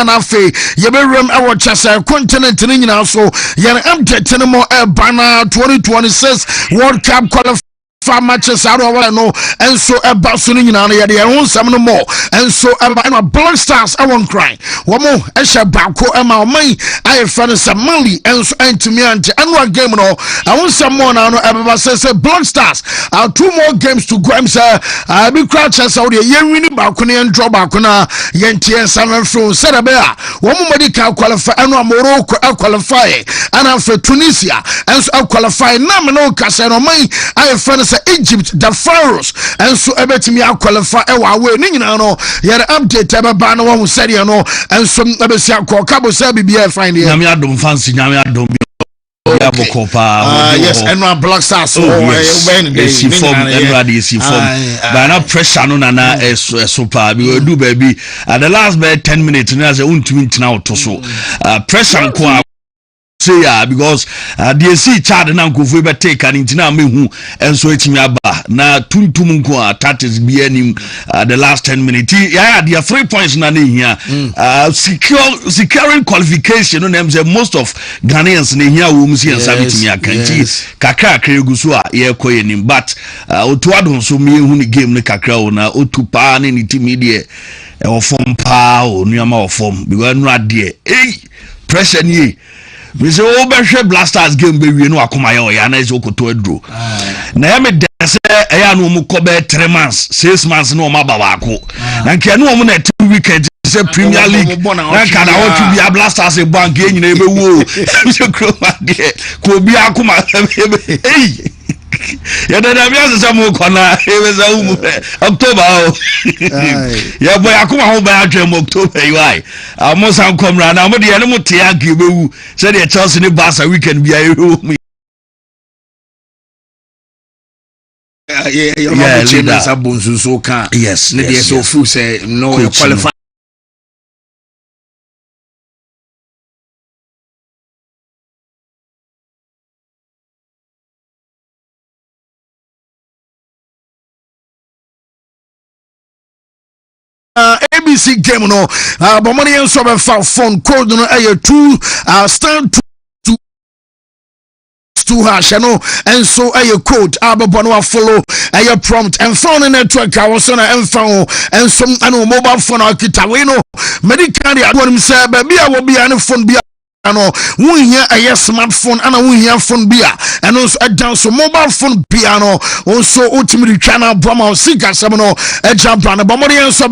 na fe ye be rem e wo chese continent ni nyina so ye update ni mo e bana 2026 World Cup qualification matches out of no and so a basuni nyina no ye de ho nsam no more and so e Black Stars I won't cry womo e hye bako e ma oman I fan Mali and so antimi ante anwa game no I won some more now no e say Black Stars 2 more games to go am say be crowd chance out ye win bako ne draw bako na ye ntie nsam from said be a womo medical qualify anwa Morocco qualify and for Tunisia and so qualify na me no kase no man I fan Egypt, the Pharaohs, and so everything you qualify our way. No, you're update about no one who said you know, and some Cabo Sabi be fine here. I don't fancy Namia. Yes, and my Black Stars. Yes, but now pressure no na super. We will do baby at the last 10 minutes. And as a Wontumi now to so pressure say because the see child na nkofo be take an intina mehu enso etimi aba na tuntum nko that is be anim the last 10 minutes yeah there are 3 points na here securing qualification no name say most of Ghanaians na here wo musi ensa bitimi akanti kakra kregusu a ye koyenim but otuado so me hu ni game ne kakra o na otupa ne ni timi de e ofom pa o nuama ofom because no ade pressure ni we say Obershire Blasters game be we no akoma ya na iso koto adro na ya me de say eya no mu kobe 3 months 6 months no ma babako na nke no mu na 2 weekend say Premier League na kana want to be a Blasters e bank enyina ebe wo so kroma de ko bi akoma hey ya da bia se samu kona eweza umu October ya boy akuma ho ba adwem October yi amosan komra na mo de ye mo te agebewu se de Chelsea ni Barca weekend bia ewu yeah champions abonsu so kan yes ne de so fu say no qualify ABC game no but money and so be phone code no 2 stand 2 hash no and so code abono follow prompt and phone network I was on and phone and some mobile phone akita we no medical dey adwo say be a wo be an phone be ano won hia smartphone ana won hia phone bia and also down so mobile phone piano also ultimate channel broma sika sem no brand but money and so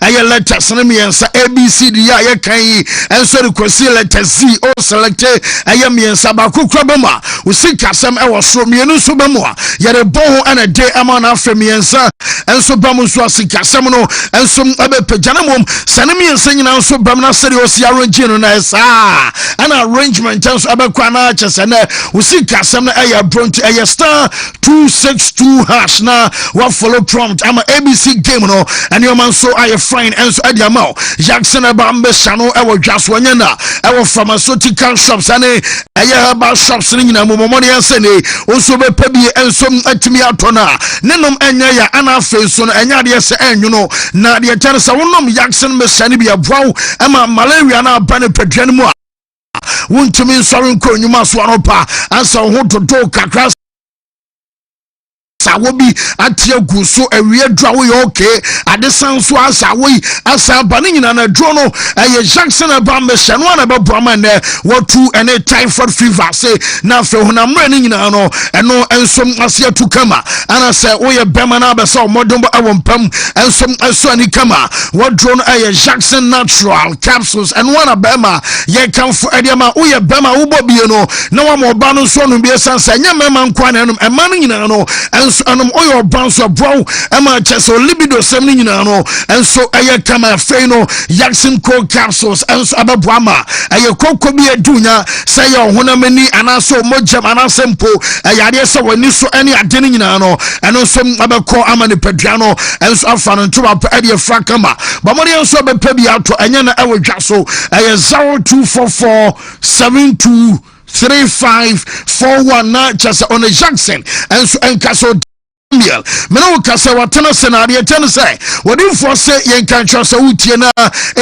aye letters na miensa ABCD ya kan and so request letter Z o select aye miensa ba kokra bema o sika sem e wo so mienu so bemu a ye de bon ana de ama na afre miensa and so bam so sika sem no and so abepagana mom sane miensa nyina so bam na sere o si arrange no na sa ana arrangement so abekwa na chese na o sika sem na aye bront aye star 262 hash na wa follow prompt ama ABC game no and your man so I fine and so adiamao Jackson Abambe Shano ewo dwaswanya na ewo pharmaceutical shops ane herbal shops ni nyina momoni ansene onso be pebie enso atimi atona nenom enya ya ana afenso no enya de se enyu no na de tare sa wonom Jackson be shani bia bwaw ama malaria na bane pedwan mu a wontumi nsori nko nyuma so anopa ansa ho dodo kakra sawobi atia guso ewie drawo yo okay adesan so asawo asa bani nyina na dro no Jackson Abambe Shano na be broma ne watu ene typhoid fever say na fe hona mra ni nyina no eno ensom ase atu kama ana se oye bema na be so modumbo awompam ensom aso ani kama wodro no Jackson natural capsules and one bema ye kamfo ediama oye bema ubobie no na wa mo ba no so no bi esansa nya mema nkwa na enum ema no nyina no anum oyo banso bro ema cheso libido sem ni nyina no enso kama fe no Jackson cold capsules enso ababuama kokko bi edunya say your honamani anaso mojam anasempo yade se wani so ani ade ni nyina no eno so abekọ amani pedua no enso afa no ntoba pa ade fra kama ba mo enso bepa bi ato enya na ewodwa so 0244 723541 na just on a Jackson and so enkaso Meno kasa watana senari etene say wodi for say yen kan twa so utie na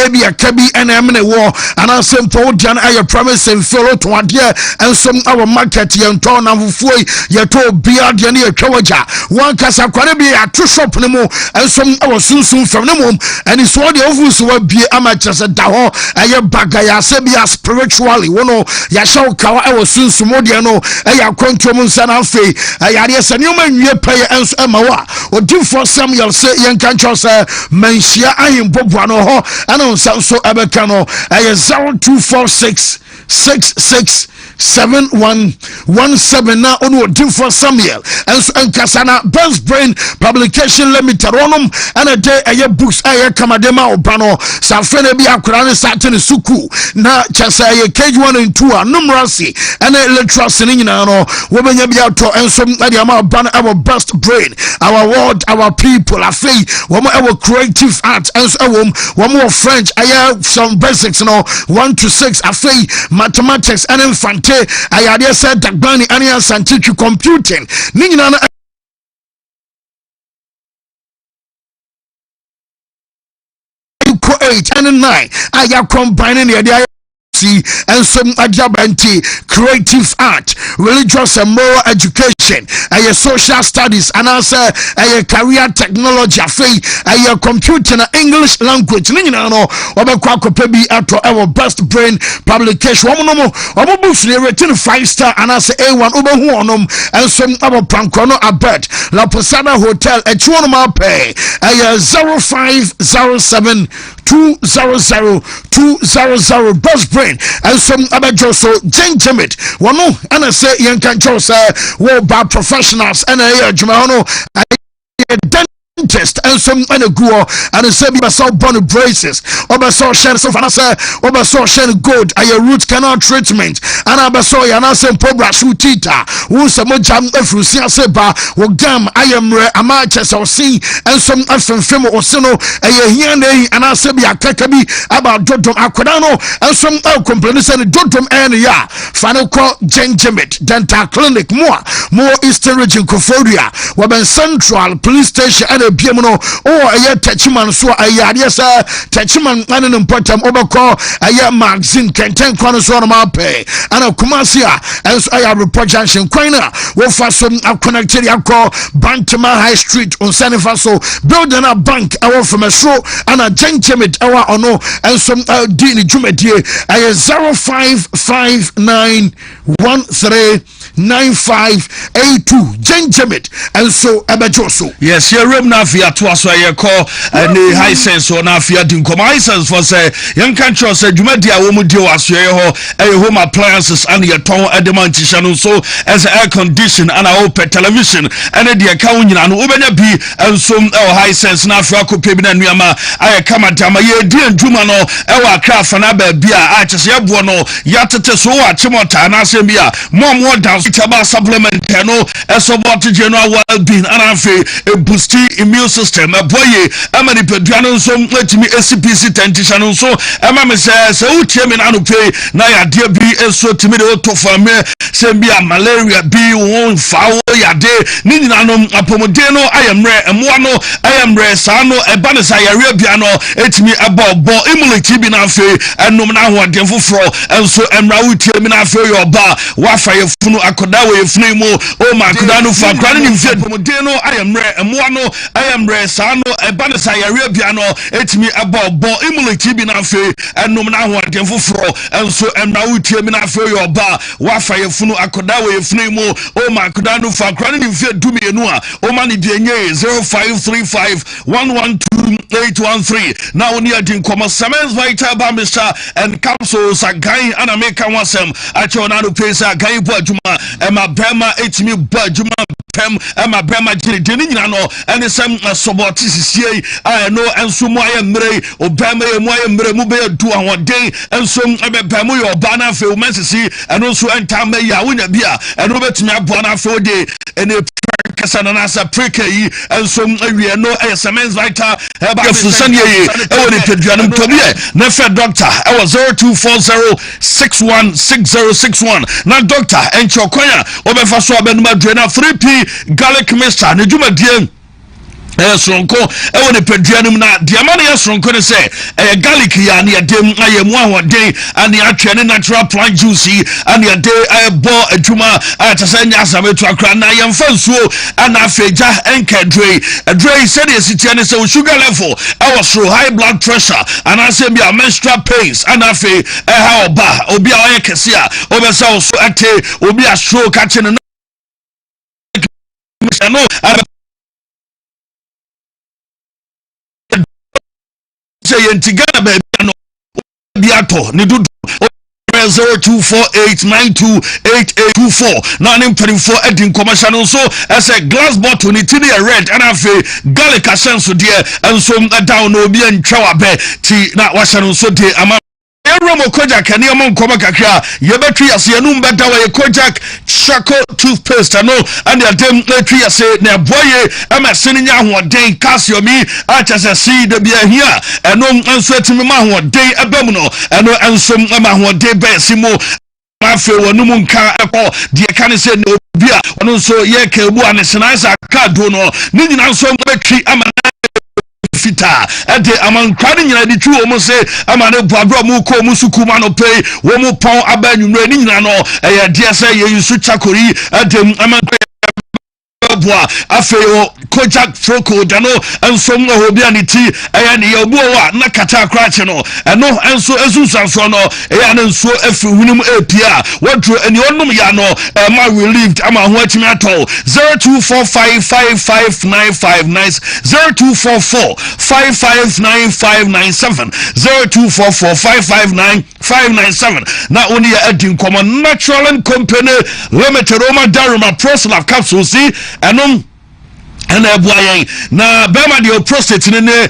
ebi akabi ena emne wo ana sempo odian aye promise and follow to ade ensom our market yen ton na fufuoi ye to bia de na etwawaja wan kasa kware bi ato shop ne mo ensom our sunsun fam ne mom ani so de ofus wa bie amacha se da ho aye bagaya se bia spiritually wono ya shaw kawa our sunsun mo de no aye akwantom nsa na fe aye se nyoma nwie paye enso emawa odi for Samuel say yen kan cho say manhia ahemboboa no ho ana nsa so abeka no aye 0246 667117 na onu odi for Samuel enso enkasana Best Brain Publication Limited onum ana de aye books aye kamadema obano safene bi akura ne satene suku na chasa aye KG1 and 2 a numeracy ana literacy ni nyina no wobenya bi ato enso ade ama obano our Best Brain, our world, our people, our creative art, and our French, some basics, 1 to 6, mathematics, and infante, I said that Bani and scientific computing. Nina 8 and 9, I am combining the idea. And some ajabanti creative art, religious and moral education, social studies, and also career technology, computer and English language. No, our Best Brain Publication. Our books written 5-star and as A1 over and some our Pancono Abed La Posada Hotel at Chuanama Pay 0507 200 Best Brain and some abajo so Jimit one and I say young can say well by professionals and jumano test and some and a go and a semi so bone braces obaso share so fanasa obaso share gold a root canal treatment and abaso yana sem pobra shutita won some jam afrusia seba wo gam ayemre amache so see and some afenfem oseno a hiane and asebi akakabi about dodom akodano and some complaints and dodom and ya final call Jimit dental clinic more eastern region Koforia waben central police station and Piamono or a Tachiman so a yadiasa Tachiman and an important overcall a magazine Kenten Corners on my pay and a Kumasia as I have a projection Quina will fast some connected call Bantama High Street on San Faso building a bank hour from a show and a Jimit hour or no and some Dini Jumedie a 0559139582 Jimit and so Abajoso. Yes, you're Remnafia to us where you call a high sense or Nafia Dinko. My sense for say, young country said, Jumedia Womudio as your home appliances and your tongue at the Mantishan so as air condition and our open television and the account and Ubena B and some high sense Nafia Pibin and Yama. I come at Tama, ye dear Jumano, our craft and Abel Bia, I just Yabuano, Yatata Soa, Chimota, and Asembia, more down supplement, as about general well-being and a boosty immune system a boy amani peduano so let me SCPC tension so amama says utie na no pay na ya de bi eso timi de to fame sembia malaria bi won fa ya de ni nyina no apomode no ayemre emo no ayemre sa no eba ne sa yare bia no etimi ebo immunity bi na fe enom na ho de foforo enso emra utie mi na fe yo ba wa fa ye funu akoda we funu mu o ma akoda no fa kra ni mfe apomode no ayemre emo no ayemre sa no eba ne sa yare bia no etimi ebo immunity bi na fe enom na ho de foforo enso emra utie mi na fe yo ba wa fa ye funu akoda we funu mu o ma akoda no fa kra ni mfe dumi enu a o ma ni de nye 0535112813 now near Dinkomo Semens Vital Bamisha and capsules are guy and American wasem at your nano pesa guy Bajuma and my Bema etimi Bajuma Pem and my Bema Dinino and the same Sobotis here I know and Sumoya Mre Obama Moya Mre Mube do on one day and some Bemu or Bana Phil Messi and also Entame bia wonya bia eno betumi aboa na afo de ene kasa na nasa preka yi enso awie no SMS vital ba fusani ye e woni peduanum to bia na fe doctor e was 0240616061 na doctor encho kwanya obefa so abenuma adre na 3p garlic mixture ne dwumadie sonko e woni peduanum na diama na sonko ne se garlic ya ne dem ayemu ahoden ane atwe ne natural plant juice ane ade bo adwuma atasanya asametu akra na yemfa nsuo ana afeja enkedre adre said esitia ne se sugar level was high blood pressure ana se bia menstrual pains ana afe ha oba obi a oyekese a obesa so ate obi a stroke a chene no yentigana baby no biato ni dudu 0248928824 na nim 24 edin commercial no so as a glass bottle ni tini red and afi garlic asenso de enso down no obi antwa wabe ti na wahya no so de ama Romo Kojak and Yamon Komakaka, Yabetri Yanum Beta, Kojak, Shako toothpaste, and your damn letria say, near boye, I'm a sending you one day, Cassio me, I just see the beer here, and no answer to me, one day, abdominal, and no answer, one day, Bessimo. I feel no moon car, dear can say no beer, and also Yeke, one is an answer, card dono, needing answer, I'm a fita ade aman kwade nyina di tu omo se amane boabro mu ko musukuma no pay wo mu pon abanwumre ni nyina no eye de se ye yusu chakori ade aman boa afeyo kojak froko dano enso mo hobi aniti eye ne ye boa na kata krache no eno enso esusanso no eye na enso afi hunum epia wodro eni onum ya no ma relieved ama ho atimi ato 0245559559 0244559597 0244559597 na oni ya adin komo natural and company limited Roma Daruma Proslav capsule see enum and boy na bema the prostate ne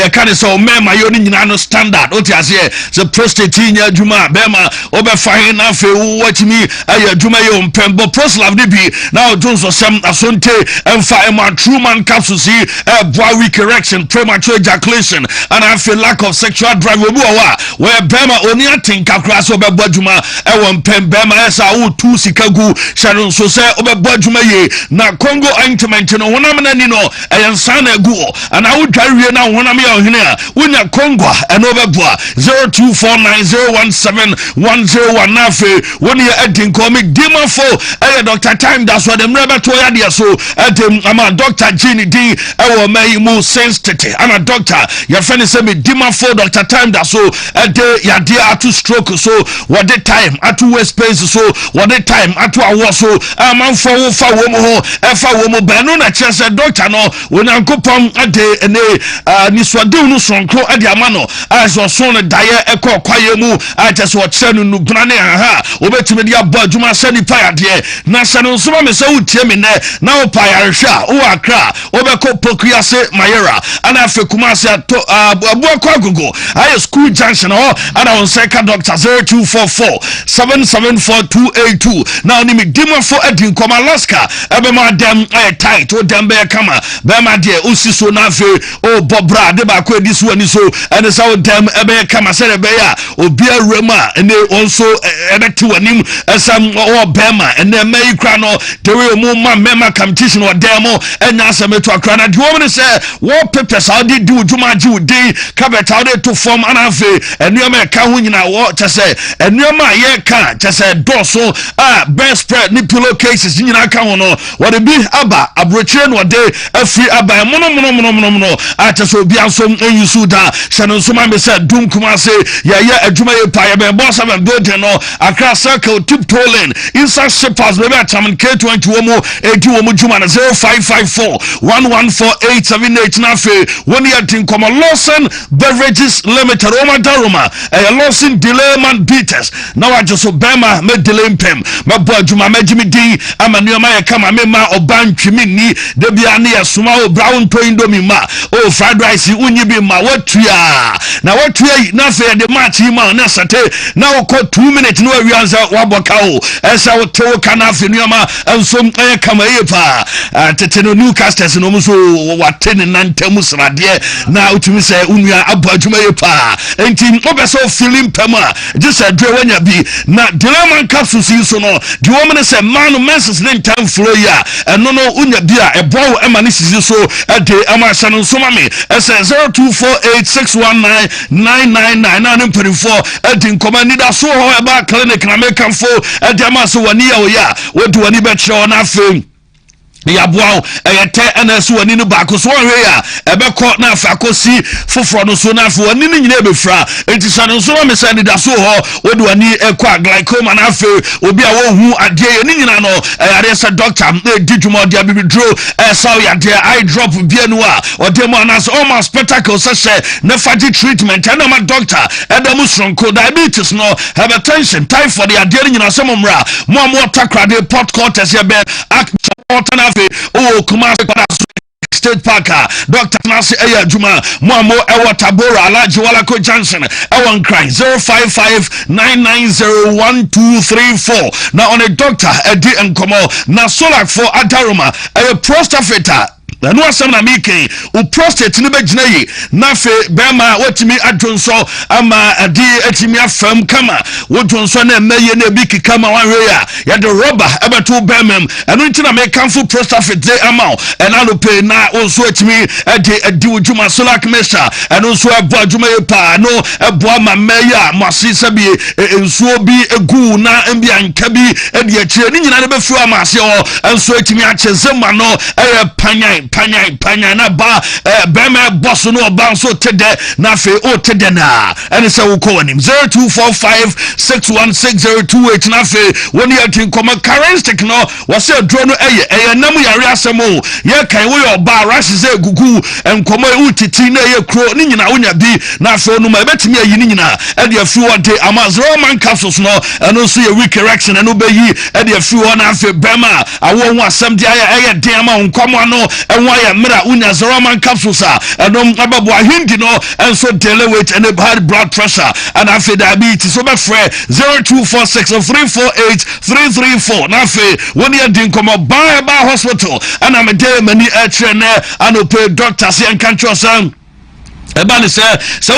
can so mema yo ni nyina no standard o ti ase the prostate nya adwuma bema obe fine na fe watch me adwuma yo mpembo proslav ne bi na odunso sem asonte emfa ema true man capsule see boy weak erection premature ejaculation and I feel lack of sexual drive obi wa where bema oni atinka kra so obe bo adwuma e wo mpem bema esa wo tu sikagu sharon so se obe bo adwuma ye na Congo ointment no wona ni no eyansana guo ana wodwarewe na wonam ya ohene a wonya Kongo enobeboa 0249017101 nafe woni ya edin komi dimafo Dr. Time that's what them rebeto ya dia so edem ama Dr. Gini D ewo mai mu sensitive ama doctor ya fene se me dimafo Dr. Time that's so ya dia atu stroke so what the time atu waste space so what the time atu awo so amanfo wo fa wo mo ho efa wo mo benu na chese doctor no wonankopom ade ene ni swade no sonkro ade amano aso so no daye ekọ kwaye mu ajeso wo kire no nuguna ne ha obetime dia bo adwuma sani pa ade na sanu so me se wutie me ne na wo pa yarehwa wo akra obekọ pokua se mayera ana afekuma se to abuo kwa gogo aye school junction ho ana on second doctor 0244774282 na oni me dimafo adin koma Alaska ebe ma dem tight o dem be kama bema de usiso na fe o bobra de ba ko ediso ani so ene sa o dem ebe kama se be ya obi awrema ene onso ebe ti wanim esam o bema ene mai kra no de we mu ma mema competition o dem enya asametu akra na de wo ne se wo pepe sa de di udwuma ji udi kabeta de to form anafe ene ma ka ho nyina wo chese ene ma ye ka chese doso best spread ni pillowcases nyina ka ho no wo de bi aba abrochire no de afi aba mono ateso obi ansom enyusu da sene so ma me se dum kuma se ya adwuma ye pa ya be boss of building no akra circle tip tolling inside shippers be ataman K20 womo edi womo dwuma na 0554114878 na fe woni atin koma Lawson Beverages Limited Roma Daruma Lawson Delayman Beaters na wajoso bema me delay mpem me bo adwuma me gimi di amanuama ye kama me ma obantwimi ni de bia na ya suma o brown to indomie ma o fried rice unyi bi ma watua na watua yi na fe de match ma na sate na o ko 2 minutes no awianza waboka o esa o te o kana fe nuama ensom kama ye pa tete no Newcastle no muso watene nantemu srade na utumi se unua abadwuma ye pa enti obeso feeling pema just a dre wanya bi na dilemma capsules yi so no di wo me se man menses ne ntam flow ya eno no unya bi a ebo ema ne sisi so de ama hye no soma me ese 0248619999 na mpemfo edi nkoma ni da so ho eba clinic na make am fo edi ama so wani ya oya wodu wani be kire na afem yabwa eyete enesu wani no baako so hwe ya ebekọ na afakosi foforo no so na afo wani ni nyina ebefra enti sane so me sane da so ho wodu wani ekwa glycoma na afe obi a wo hu ade ni nyina no yare sa doctor digjumo dia bibidro saw ya de eye drop bianu a odemo anas almost spectacle sese na fagi treatment and my doctor edamu sonko diabetes no hypertension typhoid ya de nyina semomra mo takrade pot cortes ya be Alternate Kumasi State Parker Dr. Nasi Eya Juma Mwamo Ewa Tabora Alaji Walako Johnson Ewan Cry 0559901234 na on a doctor Edi Nkomo na Solak for Adaruma a prostafeta na no asem na meke o prostate ne begina yi na fe bema watimi adwonso ama adi atimi afam kama wodwonso na meye na bi kama wanwe ya de rubber ebeto bemem eno ntina me kanfo prostate de ama ena no pe na onso atimi adi wodwuma solak mesha eno nso ebo adwuma ye pa no ebo ama meya masisa bi ensuo bi egu na mbia nka bi edi akire ni nyina ne befu ama ase o enso atimi achezema no panya na ba bema boss no ba so tede na fe o tede na ene se wo ko anim 0245616028 na fe woni atin koma currency no wase dro no eye nam yare asemo ye kan wo yo ba rush ze gugu enkomo utiti na ye kro ni nyina wonya bi na fe no ma betimi ayi ni nyina e de afi wo de ama 0 man capsules no eno so ye weak erection eno be yi e de afi wo na fe bema awo ho asem de eye de ama nkomo no enwa ya mira unya 0 man capsules eno ababo ahindi no enso daily weight and high blood pressure and afi diabetes so be free 0246348334 na fe woni ya din komo ba hospital and am dey mani trene anope doctor se enkancho sam ebane se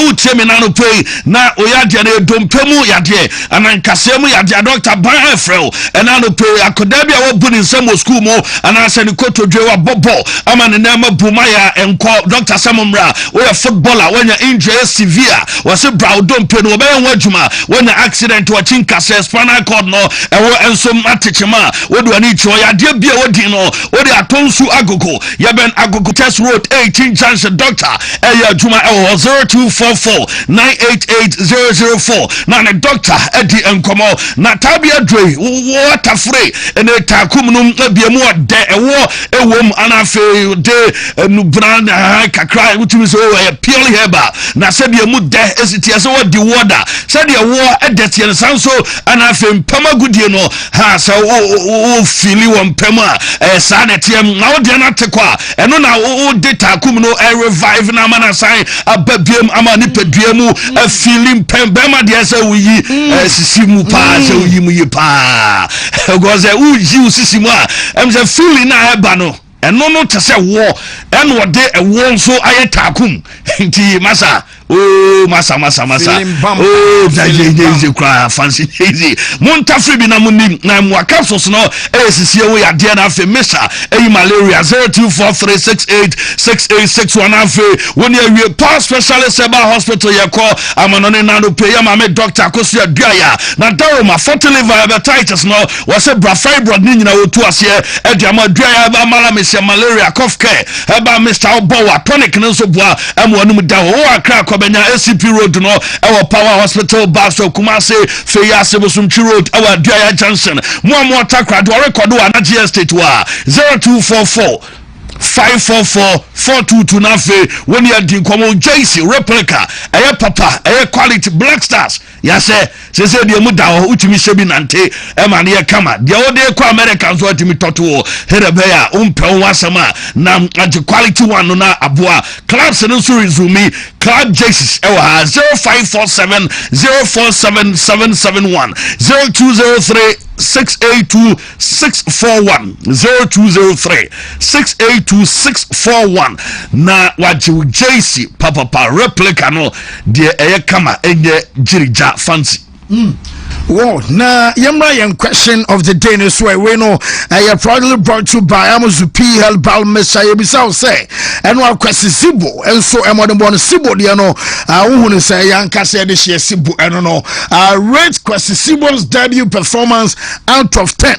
utie me na no pay na oyade na dompemu yade anankasemu yade doctor ban efrel ena no pay akoda bia wo buni nsemo school mo ananse ni kotodwe wa bobo ama ne na mabuma ya enko doctor samomra we footballer wanya injury severe wase brow dompe no be yan wadwuma wanya accident wa chinkase spinal cord no ewo ensom atechema wodu ani cho yade bia wodi no wodi atonsu agogo yaben agogo test road 18 junction doctor eya juma 0244988004 na ne doctor edi enkomo na tabia dre water free ene takum no abiemu de ewom anafe de nu brand kakra utimi so purely herbal na se biemu de esitia so wadi water se de wo edete ne sanso anafe mpama gudie no ha se o fili wo mpama sa na tiem na wo de na tekwa eno na wo de takum no revive na mana sai ababiem ama ni peduemu feeling pembema de asa wuyi sisimu pa asa wuyi mu yi pa goze uji usisimu a emze feeling na eba no eno no tese wo eno wo de ewo nso ayetakum nti masa masa daje kwa fancy easy montafi bi na munim na mo capsules no esisi ewo ya de na afi mesha malaria 0243686861 afi woni awie power specialist eba hospital ye call amanone na no pay ma me doctor akosu aduaya na daroma 40 liver hepatitis no wase bra fibroid ni nyina wotu ase e de ama aduaya eba mala mesia malaria cough care eba Mr. Obowa tonic no so boa amwonum da wo akra benya SCP road no our power hospital Baso Kumase Feyase Bosumchi road our Duaya Johnson mo takra do record wa na GS state wa 0244 544-422 nafe when you di komo JC replica papa quality black stars ya say de mu da ho utimi shebi nante e ma ne kama de wo de ko Americans wo timi toto herebe ya umpe wo asama na age quality one no na aboa clubs no so resume club jerseys e wa 0547 047 771 0203 682 641 0203 682 641 na wajiw JC papa replica no de kama enye jirija fancy. Well, now, your question of the day is where we know I proudly brought to you by Amazupi Helbal Messiah Bissau say, and what question Sibo, and so I'm on one Sibo, you know, I want to say, Yanka said this year Sibo, I don't know, rate question Sibo's debut performance out of 10.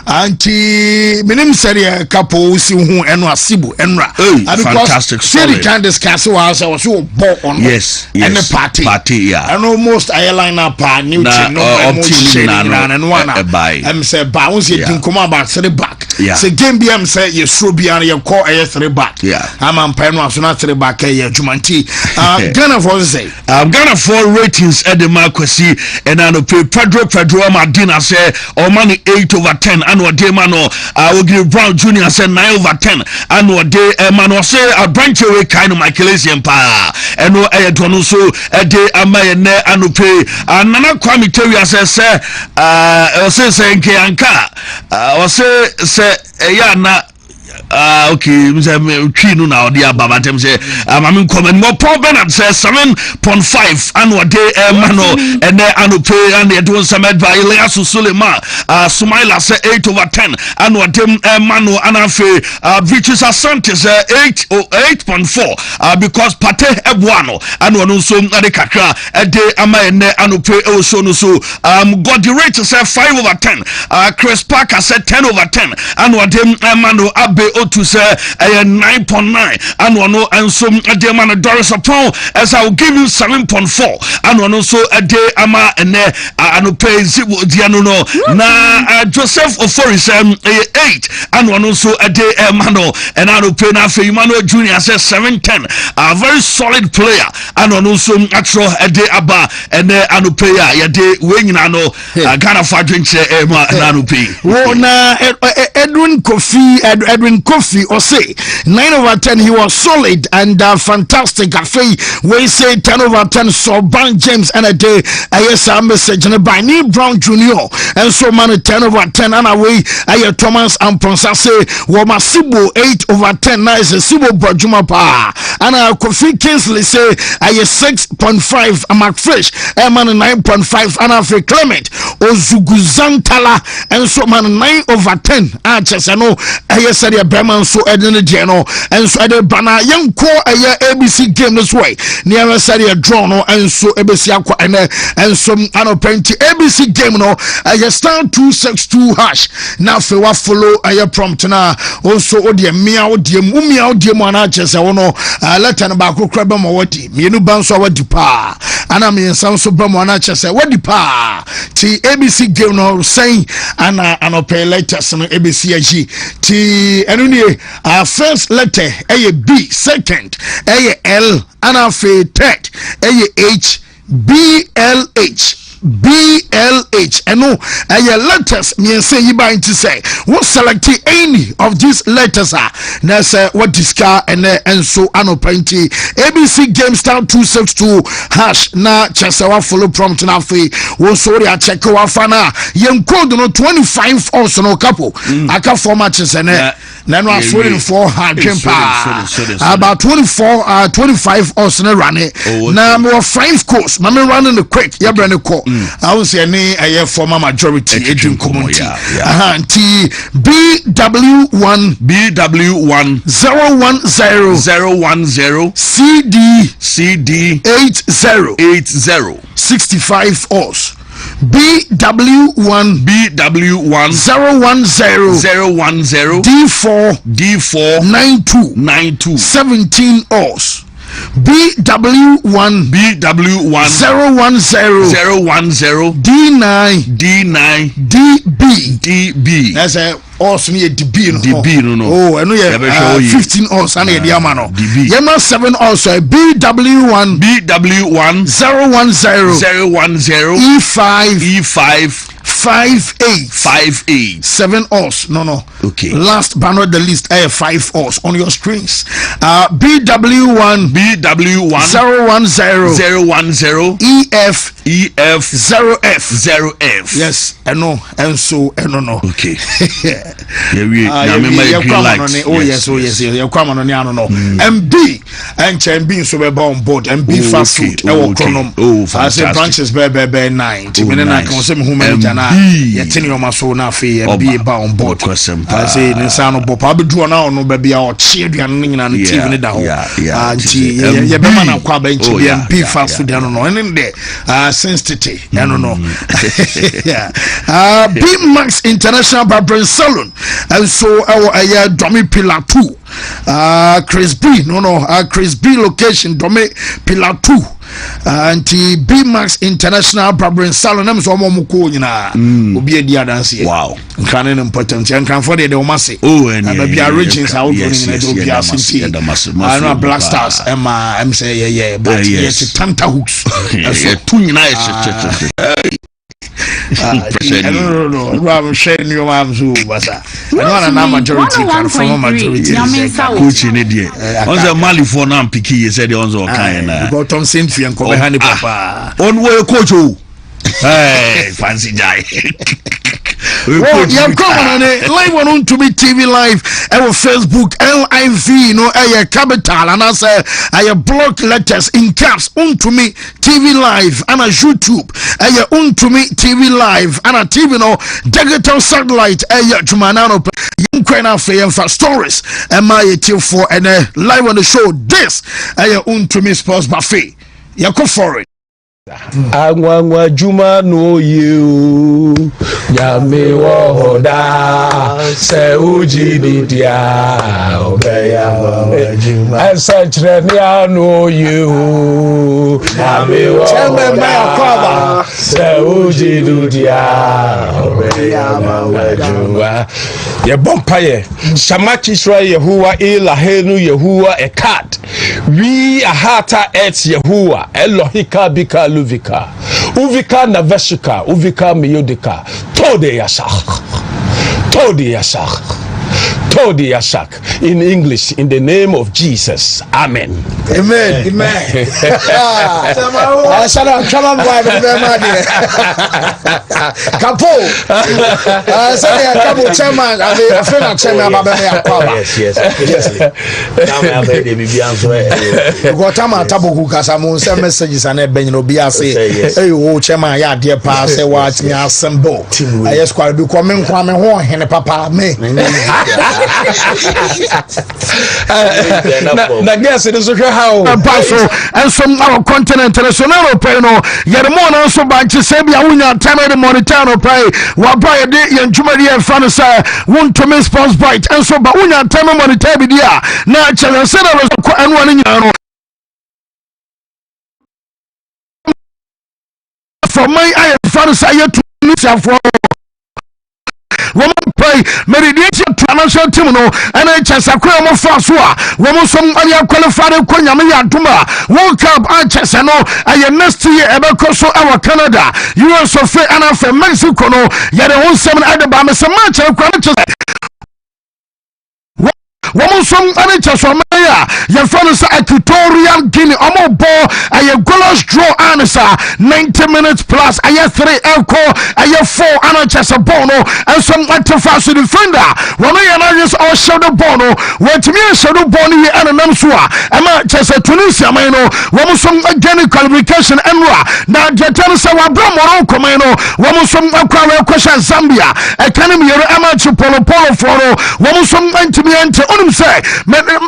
Anti minim seria couple si hu eno asibu enra fantastic story. See can discuss was so born on yes and the party yeah and almost airline up new team no and one am say ba won say tin come about 3 back say game bi am say you so bi an you call 3 back am am pa no so na 3 back ya jumanti Ghana for say Ghana for ratings at the Marquesi and an Pedro Madina say or money 8/10 and what day mano will give Brown Jr. say 9/10 and what day mano say a branch away kind of Michaelasian pa and no tono so a day amay ne anupe and nana kwami tewi say say nke anka say ya na okay twi no na odi aba batem say am comment more problem at say 7.5 and what day mano and anupe and it was some by Elias Sulema Sumaila say 8/10 and what dem mano anafe Vichus Asantes 8.4 because Pate Ebuano and one so ade kakra de ama ene anupe e so no so God the rate say 5/10 Chris Parker said 10/10 and what dem mano abe to say 9.9 and one and so de man Doris upon as I will give you 7.4 and one also a day ama ene anupe zibu diano no na Joseph Ofori 8 and one also a day mano and anupe na fe Emmanuel Junior says 7.10 a very solid player and one also actual a day aba and anupe ya de we nyina no Ghana for drink anupe wo na Edwin Kofi or say 9/10 he was solid and fantastic. I feel we say 10/10 so Ban James and a day yes a message by Neil Brown Jr. and so man 10/10 and away Thomas and Ponsase Woma Sibo 8/10 nice Sibo Brajuma pa and Kofi Kingsley say 6.5 McFish man 9.5 and Afri Clement Ozuguzantala and so man 9/10 Chesano yes Berman so Eden Geno and so the banner young core ABC game this way near said a draw no and so ABC and some anopenti ABC game no star 262 hash now for follow prompt na also odie meow die mana chese wono let an back crab ma wadi mienu banso wadi pa ana me san so ba mo na chese wadi pa ti ABC game no saying ana anopay letters no ABC agi ti enu nie first letter B, second L and third H BLH and no letters me say you buy to say what select any of these letters are now say what this car and so anopanti ABC game star 262 hash na chesawa follow prompt na fe wo sorry a check wa fana yen code no 25 also no couple aka format chese na no afori for hard pa about 24 25 also na run it na me 5 course na me running the quick ya brand call I was any a former majority agent community. BW1 010 CD 80 65 O's. BW1 010 D4 92 17 O's. BW1 BW1 010 D9 DB. That's a also near DB no. Oh, and we have 15 also and the amano. Yema 7 also BW1 010 E5 58 7 os no okay, last but not the least 5 os on your screens. BW1 010 EF 0F yes and no and so and no okay yes you come on no and B and B so be on board and B fast food I say branches be 9 to me na kan say me hu manager ye tini o maso na fe e be ba on board I say ni sa no bopa be do na no be bia o che aduan no nyina no TV ni da ho anti ye be ma na kwa ba nchi be B fast food no en de sensitivity no B Max International Barber Salon and so our Domi Pillar 2 Chris B Chris B location Domi Pillar 2 anti B Max International Barber Salon am so mo ko nyina obi edi adanse wow kan an important and kan for the omase and be regions how do be asinti I Black Stars am say but yes tanta hooks so tu nyina no I'm sharing your mom's who was I don't know majority can from majority coach in it on the Mali for now picky said on the kind got Tom Cynthia and come honey papa on where coach hey fancy guy well, yeah, come on, live on Wontumi TV live, our Facebook LIV, capital, and I say I block letters in caps Wontumi TV live, and a YouTube, Wontumi TV live, and a TV digital satellite, Jumanano, Ukraine for stories, and my till for and live on the show. This, Wontumi Sports Buffet, you go for it. Angwangwa juma no you Yami wohoda Se uji didia Obeya juma Ensachre no you Yami wohoda Se uji didia Obeya juma Ye bompaye Shamachi shra Yehuwa ila henu Yehuwa ekat We ahata et Yehuwa Elohika bika Luvika, Uvika Naveshika, Uvika Miyodika, Tode Yasak. In English, in the name of Jesus. Amen. Amen. Na guess it is how and some our continent international pay no yet more na so bank say bia wunya time the Mauritania pay wa buy de yan jumari en fan say Wontumi Sports Bite and so ba wunya time Mauritania dia na chele say na ko anu ani nyano for my I fan say you to for woman pray mediation financial team no and I just akwa mo fa so a woman some area qualified ko nyame ya duma World Cup I just no I next year e be so our Canada US of and for Mexico no ya the 17 adaba me some match kwa woman some area just so ya your friend say Equatorial Guinea omo ball a goalless draw answer 90 minutes plus a 3 elko a 4 and just a bono and some fast defender one ya just all shadow bono what me shadow bono and namsua ama just a Tunisia mano woman some again qualification enra na jetan say wa bro moron komeno woman some question Zambia economy yero ama polo for woman some antimi ante him say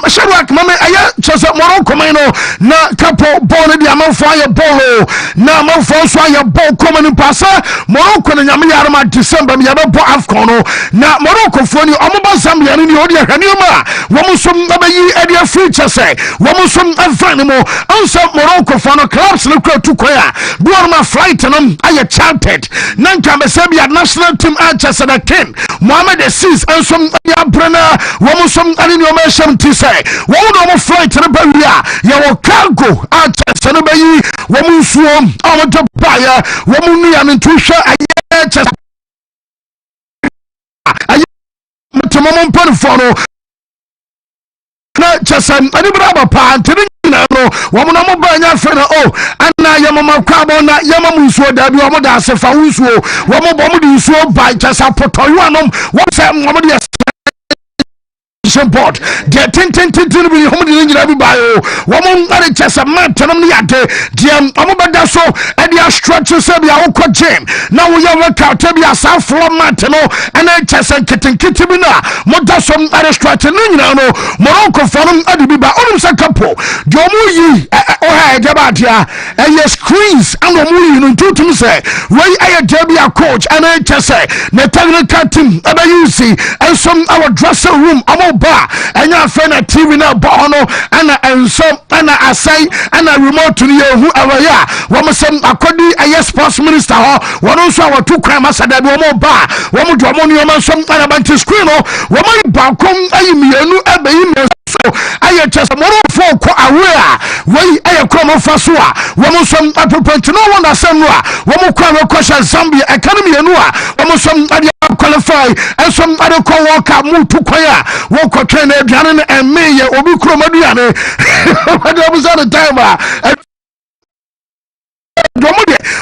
Shadrach mama aya chose Morocco no na couple ball di amon fire ball na amon fire ball come in passa Morocco na nyame yarama December me yaba AFCON no na Morocco fo ni omoba Zambia ni odi ahanioma wo som abayi ade future say wo som afan mo ansa Morocco fo no clubs no kwatu koya buorma flight no aye chartered nanka besabia national team Manchester King Mohamed Assis ansom ya brana wo som ani ni o ma sham ti say wo no flight no ba wi a ye wo cargo Manchester no bayi wo nsuo o to buy wo nua no tuhwa aye chesa aye mtomo mpon fo no na chesa ani braba pa ntini na no wo na mo ba nya fe na ana ya mama kwabo na ya mama nsuo da bi wo da se fa nsuo wo mo bo mo di nsuo ba chesa potoyo anom wo se mo di board de ten bi homo di ngira bi bayo wo mo ngare chesa mantanam ni ade de omo beda so e dia structure se bia wo ko gym na wo ya workout bia sa floor mat no ana chesa kitinkiti bi na mo da so ngare structure no ngira no Morocco forum ade bi ba onum se kapo de omo yi o ha de ba dia e screens and omo yi no tutum se we aye de bia coach ana chesa na technical team aba use and some our dressing room ba enya fe na TV na ba no ana enso ana asai ana remote ni hu awaya wo mesem akodi aye sports minister ho wono so awatu kwan masada bi wo ba wo mo do mo ni o manso ana banti screen no wo mo ba kom ayi mienu abayi me so aye chesa mo fo ko awea we aye ko mo fa so a wo mo so apopont no wo na sem no a wo mo kwa we kwasha Zambia economy enu a wo mo so ade qualify and some other co-worker move to Koya walk or train a piano and me obi kromadiane what was at the time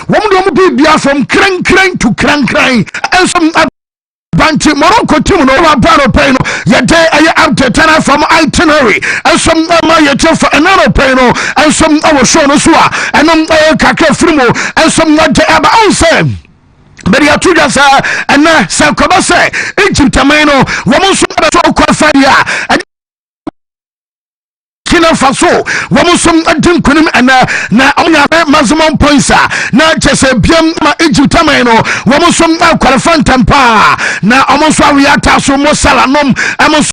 woman be there from crank to crank and some Banti Morocco team no baro pay no ye day after 10 from itinerary and some my for another pay no and some our show no so and kakra frimo and some not aba on but ya tuja sa ana sa ko ba se Egypt ameno wo mo so ba so qualify ya kina faso wo mo so adin kunim ana na onya maximum points na chese biam ma Egypt ameno wo mo so qualify tampa na o mo so awiya ta so mo salanom am so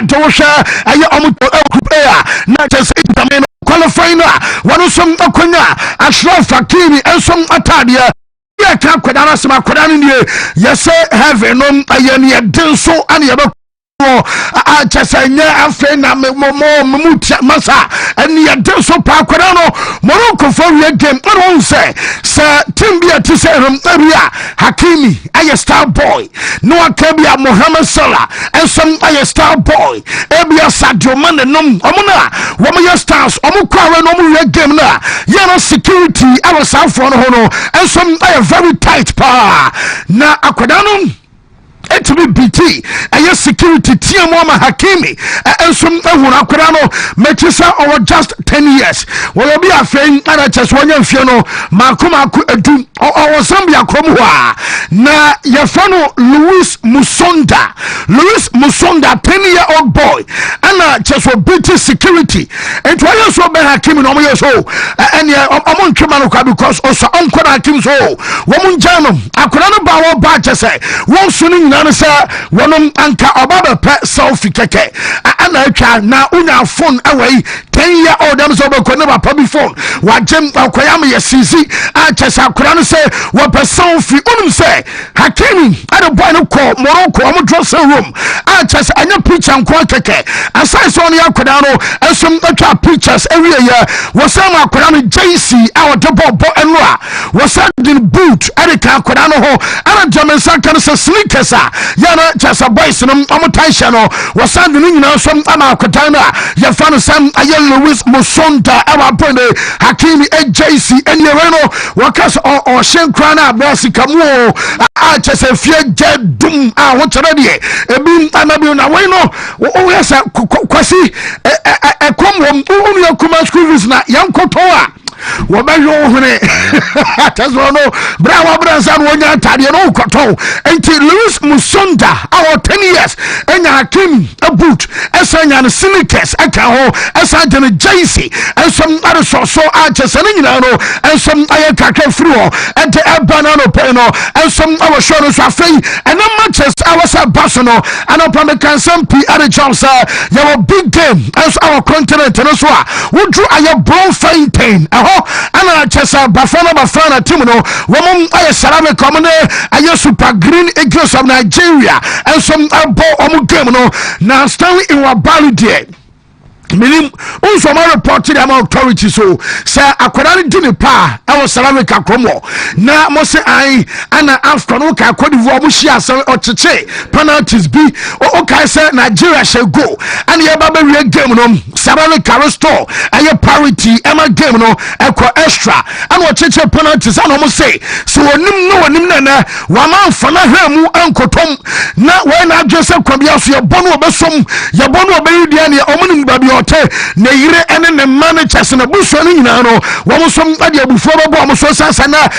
to sha aye o mo group A na chese Egypt ameno qualify na wo so akonya Ashraf Hakimi enso atade ya ka kwadana sema kwadana ni yese heaven no ayeni den so ane yaba a chasanya afe na mutia masa ane den so pa kwadano Morocco for we game on say team bia ti say area Hakimi aye star boy no akabia Mohamed Salah and some aye star boy ebia Sadio Mane no omuna wo mo stars omo kwa no mo game na yana security our south front no and some aye very tight pa na akwadano to be BT and security team Mama Hakimi and some Akurano Metisa over just 10 years. Will be a friend and I just one year Fiano Makuma do or Zambia Kromwa na Yafano Luis Musonda 10-year-old boy and just for BT security and why you so bad Hakimi no years old and among Kimanoka because also Uncle Hakim's old woman Jano Akurano Bawa Bajase won't soon sir wonom anka obaba pe selfie keke ana atwa na unya phone away 10-year-old am so be ko ne papa bi phone wajem akoyam ye sisi a chesa kura no say wo pe selfie unum say Hakimi ade boy no ko Morocco am dressing room a chesa anya picture nko keke aside so ne akoda no esum atwa pictures every year wo say ma akoda no JC a wo de bobo enwa wo say the boot ade ka akoda no ho ana jamansa kan say sneakers yana chasa boys no amutasha no wasande no nyina so ama akotana ya fano sam aye Luis Musonda aba pone Hakimi AJC enye no wakas o shenkra na bosi kamu a chasa fie jedum a wo chere de ebi anabi na we no o yesa kwasi ekom wo unu yakuma school fees na yankoto a wɔbɛhwe hene kyɛsɛ no bra wabransa no wɔnya atadeɛ no wokɔtɔn enti Louis Musonda our 10 years enya Hakim a boot ɛsa nya no sneakers aka ho ɛsa de no jersey ɛsɛm ade so akyɛsɛ no nyinaa no ɛsɛm ayɛ kakra firi hɔ ɛde ɛba no pɛ no ɛsɛm awɔ show no so afei ɛna matches awɔsa ba so no anɔpa meka nsɛm pi ade kyɛw sɛ yɛwɔ big game ɛso our continent no so a woduru ayɛ Bloemfontein ɛhɔ ana kyɛsɛ Bafana team no wɔn ayɛ Ceramic ɔmo ne ayɛ Super Green Eagles of Nigeria ɛsɛm ɛbɔ ɔmo game no na Stanley Nwabali deɛ minim unsoma reported am authority so say akwara ne di ne pa e wo Ceramic akromo na mo se ai ana afcon o ka Cote d'Ivoire mo hia se o cheche penalties bi o ka say Nigeria she go and ye ba be game no Ceramic restore aye parity ema game no e ko extra and o cheche penalties and mo say so onim na wa man fana hwemu ankotom na we na Joseph Kwabia so ye bonu obesom ye bonu obeyidi ne omunim babi ne yire ene ne managers na buso ni nyina no wo som ade abufo babo mo so sasana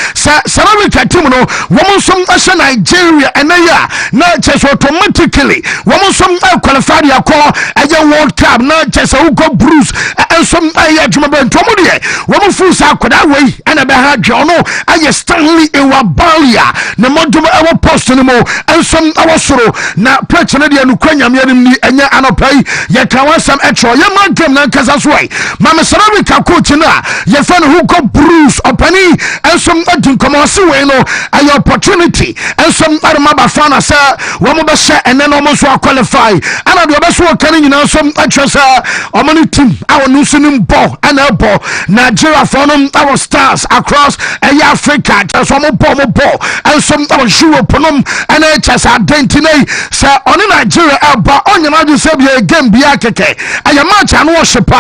Ceramic team no wo som ahye Nigeria ene ya na chese automatically wo som qualify ya ko aye World Cup na chese ugo Bruce ensom aye adwuma bentomo de wo fu sa akoda wei ene be ha dwo no aye Stanley Ewabalia ne modum ewo post ni mo ensom awosoro na preach na de nukwanyame ni enya anopai ye kan wasam etro ma game na kasa so ai mama Ceramic coach na ye fa no who go Bruce opani ensom adin komosi we no ay opportunity ensom arma Bafana sa wo mo be hye ene no mo so qualify ana de obeso kan nyina ensom atwesa omani team awo no sunim ball ana ball Nigeria for no our stars across Africa just mo ball ensom our Europe no ana chesa identity sa on Nigeria aba onyama de se be game bia keke ayama and worship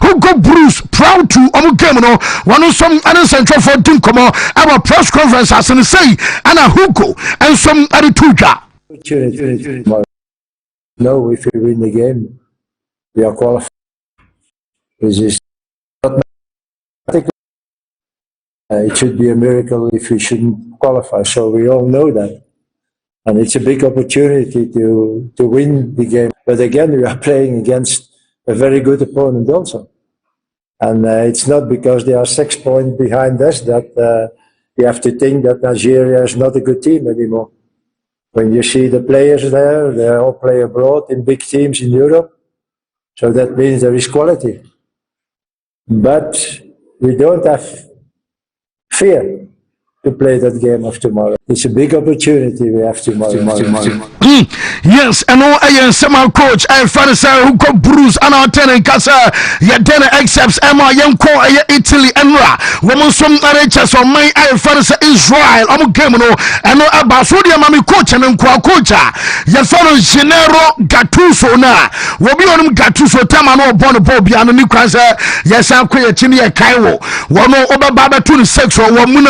who go Bruce proud to game no one some other central for dinkomo our press conference as in say and a hugo and some other tuja. No, if we win the game we are qualified. It should be a miracle if we shouldn't qualify, so we all know that. And it's a big opportunity to win the game. But again, we are playing against a very good opponent also. And it's not because they are 6 points behind us that you have to think that Nigeria is not a good team anymore. When you see the players there, they all play abroad in big teams in Europe. So that means there is quality. But we don't have fear to play that game of tomorrow. It's a big opportunity we have tomorrow. Yes, and all I semi coach I find who go Bruce and our tenant casa ya dinner accepts Emma Yanko Italy and Ra woman some RHS on my I find Israel I'm game no and no about so dear mommy coach and coach ya find Genero Gattuso na will be on him Gattuso time no born Bobby and new cancer yes I'm quite chini a Cairo one no over Baba 26 or one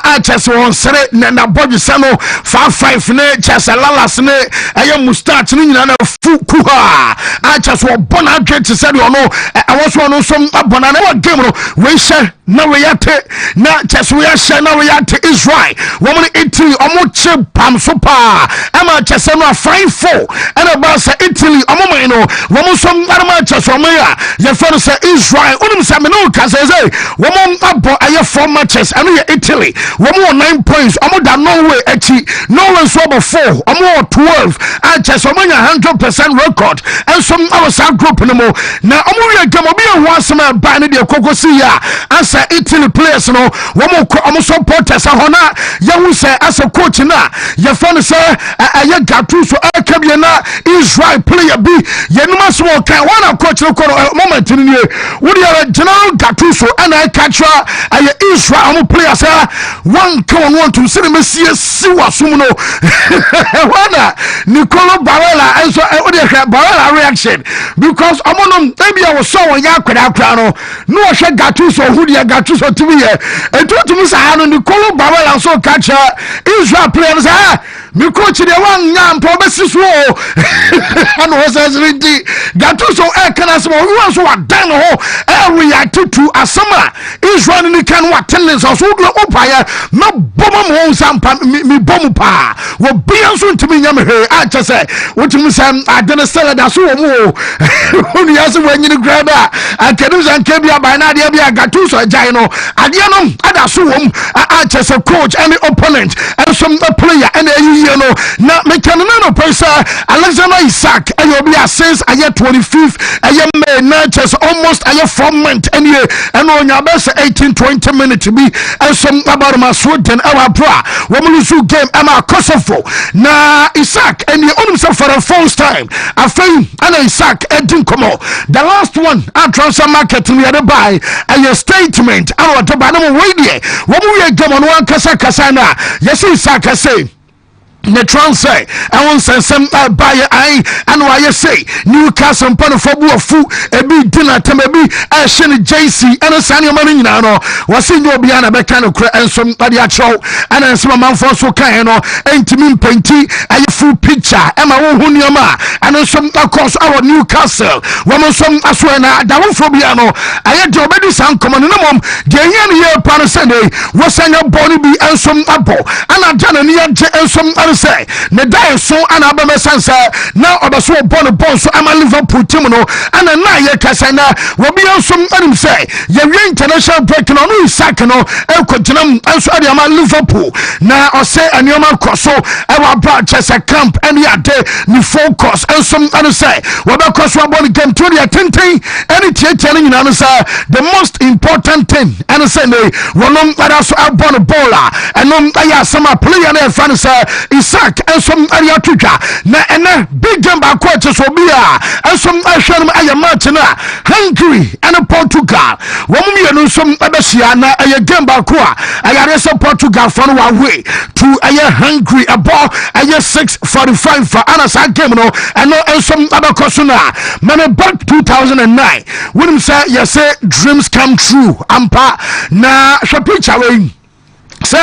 I just want say na body sano 5 ne chasa lalas ne aye mustach ni nyina na fuku ha a just want born adret said you know I was one some abona na game no we share na we yate na just we share na we yate Israel woman Italy omo pam so pa ama just no 5-4 and about say Italy omo no woman some arma just o me ya for say Israel onim say me no ka say woman abo aye 4 matches and Italy woman 9 points omo da Norway echi Norway so about 4 omo 12 and just omo 100% record and some our group no mo na omo we game obi e ho asema ba ne de kokosi ya asa Italy players no omo supporters ahona ya hu say as a coach na ya fan say aye Gattuso akabie na Israel player bi ye numa small kan one coach no moment ni we dey general Gattuso and I catch aye Israel omo players one come on to see me see wasum no wana Nicolo Barella and so we dey Barella reaction because omo no maybe I was so when ya kwada no hwe Gattuso who dey Gattuso to me e to me say no Nicolo Barella so catch Israel players me coach the one yam promises wo and was as ready Gattuso Ekanas was what done reacted to a summer Israel in the can what tenants or so upire no bomb home sampa me bomb pa will be answering to me I just say what you say I didn't sell it as well only as when you grab I can use and Kebia by Nadia Gattuso Gino Adiano Adasum I just a coach any opponent and some player and you know not make no person Alexander Isaac and you'll be a since I get 25th I am just almost a 4 months and you and on your best 18-20 minutes to be and some about my Sweden our bra woman who game and our Kosovo na Isaac and you own himself for the first time I think and Isaac and didn't come out the last one I transfer market to the other buy and your statement our to buy them radio what we come on one kasa kasana yes Isaac I say the transfer I want some buy I and why you say Newcastle upon for fu a big dinner to maybe a shin JC and a Sanyo Marino was in your Biana Becano and some show and then some man for so kind and to me painty a full picture Emma Hunyama and then some across our Newcastle woman some Aswana Davofobiano I had already sound common in a mom the year upon a Sunday was on your body be and some apple and I've done a near and some say ne die so ana ba mesansa na obaso born so ama Liverpool team no ana na ye kasa na wo bi ansom anim say ye wi international break no no Isaac no e koginam anso ade ama Liverpool na o say anioma koso e wa bra chese camp and ya de ni focus ansom anu say wo be koso born game to the tenten any tietia ni na no say the most important thing and say ne wonom ada so born bowler enom aya sama player na fan say Isaac and some area tuja na big game back to Sobia and some Asham aya Martina Hungary and Portugal woman you know some Abasiana aya game back aya resa Portugal from away to aya Hungary about aya 6:45 for Anasa game no and some Abakosuna man back 2009 when him say you say dreams come true ampa na shapicha we sir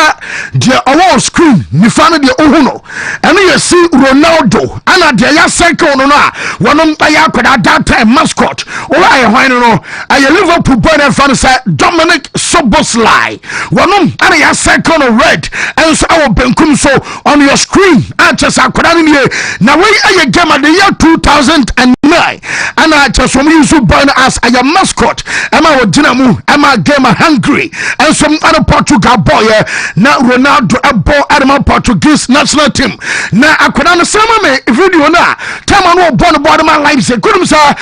the award screen ni fan de ohuno eno you see Ronaldo ana de ya second no na wono ya kwada that time mascot o wa ye hwan no aye Liverpool boy fan say Dominic Soboslai wono ana ya second red and so our benkum so on your screen anches akwada ni na we aye game the year 2009 ana just some use born as a mascot ama wodina mu ama game Hungary and some other Portugal boy na Ronaldo abo Adama Portuguese national team na akwada no sama me video na time no born board man live say kudum sa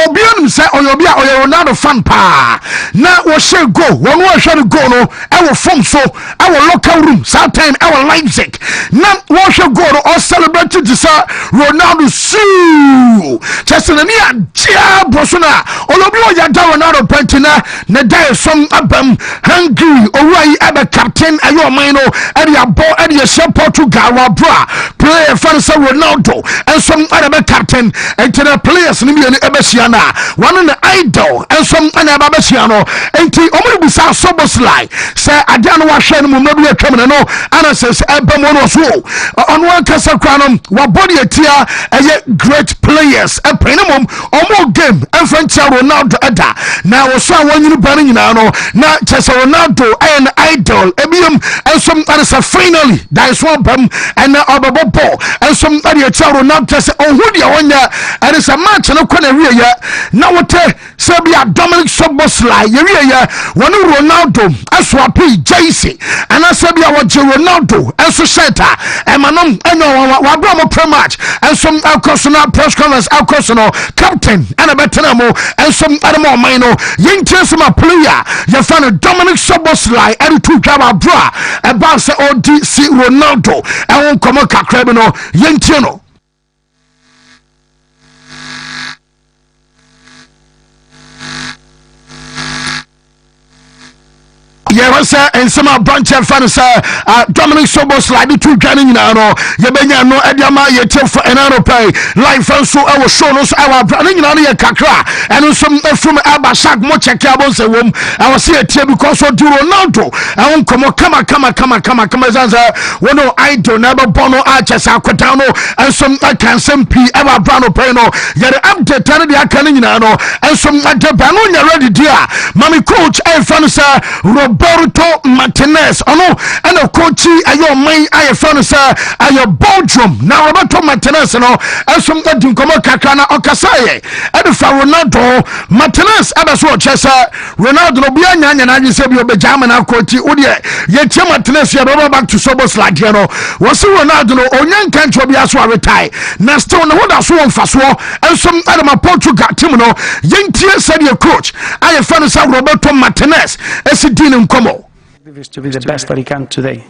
obianum say oyobia oyo Ronaldo fan pa na wo share go won wo share go no e wo form so e wo local room sometime e wo Leipzig na wo share go no all celebrate to say Ronaldo su chesena ni atia brosona olobia ya da Ronaldo pentina na die some abam Hungry owai ebe captain ayo mino and ya ball and ya share Portugal wa bra player fan say Ronaldo and some other captain and to the players ni me ebesiana one in the idol and some other ebesiano and ti omo bi sa Soboslai say adan wa hwe no mo bi atwam no ana says ebam no so on one kasa kranum wa body atia great players e penimum omo game and French Ronaldo ada na wo so an wanyinu bani nyina no na chese Ronaldo and idol ebium and some other finally that is one bam and obabo ball and some other Ronaldo chese on who dia wonya and it's a match no kwana wie ya na wote Serbia Dominic Soboslai wie ya one Ronaldo aswapi JC and Serbia wa Ronaldo and so center and manom enyo wa bro mo pre-match and some alcosona press conference alcosono captain and a betenamo and some other more minor yintie some player you find Dominic Soboslai and two jaba bra about say ODC Ronaldo and won come kakra bi no yintie no Yerasa and some branch and fanasa Dominic Sobos like the two canning no Yabenya no Ediama Yetel for an pay life and so I was shown us our running on your kakra and some from Abashak Mocha Cabos a womb I was here because of Ronaldo I won't come Zaza one I don't never bono arches Aquatano and some I can send P ever brano peno yet update the canning and some at the Banonia ready dear Mommy coach and fanasa Roberto Martinez ono and of coach ayo main I fanasa ayo boardroom now Roberto Martinez no and some that do come kakana okasaye and the Ronaldo Martinez abaso chesa Ronaldo no bia nyanya na agye se bi obejama na akoti odie ye tie Martinez ya baba back to Sobos like you know was Ronaldo no onyan kancho bia so retire na still no woda so mfaso and some Adama Portugal team no yentie said your coach I fanasa Roberto Martinez esidin nkomo to be the best that he can today,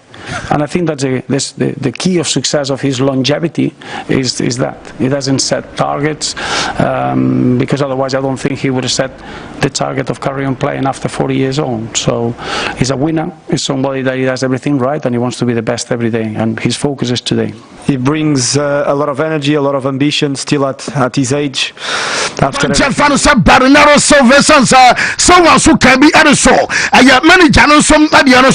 and I think that the key of success of his longevity is that he doesn't set targets, because otherwise I don't think he would have set the target of carrying on playing after 40 years old. So he's a winner. He's somebody that he does everything right and he wants to be the best every day, and his focus is today. He brings a lot of energy, a lot of ambition still at his age. After Bernardo Silva someone who can be so many channels some Adiana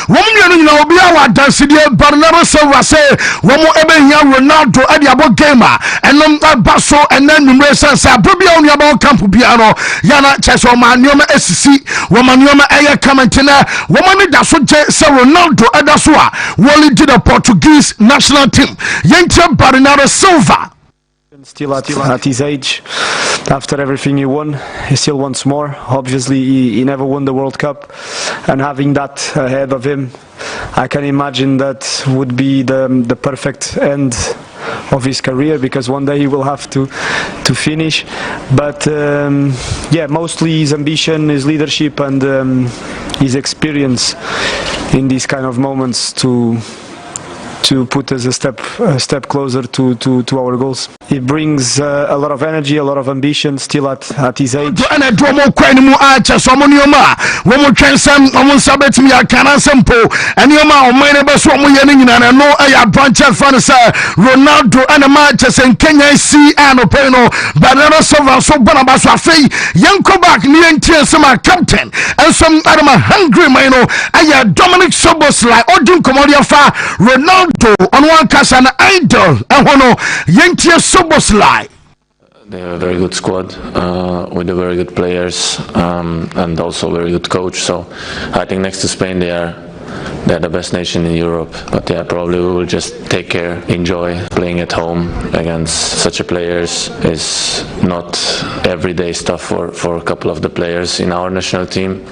woman you know be our dance Bernardo Silva say one more Ronaldo Adiabo gamer and Basso and then numerous Bobby on your camp piano Yana Chesoma Nyoma SC woman Yoma Aya Kamantina woman that so Ronaldo Adasua Wally did the Portuguese national team Yentia Bernardo Silva still at his age, after everything he won, he still wants more. Obviously he never won the World Cup, and having that ahead of him, I can imagine that would be the perfect end of his career, because one day he will have to finish. But yeah, mostly his ambition, his leadership and his experience in these kind of moments to put us a step closer to our goals. He brings a lot of energy, a lot of ambition still at his age. And I draw more quite more archers on Yoma. When we can send on Sabbath me a can simple and Yoma or my neighbors from Yaning and I know I branch of Fanasa Ronaldo and the matches in Kenya see and Openo Banana Silva so Bonabas Wafi Yanko back near some captain and some Adama hungry mino I Dominic Sobos like Odin Comodia Fa Ronaldo on one cast an idol and one Yentia Sobos like. They have a very good squad with a very good players and also a very good coach. So I think next to Spain they're the best nation in Europe. But yeah, probably we will just take care, enjoy playing at home against such a players is not everyday stuff for a couple of the players in our national team.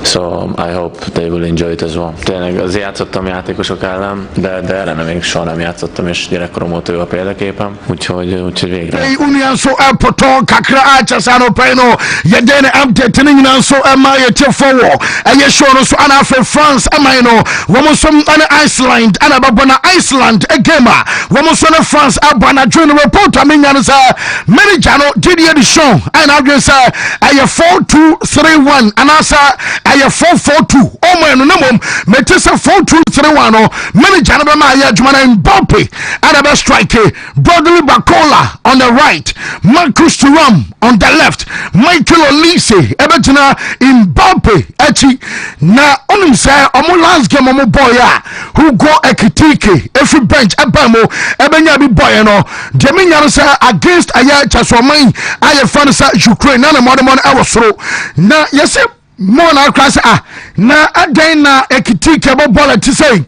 So I hope they will enjoy it as well. Tényleg az játszottam játékosok ellen, de erre még soha nem játszottam, és gyerekkorom óta jó a példaképem, úgyhogy végre. Union so airport kakra achasano peno yedene update ninyo so amaye tefowo aye show so ana France amaino woman some Iceland and abana Iceland again woman some France abana join report aminya sa many jano did the show and I just aye 4231 and asa aye 442 oh man no mum metesa 4231 no many jano ba ma aye juma na Mbappe and aba strike Bradley Bacola on the right, Marcus Thuram on the left, Michael Olise ebetina Mbappe echi na onim say omo last game omo boy who go ekitike every bench abamo ebenya bi boy no deminya say against aya chasoman aya fan say Ukraine na mo awosoro na yese mo na class na adan na ekitike bo ball ti say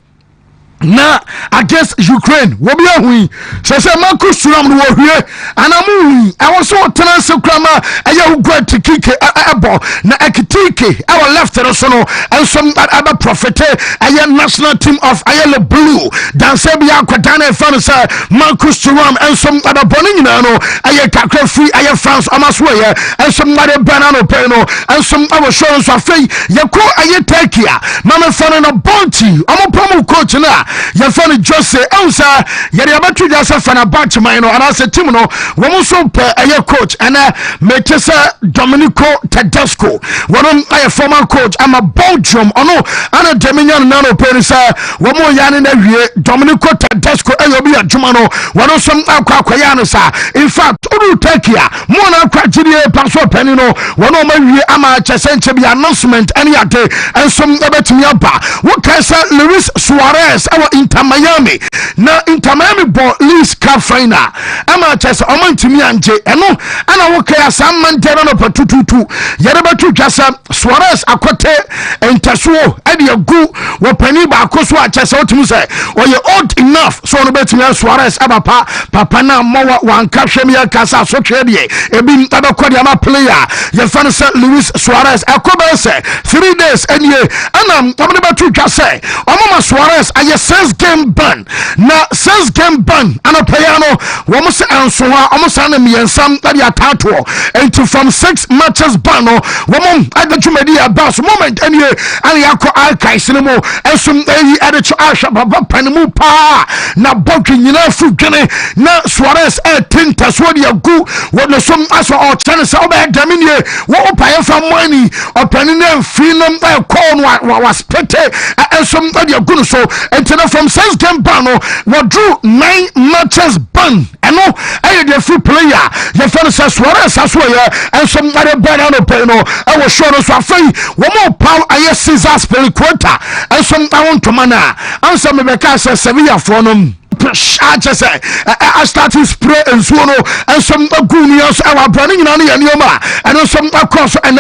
na against Ukraine wo bia hui so say Marcus Thuram no hwie anamu I was so tense krama aya ugwa tikike abo na ekitike our left so no and some other prophet aya national team of ayele blue dan say bia kwadana fan say Marcus Thuram and some other boning no aya kakra free aya France amaso ya and some other banana peno and some our shows of faith yako aya Turkey mama fan no bonti omo promo coach na ye fani Jose Elsa ye de abatu jasa fana batch man no ana se team no wo mo so pe eye coach ana metesa Domenico Tedesco wono aye former coach ama Belgium ono ana Dominion nano perisa wo mo yane na wie Domenico Tedesco ayo bi adwuma no wono so akwa ya no sa in fact uru Turkey mo na akwa gidie paso pani no wono ma wie ama chesenche bi announcement any ade ensom ebetumi aba wo kaisa Luis Suarez awa Inter Miami na Inter Miami bo League Cup final ama chesa omantimi anje eno ana wo kaisa mantero no patututu yere batu jasa Suarez akote entasuo ade agu wo pani ba akoso a chesa otumi say oye old enough so no betumi Suarez abapa papa na mowa wanka hwemi akasa so twede ebi abakodi ama player ye fan say Luis Suarez akoba say 3 days enie ana amne batu jasa Omama Suarez aye 6 game ban na 6 game ban ana player no wo mo se anso ha omo sa na miensam ade atato into from 6 matches ban no wo mo adwumadi abas moment enie ani yakọ archives no mo esum eyi ade cho ahwa baba panimu pa na bodwe nyina fu dwene na Suarez tinta so de agu wo no som aso o chane se oba daminie wo opaye fa money opani na mfi no call no was pete esum ade agu no so entina from 6 game ban no wo drew 9 matches ban eno aye de free player ye fa no Suarez aso ye esum ade ban no pe no e wo show no so afei wo mo power aye Caesars Peliquota esum awon tomana ansa me be ka se Sevilla for no I started spray and so no and some gunios our branding in any anima and some across and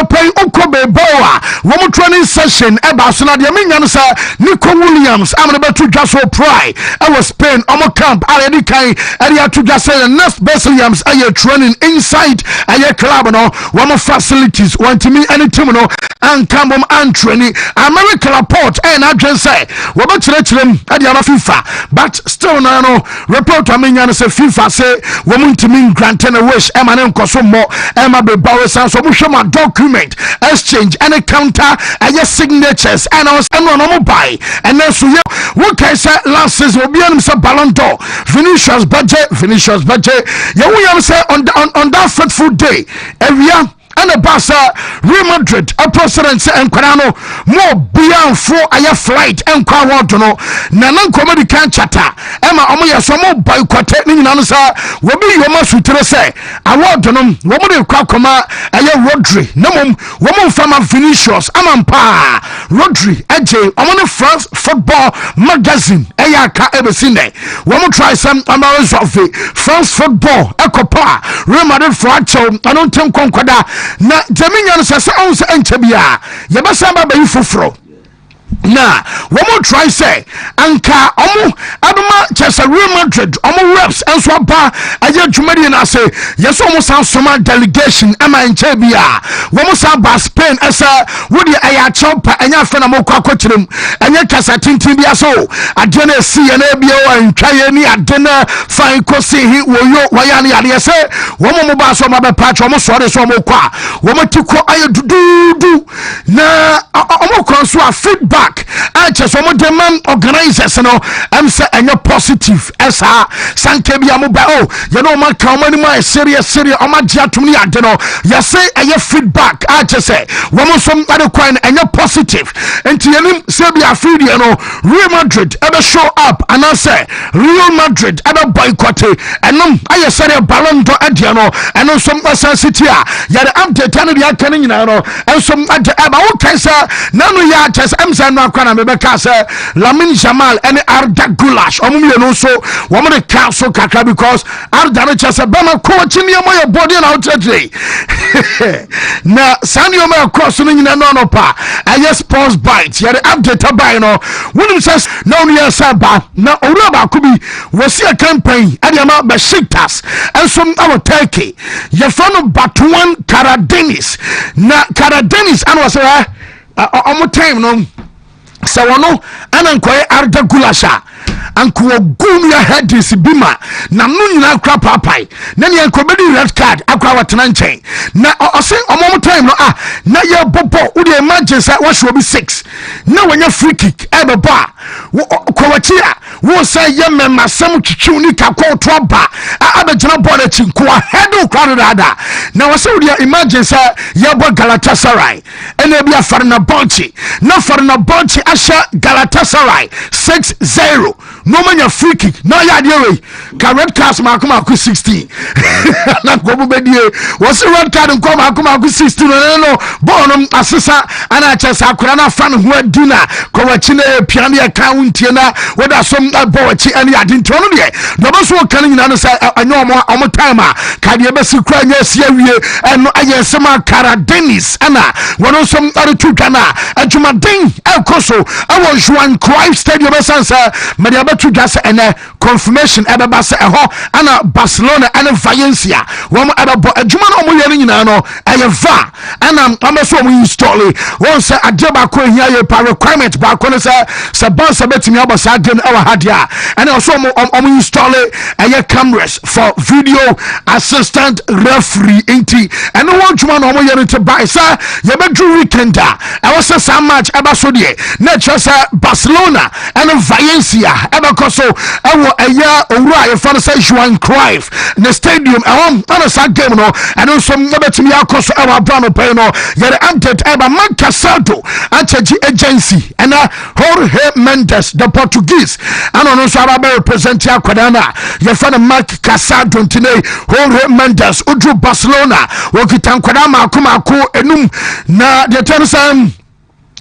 pay Okobe Boa woman training session about Sona the Mingansa Nico Williams I'm about to just so pry I was Spain on camp already kind area to just say the next best Williams are training inside a club no one facilities want to me any team no and come and training American report and I just say what about them at the FIFA but still no report amenya say FIFA say wontumi granted a wish emane nkoso mo ema be bawe san so mo hwema document exchange and counter signatures and us no buy and then so we can say last season obianum say Ballon d'Or Vinicius budget you we say on that fateful day area and a Barca Real Madrid a president and Quarano more beyond for a flight and car water no nanan comedy can chatter Emma Omoya some boycotting in answer will be your most to say I want to know woman Kakoma a Rodri no woman from Vinicius Amampa Rodri AJ on the France football magazine Ayaka Ebesine woman try some amounts of France football Ecopa Real Madrid for I don't think Concorda na Dominion sasa onse enchebia yebasamba be foforo na womo try say anka omo aduma chesa Real Madrid omo reps enso aba aye dwumadi na say yeso omo san soma delegation ama enchebia womo san ba Spain esa wodi aya chopa enya fe na mokwa akochirem enya kasa tintin bia so ade na si ye na bia wa ntwaye ni ade na fan kosi hi woyo waya na yade say womo mo ba so ma be patch omo sore so omo kwa womo tiko aye dudu na omo konso a feedback ache so mo demand organizers no am say enya positive esa sanke bia mo ba oh you know man ka mo ni ma serious o ma dia tum ni ade no ya say enya feedback ache say womo so ade kwan enya positive enti yenim say bia feedie no Real Madrid ebe show up and I say Real Madrid ebe boycott enom aye say Ballon d'Or ade no enom so Manchester City ya the update and the aka ni nyina no enso ade eba wo kan say nanu ya ches emsa no akwana mebeka say Lamine Yamal and Arda Güler omumye no so wo mo de cancel kakra because Arda no ches bema coach ni mo your body na outrage na sanyo me cross no nyina no pa aye sports bite ya the update by no wonim says no no saba na owura ba ko bi wasi a campaign ade ma Besiktas enso our Turkey ye fano Batuan Karadenis na Karadenis anwa say omo time no se wono anankoy Arda Güler anko gun ya head is bima na no nyina akra papai na ne anko bedi red card akra watena nchen na osen omom time no na ye bobo wo dey imagine say what should be 6 na wanya free kick ebebo a kwawachi a wo say ye memasem twitwu ni kakọ to ba abegina ball a chinko head ukra dada na wo say wo dey imagine say ye bo Galatasaray ene bia Fenerbahce na Fenerbahce asha Galatasaray 6-0 no manya free kick na ya de we ka red card makoma ku 16 na ko bedie wo say red card nko makoma ku 16 no ball no asesa ana chesa akura na fan ho adina ko wachi na piano ya county na weda som ball wachi ani adinto no de no bo so kan nyina no say anyo omo time a ka de besi kura nya sia wie eno ayesema kara Dennis ana wono som are tuka na adwumaden ekoso awon Joan Cruyff Stadium esansa media betu gas ene confirmation ebeba se eho ana Barcelona ana Valencia wo mo ebebo adwuma no mo yere nyina no ayeva ana ameso mo install won se adeba ko hia ye pa requirement ba ko ne se bounce betimi abosa adem ewa hadia ana also mo install aye cameras for video assistant referee enti and one adwuma no mo yere te ba sa ye bedru weekend I was a match eba so de na chese Barcelona and Valencia eba koso ewo eya owura ye fa say Joan Cruyff the stadium on sa game no and also betimi akoso ewa brano pay no ye update eba Casado Ancheji agency and Jorge Mendes the Portuguese and on so aba represent akwadana ye fa Mark Casado ntine Jorge Mendes udru Barcelona wokitan kwadama akuma enum na the term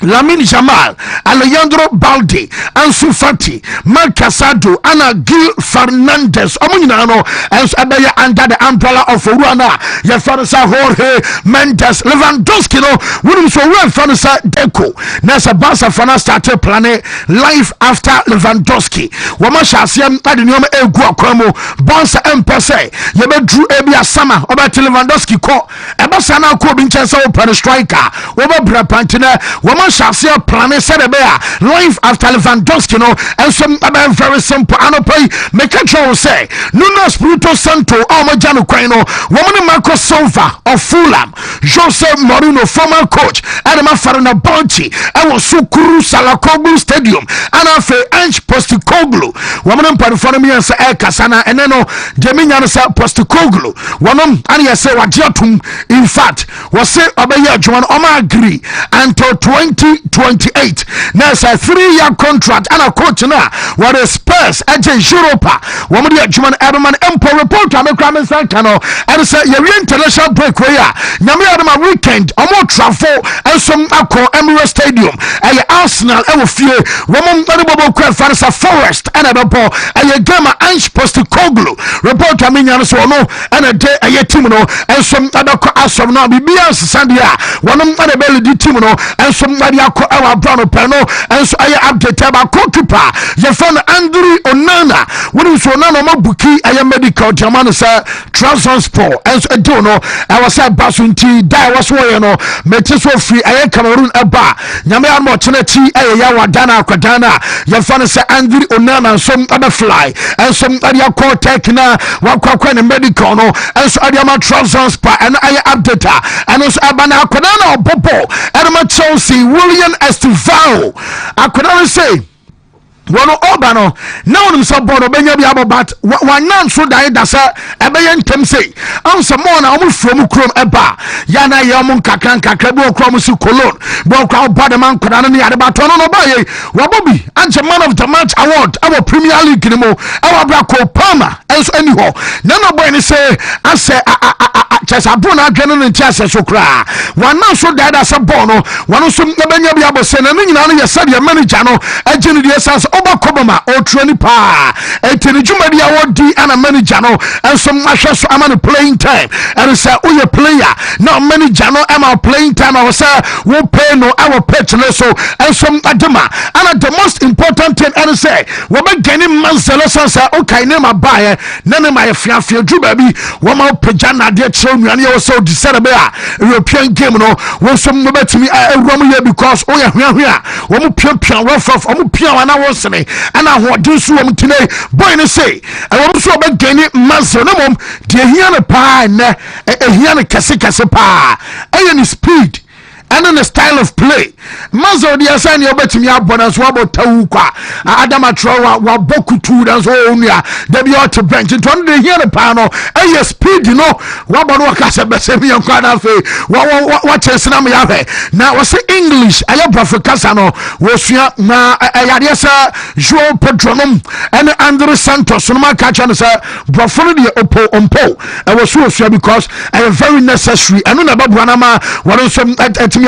Lamine Yamal, Alejandro Balde, Ansu Fati, Marc Casado, Ana Gil Fernandez, Omunano, and Abaya under the umbrella of Ruana, Yafanasa Jorge Mendes, Lewandowski, no, wouldn't so well Fanasa Deco, Nasa Basa Fana started planning life after Lewandowski. Wamasha Siam Adinium Egua Cromo, Bonsa Empese, Yebe Drew Ebia Sama, Oba Lewandowski ko, Ebasana ko Binchesa open striker, Oba Brapantina, Shall plan said a bear life after Lewandowski, no, and some very simple. I don't pay. Make a show say, Nuno Espirito Santo, Almajano Quino, woman Marco Silva of Fulham, Jose Mourinho, former coach, Adama Fenerbahce, I was so cruise Salakoglu Stadium, and I feel Ange Postecoglou, woman Parifonomy and say Kasana, and then Geminian Postecoglou, woman, and yes, say what in fact, was say Obaya Joan Oma agree until 2028. Now it's a 3-year contract and a coach now. What is Spurs agent Europa? One of the German Everman Empo report I'm a crime Sankano and say your international break where Yami Adama weekend more travel and some Akko Emirates Stadium and Arsenal ever fear woman Bobo Fanasa Forest and a ball and your Gamma Ange Postecoglou report I mean so no and a day a Timono and some other as of now BBS Sandia one of the belly Timono and somebody ako ewa brano peno and so I update about goalkeeper you found Andrew Onana when you so nano mabuki I medical German say Trabzonspor and so I don't know I was at Basunti die was way no metis so free I Cameroon eba nyame amo cheneti ya wadana akwadana you found say Andrew Onana and some other fly and somebody ako take na wakwa medical no and so I am Trabzonspor and I update and so abana akwadana bobo and Chelsea William Estivao I could not say one obano now on some board benya bi abobat one nan so die dasa ebeyen tem say am some more na omu from krom eba ya na ye omu kakran kakra bi okrom si Cologne bo kwa bad man koda no ya de bato no ba ye wabobi anje man of the match award our Premier League ni mo our Brako Palmer enso anyhow na no boy ni say I say chesa bona adwene no ntia so kra one nan so die dasa bono one so ebenya bi abose na nyina no ye said your manager no agene die sans oba kobama o treni pa etini jumadi awodi ana manager no and some mahwe so am playing time and say oh you player now manager no am playing time I was say we pay no our pitch so and some adema and the most important thing and say we be getting manselo say okay name abaye na name my fiafia ju baby we ma pejana de chiro nnuane yɛ so decide be a European game no wo so mbetimi awram here because oh ya hwehwe a wo mo piapia rough wo mo pia wana wo sene ana hoden so wo mtine boy no say wo mo so be gani muscle no mom de hia ne pa ne hia ne kese pa any speed and in the style of play mazo dia say ne obetimi abona so abotawu kwa adama trowa wa boku tu dan so onua da bi o te bench to de here ne pa no speed no wa bono akase besemi yankwa na fe wa chesena me yahe na wo say English ayo brafrikasa no wo sua na ayade sa João Pedro no and Andre Santos no ma catch no say brafro de ompo I was so because I am very necessary and no na babua na ma wo so me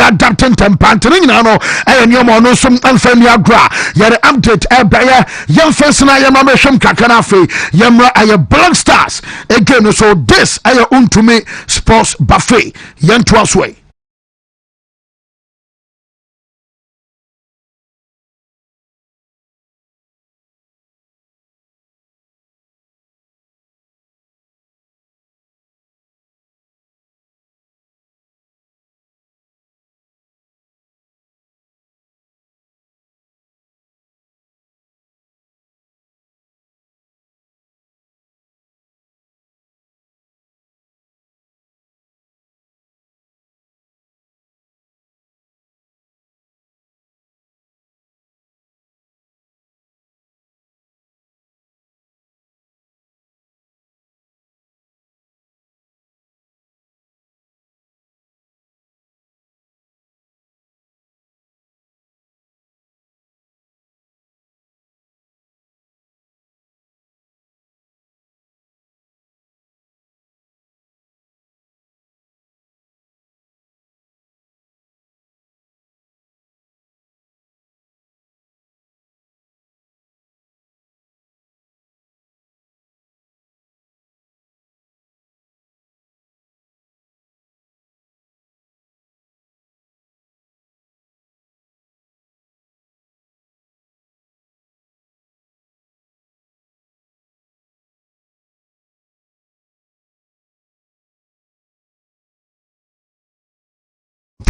adapting tempantering na no nyoma no so amfani agra yare update ebeye yem fesna yem amehwem kakana fe yemra aye Black Stars again so this aye Wontumi sports buffet yento aswe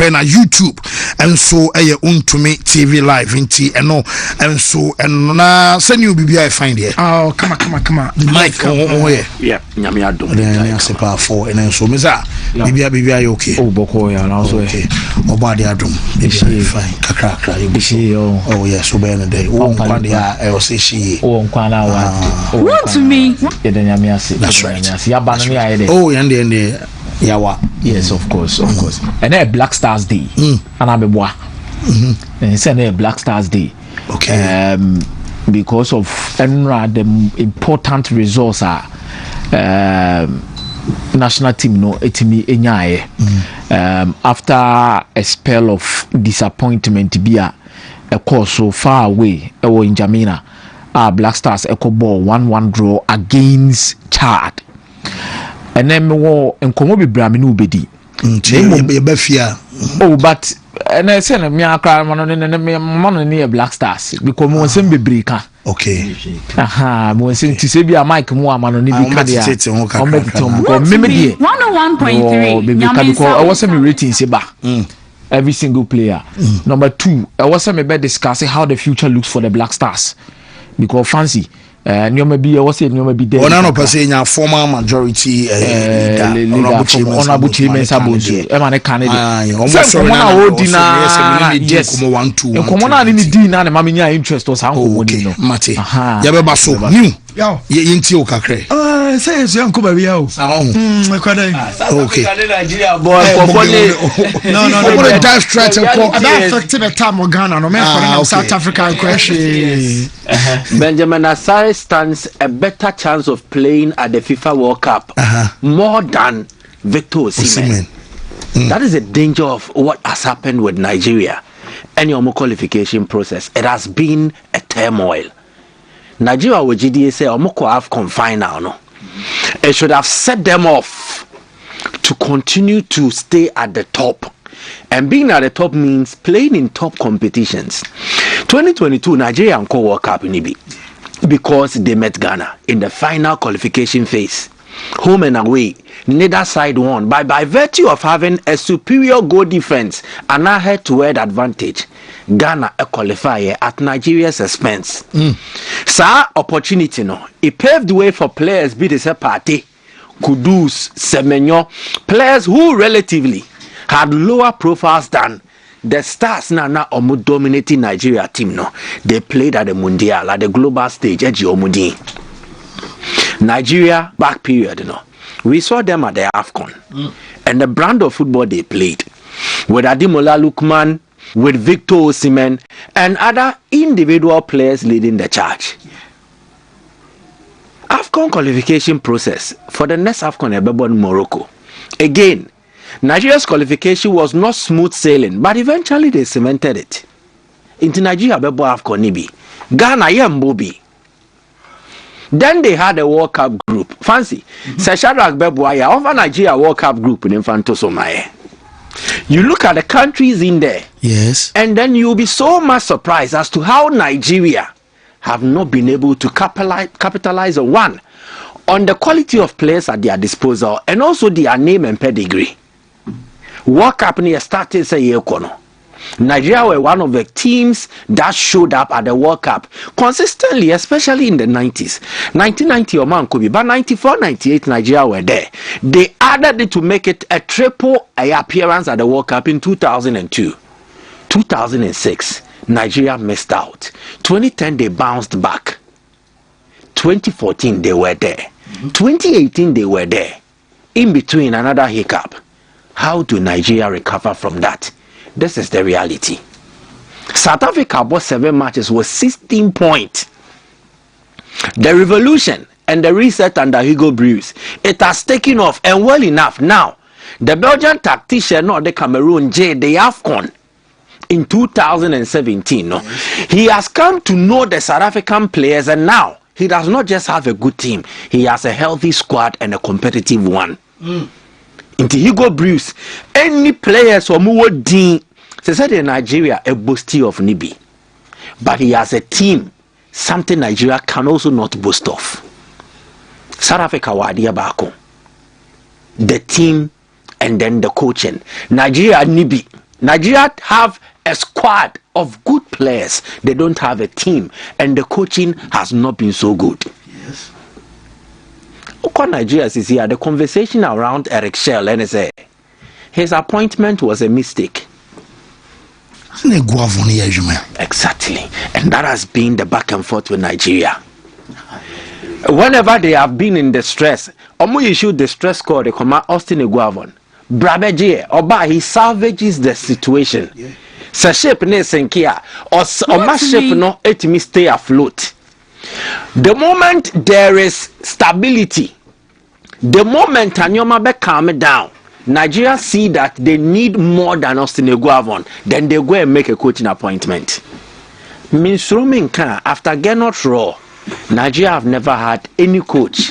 na YouTube and so Wontumi TV live inti eno and so na send you bibia I find here. Oh, come on. The mic yeah, nyame adom. Then say power 4 and so meza bibia you okay. Oh, boko ya na so okay. Obadi adom. Bibia fine. Kakra you bishi yo. Oh yes, so be na day. Oh kwande ya I say she. Oh nkwana wa. Wontumi. Yeah, then nyame ase. That's right. Ya ba no me aye dey. Oh yande yawa. Yes, of course. And then Black Stars Day. And I'm a boy. And it's a Black Stars Day. Okay. Because of the important results are national team no etimi enyae. After a spell of disappointment bia a course so far away in Jamina, Black Stars echo ball 1-1 draw against Chad. And then more and come be Braminu Bedi. Oh, but and I said, me a cry man near Black Stars because more same be breaker. Okay. Aha, more saying to say be a mic more man on the 101.3. I was a rating seba. Every single player. Number 2, I was a bit discussing how the future looks for the Black Stars because fancy. Nyoma bi was say nyoma bi there. Ona per se nya former majority honorable chairman Sabonsu. E ma ne Canada. Almost so na odina yes. Komo 1-2. Komo na ni di na ma nya interest o san komo ni no. Mate. Ya be ba so new. Yinti o kakre. Say it's young Kuba Rio. Okay. Nigeria boy. No. I'm dive straight and call. That affected the time of Ghana. No man South Africa question. Benjamin Asare stands a better chance of playing at the FIFA World Cup more than Victor Osimhen. That is the danger of what has happened with Nigeria and your qualification process. It has been a turmoil. Nigeria with GDA say Omoko have confined now. No, it should have set them off to continue to stay at the top. And being at the top means playing in top competitions. 2022 Nigeria and World Cup in Ibi because they met Ghana in the final qualification phase. home and away, neither side won. But by virtue of having a superior goal defense and a head-to-head advantage, Ghana a qualifier at Nigeria's expense. Sir, opportunity no. It paved the way for players be the party, Kudus, Semenyo, players who relatively had lower profiles than the stars na omu dominating Nigeria team no. They played at the Mundial, at the global stage, Nigeria back period, we saw them at the AFCON. And the brand of football they played, with Ademola Lookman, with Victor Osimhen, and other individual players leading the charge. AFCON qualification process for the next AFCON in Morocco. Again, Nigeria's qualification was not smooth sailing, but eventually they cemented it. Into Nigeria bebo AFCON nibi. Ghana yembobi. Then they had a World Cup group. Fancy. Sesharak Bebuaya over Nigeria World Cup group in Infantosomaye. You look at the countries in there. Yes. And then you'll be so much surprised as to how Nigeria have not been able to capitalize on the quality of players at their disposal and also their name and pedigree. World Cup near started say yekono. Nigeria were one of the teams that showed up at the World Cup consistently, especially in the 90s. 1990 Oman Kobe, but 94, 98 Nigeria were there. They added it to make it a triple appearance at the World Cup in 2002. 2006, Nigeria missed out. 2010, they bounced back. 2014, they were there. 2018, they were there. In between, another hiccup. How do Nigeria recover from that? This is the reality. South Africa bought 7 matches with 16 points. The revolution and the reset under Hugo Bruce, it has taken off and well enough. Now, the Belgian tactician or the Cameroon J, the AFCON in 2017, he has come to know the South African players, and now he does not just have a good team, he has a healthy squad and a competitive one. Into Hugo Bruce, any players or more dean, said in Nigeria a boastie of Nibi, but he has a team, something Nigeria can also not boast of. South Africa wadia bako, the team and then the coaching. Nigeria Nibi, Nigeria have a squad of good players. They don't have a team, and the coaching has not been so good. Yes. Nigeria is here. The conversation around Eric Shell and say his appointment was a mistake. Exactly, and that has been the back and forth with Nigeria. Whenever they have been in distress, Omo issue the stress call they come Austin Eguavon. Brabeje Oba, he salvages the situation. So ship ne senkia or my ship no etimi stay afloat. The moment there is stability, the moment Anyoma be calm down, Nigeria see that they need more than Austin Eguavon, then they go and make a coaching appointment. After Gernot Raw, Nigeria have never had any coach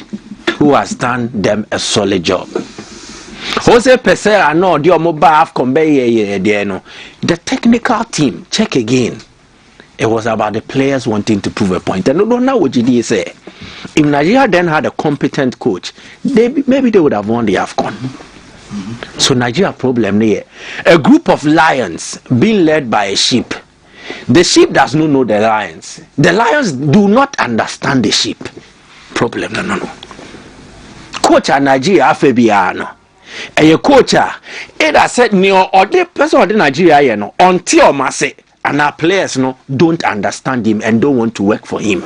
who has done them a solid job. Jose Pesera no the mobile the technical team, check again. It was about the players wanting to prove a point. And I don't know what GD say. If Nigeria then had a competent coach, maybe they would have won the AFCON. So Nigeria problem here. A group of lions being led by a sheep. The sheep does not know the lions. The lions do not understand the sheep. Problem no. Coach at Nigeria Fabiano. And your coach it has said no or the person of the Nigeria until Mase and our players don't understand him and don't want to work for him.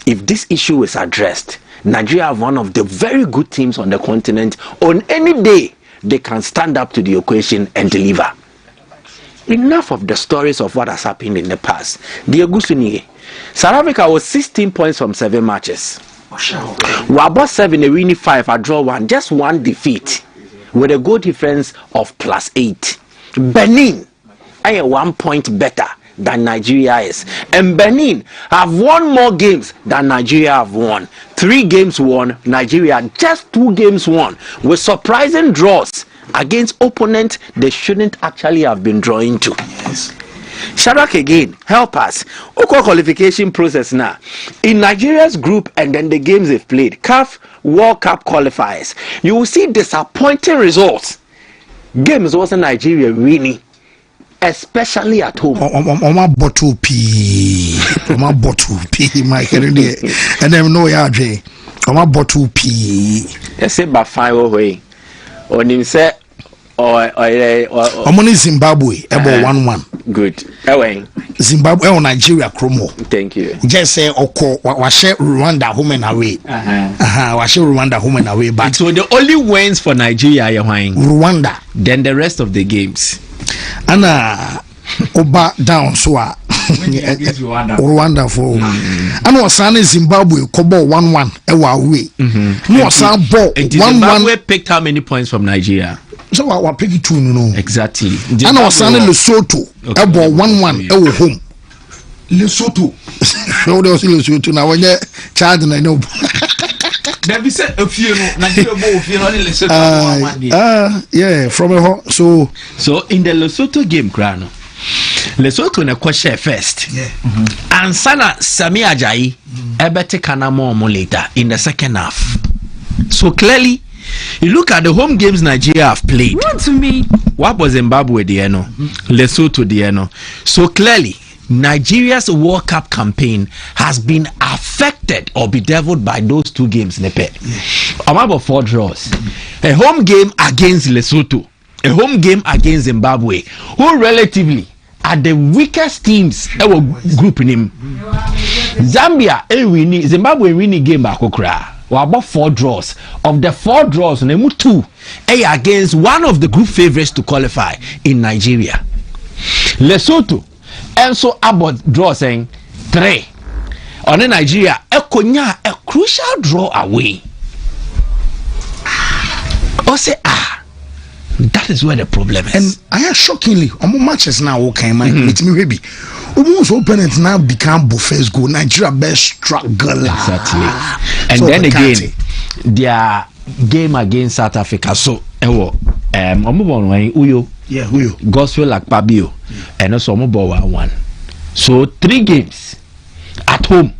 If this issue is addressed, Nigeria have one of the very good teams on the continent. On any day, they can stand up to the occasion and deliver. Enough of the stories of what has happened in the past. South Africa was 16 points from 7 matches. We about 7, a winning 5, a draw 1, just 1 defeat with a goal difference of +8. Benin are 1 point better than Nigeria is, and Benin have won more games than Nigeria have won. 3 games won, Nigeria just 2 games won, with surprising draws against opponents they shouldn't actually have been drawing to. Yes. Shadrach again, help us. Okay, qualification process now. In Nigeria's group and then the games they've played, CAF World Cup qualifiers, you will see disappointing results. Games was in Nigeria winning, especially at home. My bottle P. My bottle P. My Kennedy. And then no yardre. My bottle P. Let's say by 5 away. Or him say or Omoni Zimbabwe about 1-1. Good. Away. Zimbabwe or Nigeria chromo. Thank you. Just say Oko washe Rwanda home and away. Washe Rwanda home and away. But so the only wins for Nigeria are Rwanda. Then the rest of the games. Anna Oba down so Rwanda for and was Sane Zimbabwe Kobo 1-1 ewa away. No San ball 1-1. Zimbabwe picked how many points from Nigeria? So I pick it 2 no. Exactly. And was Sane Lesotho ewa 1-1 ewa home. Lesotho. So there was Lesotho now when you charge and I know. There be said a few Nigeria both only Lesotho. Yeah, from a home. So in the Lesotho game, Krano. Lesotho na kwashe first. And Sana Sami Ajayi ebete kana more later in the second half. So clearly, you look at the home games Nigeria have played. Wontumi. What was Zimbabwe the eno? Lesotho the eno. So clearly, Nigeria's World Cup campaign has been affected or bedeviled by those 2 games. I'm about 4 draws. A home game against Lesotho, a home game against Zimbabwe, who relatively are the weakest teams ever group in him. Zambia winning, Zimbabwe winning game back okra. We about 4 draws. Of the 4 draws, nemu 2 against one of the group favorites to qualify in Nigeria. Lesotho and so about draw saying 3 on Nigeria ekonya a crucial draw away. Or say that is where the problem is. And I am shockingly matches now okay with me baby. Almost opponents now become buffets go Nigeria best struggle. Exactly. And so then again their game against South Africa so Uyo. Yeah, Uyo. Gospel like Pabio. And also 1-1. So 3 games at home,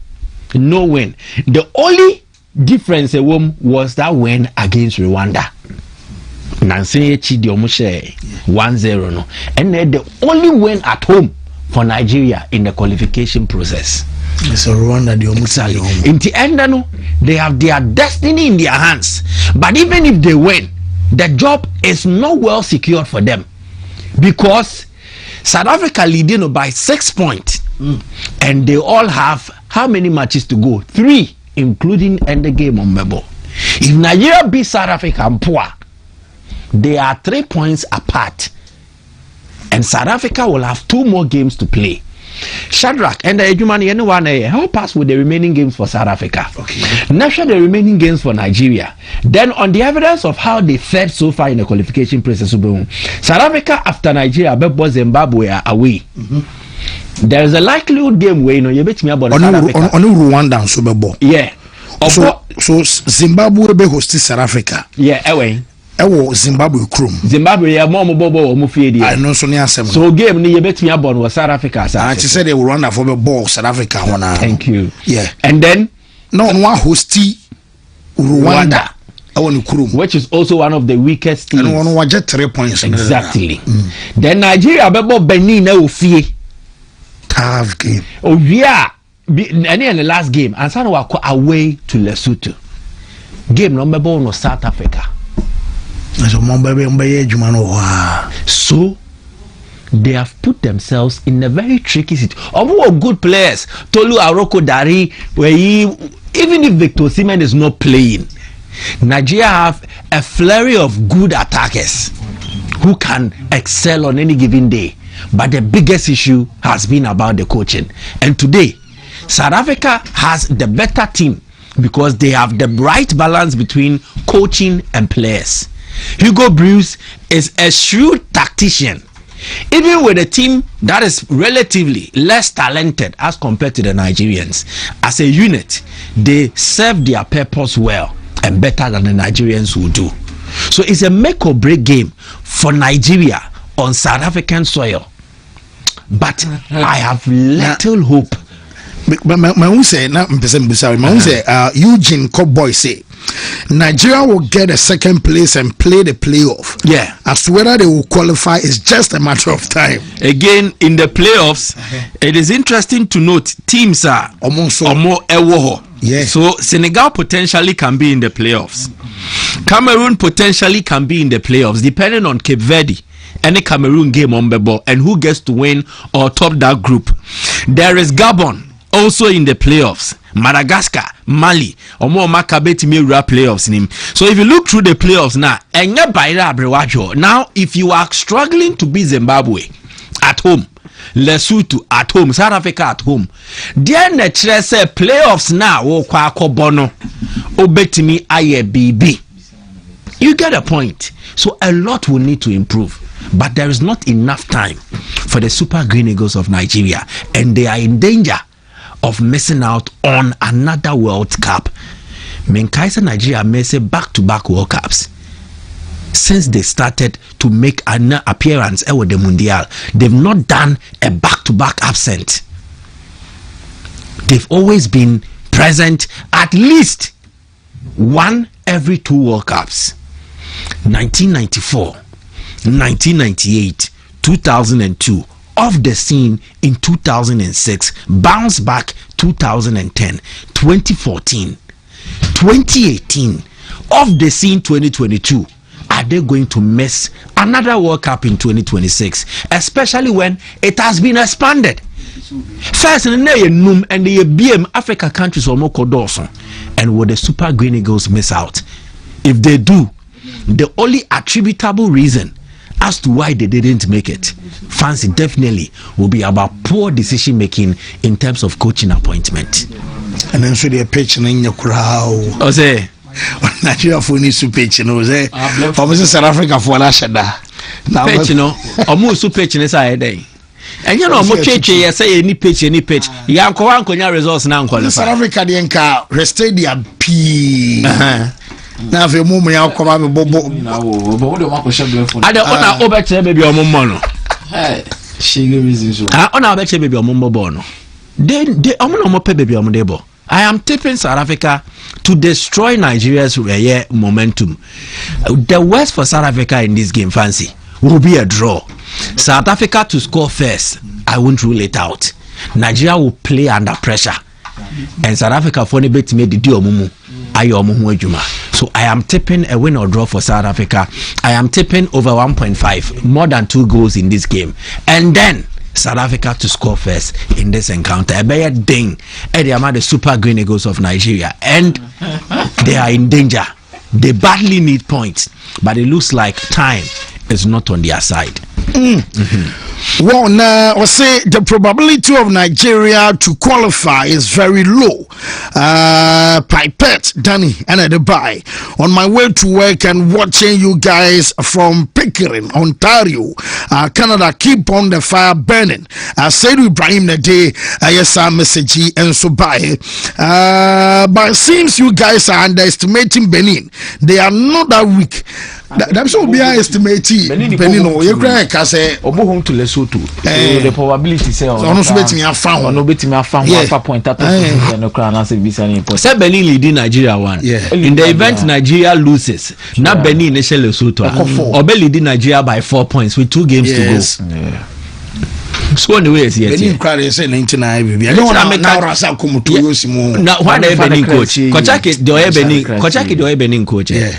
no win. The only difference was that win against Rwanda. Nancy Chidi Omushe 1-0 no. And then the only win at home for Nigeria in the qualification process. So Rwanda the Omusali. In the end, no, they have their destiny in their hands. But even if they win, the job is not well secured for them. Because South Africa leading by 6 points. And they all have how many matches to go? 3, including end the game on Mebo. If Nigeria beats South Africa and poor, they are 3 points apart. And South Africa will have 2 more games to play. Shadrach and the Ejumani anyone help us with the remaining games for South Africa. Okay. Measure the remaining games for Nigeria. Then on the evidence of how they fared so far in the qualification process, South Africa after Nigeria beat Zimbabwe away. There is a likelihood game where you bet me about South Africa. On Rwanda and Super Bowl. Yeah. So Zimbabwe be host South Africa. Yeah, away. Zimbabwe Chrome. Zimbabwe ya momo bobo omufie I know so near 7. So game ni yebet me about was South Africa. And she said they will run for the ball South Africa. Thank you. Yeah. And then no one hosty Rwanda. Which is also one of the weakest teams. And one just 3 points. Exactly. Then Nigeria bebo Benin na ofie. Tough game. Oh yeah. And in the last game, and Sana were away to Lesotho. Game number 1 was South Africa. So they have put themselves in a very tricky situation. Of good players, Tolu Aroko Dari, where even if Victor Osimhen is not playing, Nigeria have a flurry of good attackers who can excel on any given day. But the biggest issue has been about the coaching. And today, South Africa has the better team because they have the right balance between coaching and players. Hugo Bruce is a shrewd tactician. Even with a team that is relatively less talented as compared to the Nigerians, as a unit, they serve their purpose well and better than the Nigerians will do. So it's a make or break game for Nigeria on South African soil. but I have little hope. My say now Eugene Cowboy say Nigeria will get a second place and play the playoff. Yeah. As to whether they will qualify is just a matter of time. Again, in the playoffs, it is interesting to note teams are almost ewo. Yeah. So Senegal potentially can be in the playoffs. Cameroon potentially can be in the playoffs, depending on Cape Verde. Any Cameroon game on the ball and who gets to win or top that group. There is Gabon also in the playoffs. Madagascar, Mali, Omo Makabeti Mira playoffs in him. So if you look through the playoffs now, if you are struggling to beat Zimbabwe at home, Lesotho at home, South Africa at home, then the say playoffs now bono obetimi aye BB. You get a point. So a lot will need to improve. But there is not enough time for the Super Green Eagles of Nigeria, and they are in danger of missing out on another World Cup. Menkaisa Nigeria may say back-to-back World Cups since they started to make an appearance at the Mundial. They've not done a back-to-back absent. They've always been present at least one every 2 World Cups. 1994, 1998, 2002. Off the scene in 2006, bounce back 2010, 2014, 2018, off the scene 2022. Are they going to miss another World Cup in 2026, especially when it has been expanded? First, and the BM Africa countries are more codorson, and will the Super Green Eagles miss out? If they do, the only attributable reason as to why they didn't make it, fancy definitely will be about poor decision making in terms of coaching appointment. And then so they're pitching in your crowd. I say, Nigeria for need to pitch, you know, say, for South Africa for Lashada. Now, pitch, you know, almost to pitch in this day. And you know, much you say any pitch, Yanko results now. South Africa, the Enka, rested their P. Now, if you move me out, come out with Bobo. I don't want to overture baby or Momono. She reasons. I want to overture baby or Momobono. Then I'm not baby or Modebo. I am tipping South Africa to destroy Nigeria's momentum. The worst for South Africa in this game, fancy, will be a draw. South Africa to score first, I won't rule it out. Nigeria will play under pressure, and South Africa for the bet made the deal mumu. So I am tipping a win or draw for South Africa. I am tipping over 1.5, more than 2 goals in this game, and then South Africa to score first in this encounter. A better ding at the Super Green Eagles of Nigeria, and they are in danger. They badly need points, but it looks like time is not on their side. Well, now I say the probability of Nigeria to qualify is very low. Pipette, Danny, and Adebayo. On my way to work and watching you guys from Pickering, Ontario, Canada. Keep on the fire burning. I said to Ibrahim the day, yes, I message and so by. But since you guys are underestimating Benin, they are not that weak. That's what we are estimating. Benin, you can't say. Home to Lesotho. The probability say on so bet me I found. No bet me I found 1 point no crown answer be saying. Say Benin leading Nigeria 1. Yeah. In the event Nigeria loses, not Benin is Lesotho. Or leading Nigeria by 4 points with 2 games to go. Yeah. So on the way is here. Benin crowd say 99 baby. I don't want to now Rasa come to use more. Now why the Benin coach? Kochaki the Benin. Kochaki the Benin coach. Yeah.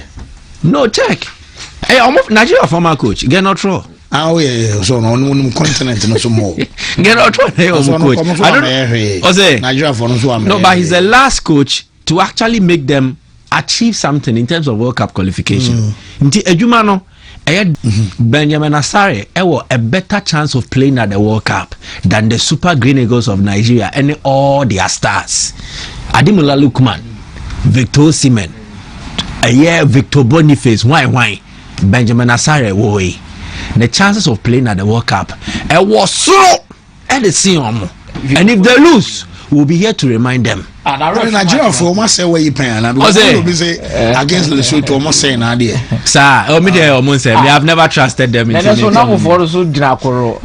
No check. Hey, almost Nigeria former coach. Get not throw. Oh yeah, so on continent no more. Get out coach. I don't. Nigeria for no, but he's the last coach to actually make them achieve something in terms of World Cup qualification. Nti ejuma no, Benjamin Asare a better chance of playing at the World Cup than the Super Green Eagles of Nigeria and all their stars. Ademola Lookman, Victor Osimhen, Victor Boniface, why? Benjamin Asare way. The chances of playing at the World Cup was so at the scene. And if they lose, we'll be here to remind them. Nigeria for almost say where you playing because they will say against Lesotho almost saying idea. Sir, we have never trusted them. That's what now for so Dinakoro.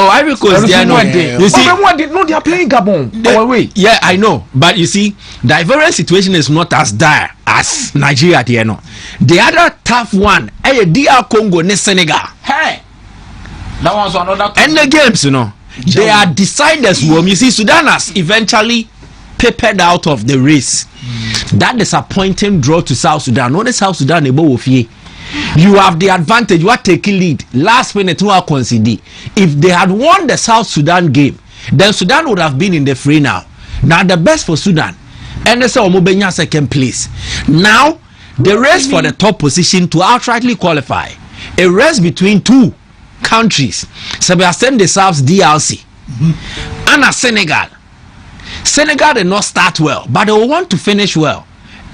Oh, Ivory Coast, they are not. You see, no, they are playing Gabon. Wait. Yeah, I know, but you see, the Ivorian situation is not as dire as Nigeria. You know, the other tough one, DR Congo, and Senegal. Hey, that one's another. And the games, you know, they are deciders. You see, Sudan has eventually papered out of the race. That disappointing draw to South Sudan. No, the South Sudan you have the advantage. You are taking lead. Last minute, you are conceding. If they had won the South Sudan game, then Sudan would have been in the fray now. Now the best for Sudan, and they say Omobenya second place. Now the race for the top position to outrightly qualify, a race between two countries. Sebastian deserves DRC and Senegal. Senegal did not start well, but they will want to finish well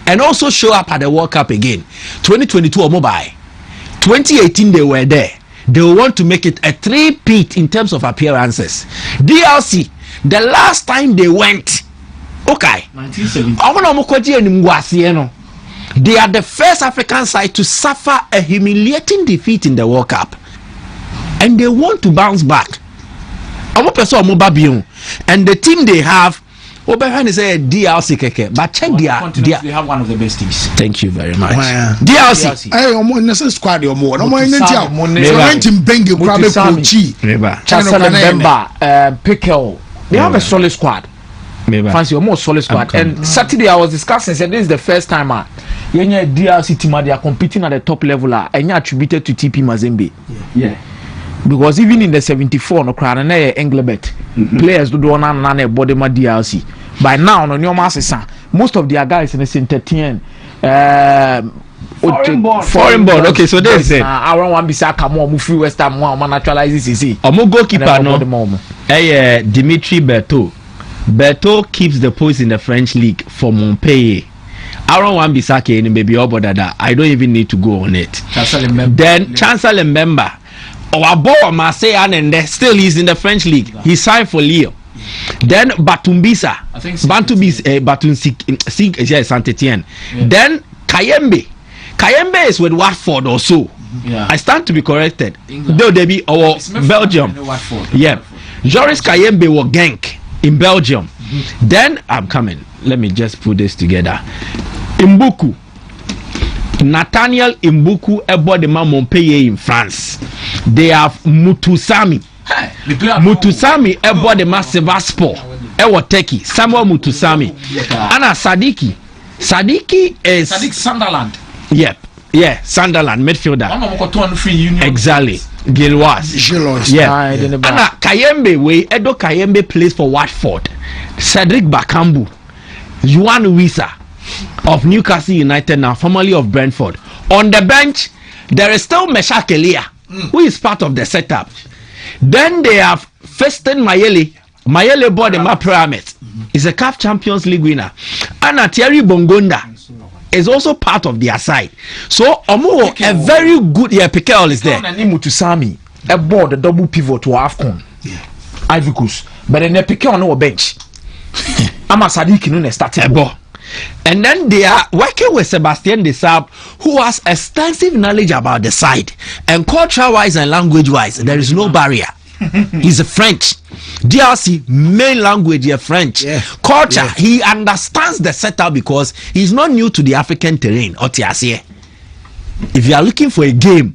and also show up at the World Cup again. 2022 or mobile. 2018 they were there. They will want to make it a three-peat in terms of appearances. DRC, the last time they went, okay, 1970. They are the first African side to suffer a humiliating defeat in the World Cup, and they want to bounce back. And the team they have, is a DRC keke, but check they have one of the best teams. Thank you very much. DRC. Hey, necessary squad or more. No more in India. Pickle. They have a solid squad. Fancy a more solid squad. And Saturday I was discussing. Said this is the first time. DRC team they are competing at the top level. And you attributed to TP Mazembe. Yeah. Because even in the 74 no crown and Englebert players do na body ma DRC. By now no your master most of their guys in the Saint-Etienne foreign board. Okay, so they say I want Bisaka more free West Ham more naturalize this. Omo goalkeeper no. Dimitri Berthaud. Berthaud keeps the post in the French league for Montpellier. Aaron Wan-Bissaka and baby Obodada. I don't even need to go on it. Then Chancellor Mbemba. Our boy Marseille and still he's in the French league. He signed for Lille. Then Batumbisa, Saint-Etienne. Then Kayembe is with Watford or so. I stand to be corrected. Though they be our Belgium. Yeah, Joris Kayembe was Genk in Belgium. Then I'm coming. Let me just put this together. Mbuku. Nathaniel Mbuku Ebodema Montpellier in France. They have Mutusami. Mutusami Ebodema Sevaspor. Ewo Teki. Samuel Mutusami. Anna Sadiki. Sadiki is Sadik Sunderland. Yep. Yeah, Sunderland midfielder. Exactly. Gillois. Yeah. Anna Kayembe Edo Kayembe plays for Watford. Cedric Bakambu. Juan Wisa of Newcastle United now, formerly of Brentford. On the bench, there is still Meshak Elia, who is part of the setup. Then they have Feston Mayele. Mayele bought the map pyramid. Is a CAF Champions League winner. And Thierry Bongonda is also part of their side. So Omo, a very good Piquel is there. Mutusami aboard the double pivot to AFCON. Ivory Coast. But then Piquel on our bench. Ama Sadiki no started. And then they are working with Sebastien Desabre, who has extensive knowledge about the side. And culture-wise and language-wise, there is no barrier. He's a French. DRC main language is French. Yeah. Culture, he understands the setup because he's not new to the African terrain. If you are looking for a game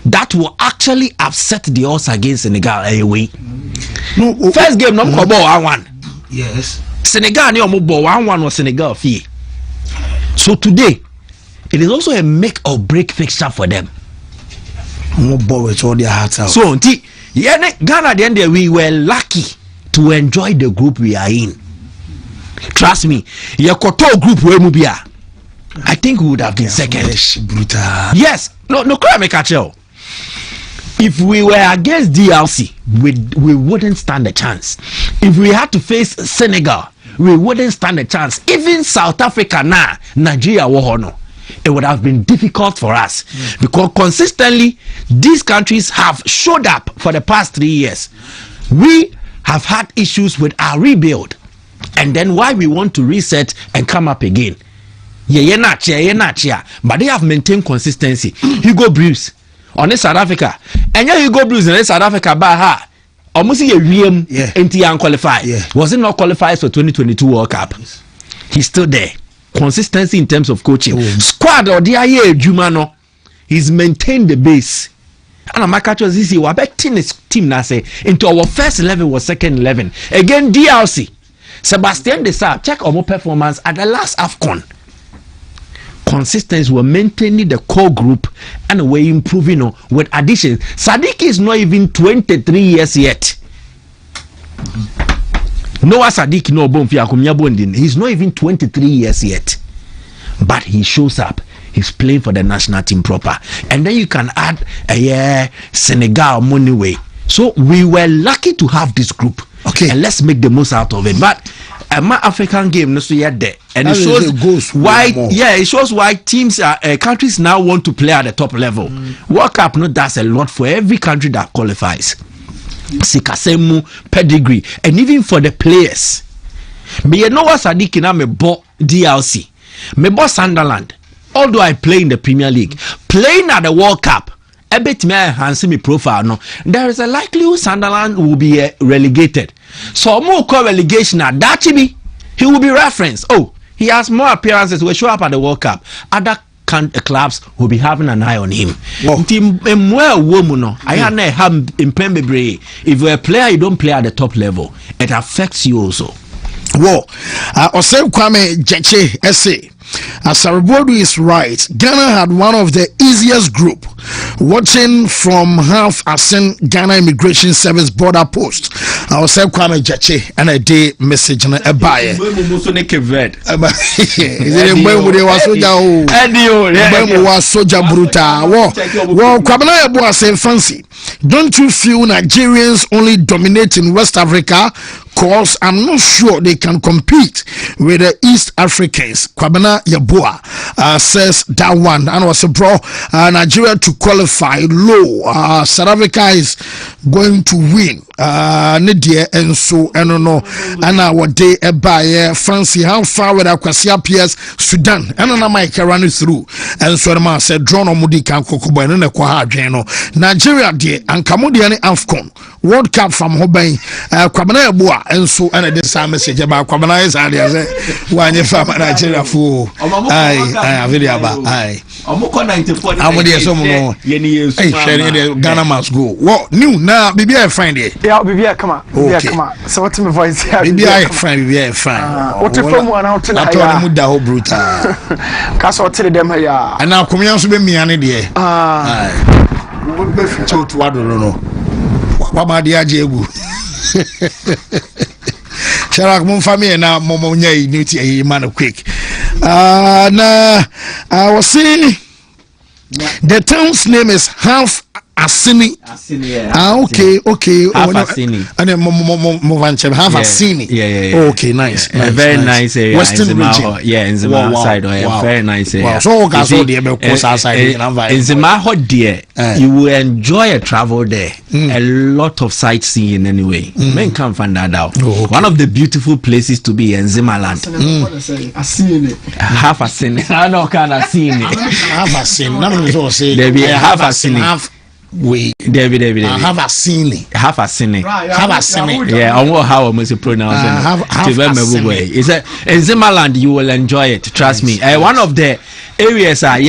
that will actually upset the odds against Senegal anyway. First game, no 1-1. Yes. Senegal ni omo ball 1-1 was Senegal fee. So today, it is also a make or break fixture for them. Omo ball with all their hearts out. So Ghana at the end we were lucky to enjoy the group we are in. Trust me, Yakoto group we mubia. I think we would have been second. Brutal. Yes, no crime make a chill. If we were against DRC, we wouldn't stand a chance. If we had to face Senegal, we wouldn't stand a chance. Even South Africa now, Nigeria, it would have been difficult for us because consistently these countries have showed up for the past 3 years. We have had issues with our rebuild, and then why we want to reset and come up again. But they have maintained consistency. Hugo Bruce on South Africa, and Hugo Bruce in South Africa by her. almost a VM NT qualify. Was it not qualified for 2022 World Cup? He's still there. Consistency in terms of coaching. Squad or DIA Jumano, he's maintained the base. And I'm catch us this year. We're betting this team now say into our first 11 was second 11. Again, DRC. Sebastian Desailly, check our performance at the last AFCON. Consistency, we're maintaining the core group and we're improving with additions. Sadiq is not even 23 years yet. Noah Sadiq no Bonfia Kumya Bondin. He's not even 23 years yet. But he shows up. He's playing for the national team proper. And then you can add Senegal Money. So we were lucky to have this group. Okay. And let's make the most out of it. But my African game no so yet there. And it shows why it shows why teams countries now want to play at the top level. World Cup does a lot for every country that qualifies. Sikasemu, pedigree, and even for the players. But you know what Sadiq na me bo DLC. Me bo Sunderland. Although I play in the Premier League, playing at the World Cup, a bit me enhance me profile. No, there is a likelihood Sunderland will be relegated. So more call relegation at that he will be referenced. Oh, he has more appearances. Will show up at the World Cup. Other clubs will be having an eye on him. If you're a player, you don't play at the top level. It affects you also. Whoa, Osei Kwame Jeche essay. Asaribodu is right. Ghana had one of the easiest group. Watching from half Asin Ghana Immigration Service border post. Osei Kwame Jeche and a day message on a buyer. Fancy. Don't you feel Nigerians only dominate in West Africa? Cause I'm not sure they can compete with the East Africans. Kwabena Yabua says that one. And was a bro, Nigeria to qualify low. South Africa is going to win. Nidia and so and no. And our day by Fancy. How far with Akwasia PS Sudan? And on my running through. And so the man said, Drone Mudi can Kokobo and a Quahadreno. Nigeria dear and Kamudiani AFCON World Cup from Hobay. Kwabena Yabua. And so and this message about Kwabena is when you from Nigeria for I video about I Ghana must go. What new now? Baby, I find it. Yeah, baby, come on. Come on. So what's my voice here? Baby, I find. What if someone out to the whole brutal? Cast out to them here. And now come here to be me and it. What be to what do you know? What about the Ajebu? Sharak mon family now momo nyai nuti a man quick. I was saying the town's name is Half Asini. Okay. Half Asini. And then Half Asini. Yeah. Okay, nice. Very nice area. Western region. Yeah, in Zima side. Very nice area. Wow. So guys, all the outside. In Zima dear, you will enjoy a travel there. A lot of sightseeing anyway. Men can't find that out. One of the beautiful places to be in Zimaland. Half Asini. I know kind of seen it. Half Asini. None of us say. There be half Asini. We David. Have a scene. Yeah, I know how I must pronounce it. It's in Zimaland you will enjoy it. Trust me. One of the areas are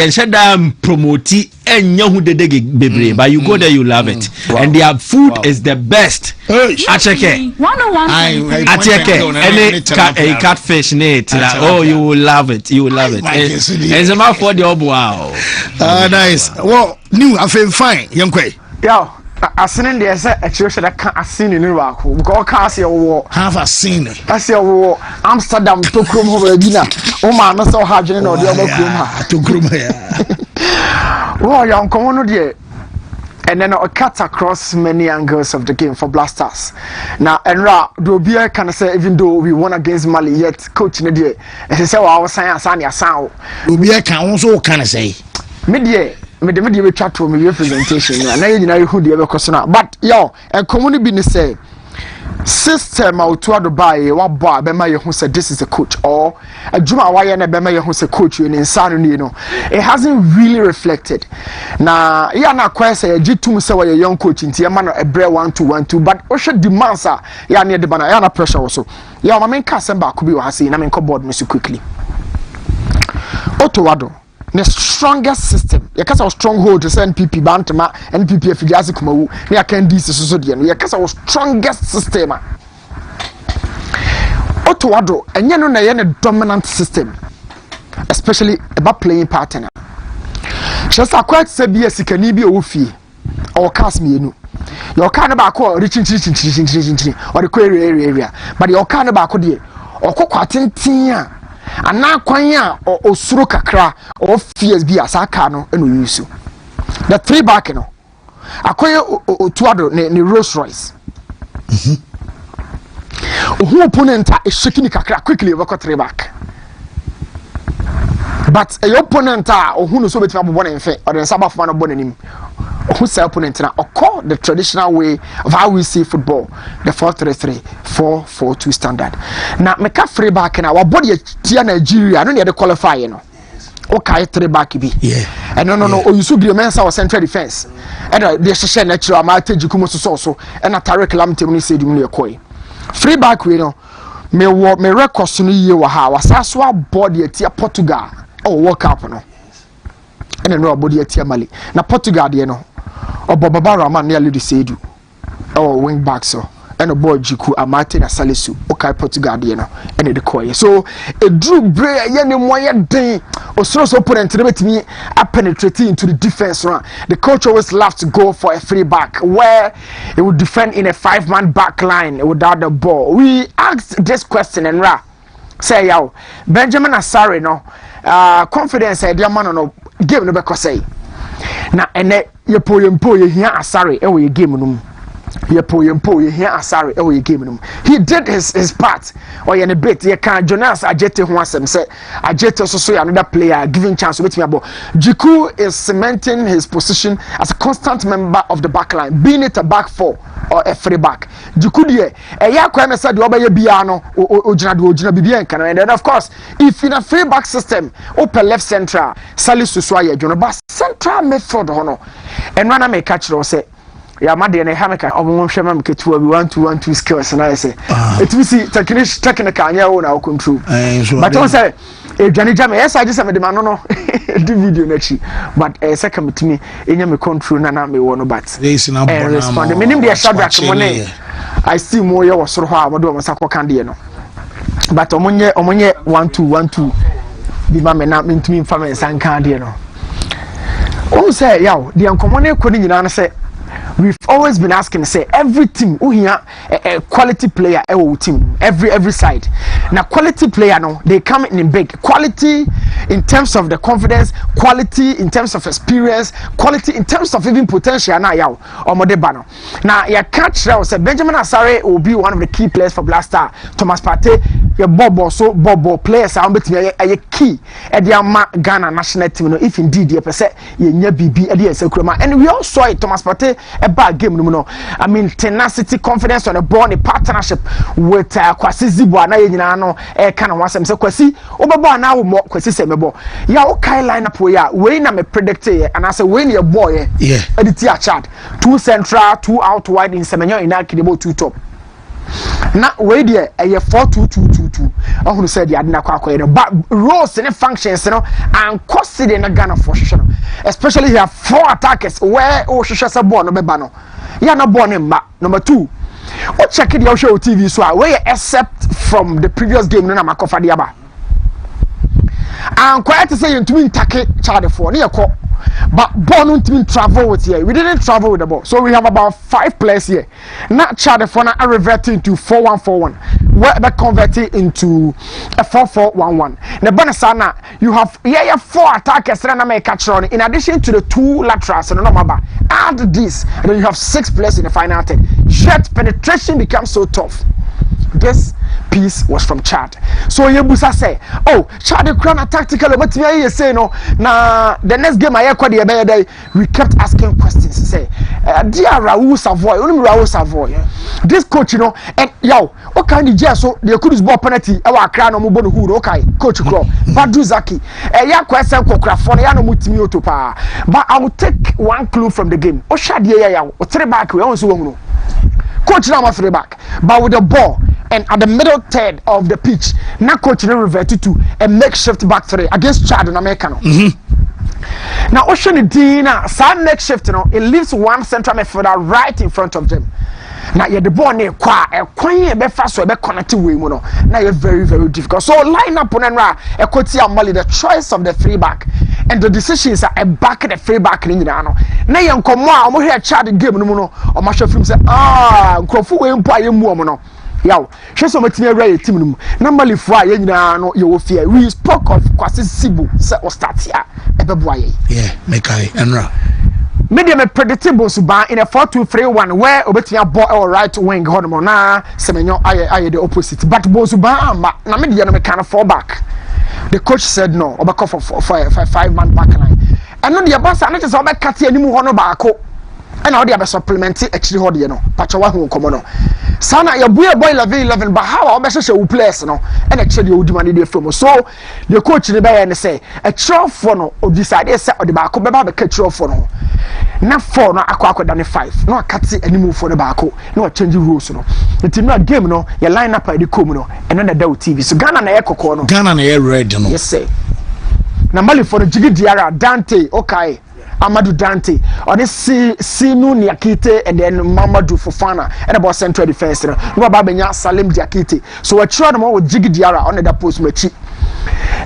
promote and but you go there you love it. And their food is the best. Acheke. Any catfish net. Oh, you will love it. It's a mouth for the wow. Nice. Well, new I feel fine. Young Quay. Yeah. I seen in there a church that can't seen in Iraq. Go cast your war. Have a scene. I see a war. Amsterdam to Krum over dinner. Oh man, not so hard, you know, the other Krum. Oh, young common dear. And then I cut across many angles of the game for Blasters. Now, and Dobia can say, even though we won against Mali, yet coach in the day, and he said, I was saying, sound. Dobia can also kind of say, Media. Me we chat to me presentation and now you know who the ever question but yo and community business say system out to Dubai, what bar, Bema, who said this is a coach, or a Juma Wayan Bema, who's a coach in San, you know, it hasn't really reflected. Now, Yana Quest, a G2 say a young coach in Tiaman, a Bre 1-2-1-2, but Osha demands are near the banana pressure also. Yeah, my main Casamba could be Hasi, and I mean, board Miss quickly. Otowado. The strongest system. Because our stronghold is NPP Bantama, NPP Figazi Kumawu, near Candice Sosodian. Because our strongest system. Otowado, and you know, a dominant system, especially about playing partner. Just a quite CBS can be a fee or cast me. Your kind of call reaching or the query area, but your kind of dear or coquatin tia. And now kwanya or suru kakra or fears be asaka no enu yusu. The 3 back no. Akoye tuado ne Rolls Royce. Who opponent is shaking kakra quickly over 3 back. But a opponent or who knows so better one in fact or the Sabbath man of bonim. Who's the opponent now? Or call the traditional way of how we see football, the 4-3-3, 4-4-2 standard. Now, make a 3 back in our body, Nigeria. I don't need to qualify, you know. Okay, 3 back be. Yeah. And no. Or you should be a man our central defense. And the session natural, my take you come so. And a Tarek Lamte when he said you a koi. 3 back, you know. Me record soon you were how was our body at Portugal. Oh, walk up, no. And then no body at Mali. Now, Portugal, you know. Or Bobabara man nearly the Sedu or wing back so and a boy Jiku Amate na Salisu okay Portugal you know and the coy so a drew bray any more day or so opponent to me I penetrating into the defense run. The coach always loves to go for a 3 back where it would defend in a 5-man back line without the ball. We asked this question and say yo Benjamin Asare no confidence idea man no game no be say na ene ye poyempo ye hia asare e wo ye game num ye poyempo ye hia asare e wo ye game num. He did his part or ye ne bit ye kan Jonas Ajete ho asem say Ajete so another player giving chance with me about Jiku is cementing his position as a constant member of the back line, being it a back 4 or a 3 back. Jiku de e ya kwa me say de obaye bia no ojina bibia kan. And then of course if in a 3 back system open left central Salisu so aye jono ba central midfield hono and rana me catch ro say ya made na ha me ka omo hwema me ketua bi 1-2-1-2 skills na say it we see technical anya wo na control but on say e dwane jam yes I just am de mano no the video na chi but second to me enya me control na me wo no but respond me nim de Shadrack mo ne I see more ye wo soro ho a mo do mo sako kan de no but omonye 1-2-1-2 bi ma me na me ntumi mfa me san kan de no. Oh, say, yo, the uncommon queen say we've always been asking, say, every team who here a quality player, team, every side. Now, quality player, no, they come in big quality in terms of the confidence, quality in terms of experience, quality in terms of even potential. Now, yo, or Modebano. Now, your catch now say Benjamin Asare will be one of the key players for Black Star. Thomas Partey, your Bobo players are a key at the Ghana national team. If indeed you say you BB and we all saw it. Thomas Partey a bad game. No, I mean tenacity, confidence on a bond, a partnership with Kwasi Zibwa. Na yina no kind of wasem. So Kwasi Obaba now more Kwasi Semebo. Ya okay line up where we na me predict and I say when your boy yeah. Edit chat 2 central, 2 out wide in Semenyo in Akidebo 2 top. Na we there a 4-2-2-2-2. I want to say the adina kwa but roles and functions you know and cost in a Ghana for sure. Especially here 4 attackers where Oshasa born no beba no. Ya na born him back. Number 2. What check it your show TV so where except from the previous game no na makofa diaba. And quite to say you to take charge for near call. But Bono team travel with here. We didn't travel with the ball. So we have about 5 players here. Not charge for now reverting to 4-1-4-1. Where they converted into a 4-4-1-1. The Bonasana, you have 4 attackers that make catch on. In addition to the 2 laterals and no add this, and then you have 6 players in the final 10. Yet penetration becomes so tough. This piece was from Chad. So Yebusa say, oh, Chad the crown tactical, but me say no. Now the next game I heard the we kept asking questions. Say, dear Raul Savoy, only Raul Savoy. This coach, you know, and yo, what kind of jazz so the could ball penalty, our crown on Mubon Hood, okay, coach Crow, Badru Zaki, ya question Cocraphone, no Mutimi Otopa. But I will take one clue from the game. Oh, Shadia, or three back, we also know. Coach now three back, but with the ball and at the middle third of the pitch, now coach now reverted to a makeshift back three against Chad and Americano. Now Ocean Dina, side makeshift, you know, it leaves one central midfielder right in front of them. Now you're the ball near qua a quiet be fast or be connected with you know. Now you're very, very difficult. So line up on a Koti Amali, the choice of the three back. And the decisions are a back at the free back in Yano. Now you come on, I'm here chat the game no or my chef say, Crawford will buy you more. Yow, she's so much near team. Normally, fly, you know, you will fear. We spoke of Kwasi Sibu, set or start here. Yeah, make I and medium predictable Suban in a 4-2-3-1 where Obetia ball or right wing Hormona, Semenyo, I the opposite. But Bosuban, na medium kind of fall back. The coach said no, Obako for a 5-man back line. And no, the boss, I just saw back Cathy and Muhono Bako. And now they have supplemented actually hold you know, Pachawa who come on. Sana your boy 11, but how our best will place no, and actually you demand the film. So the coach in the bay and say a chore for no or decide set or the back of catch off for no. Not 4 no aqua than 5. No catch any move for the back, no changing rules no. It's not game no, you line up by the communal and then the TV. So Ghana na echo corner. Ghana na red no. Yes sir. Na mali for the Jigi Diarra Dante, okay. Amadou Dante or this Sinu Niakite and then Mamadou Fofana and about central defense. No Babenya Salim Diakite. So I tried them all with Jigi Diarra on the post mechi.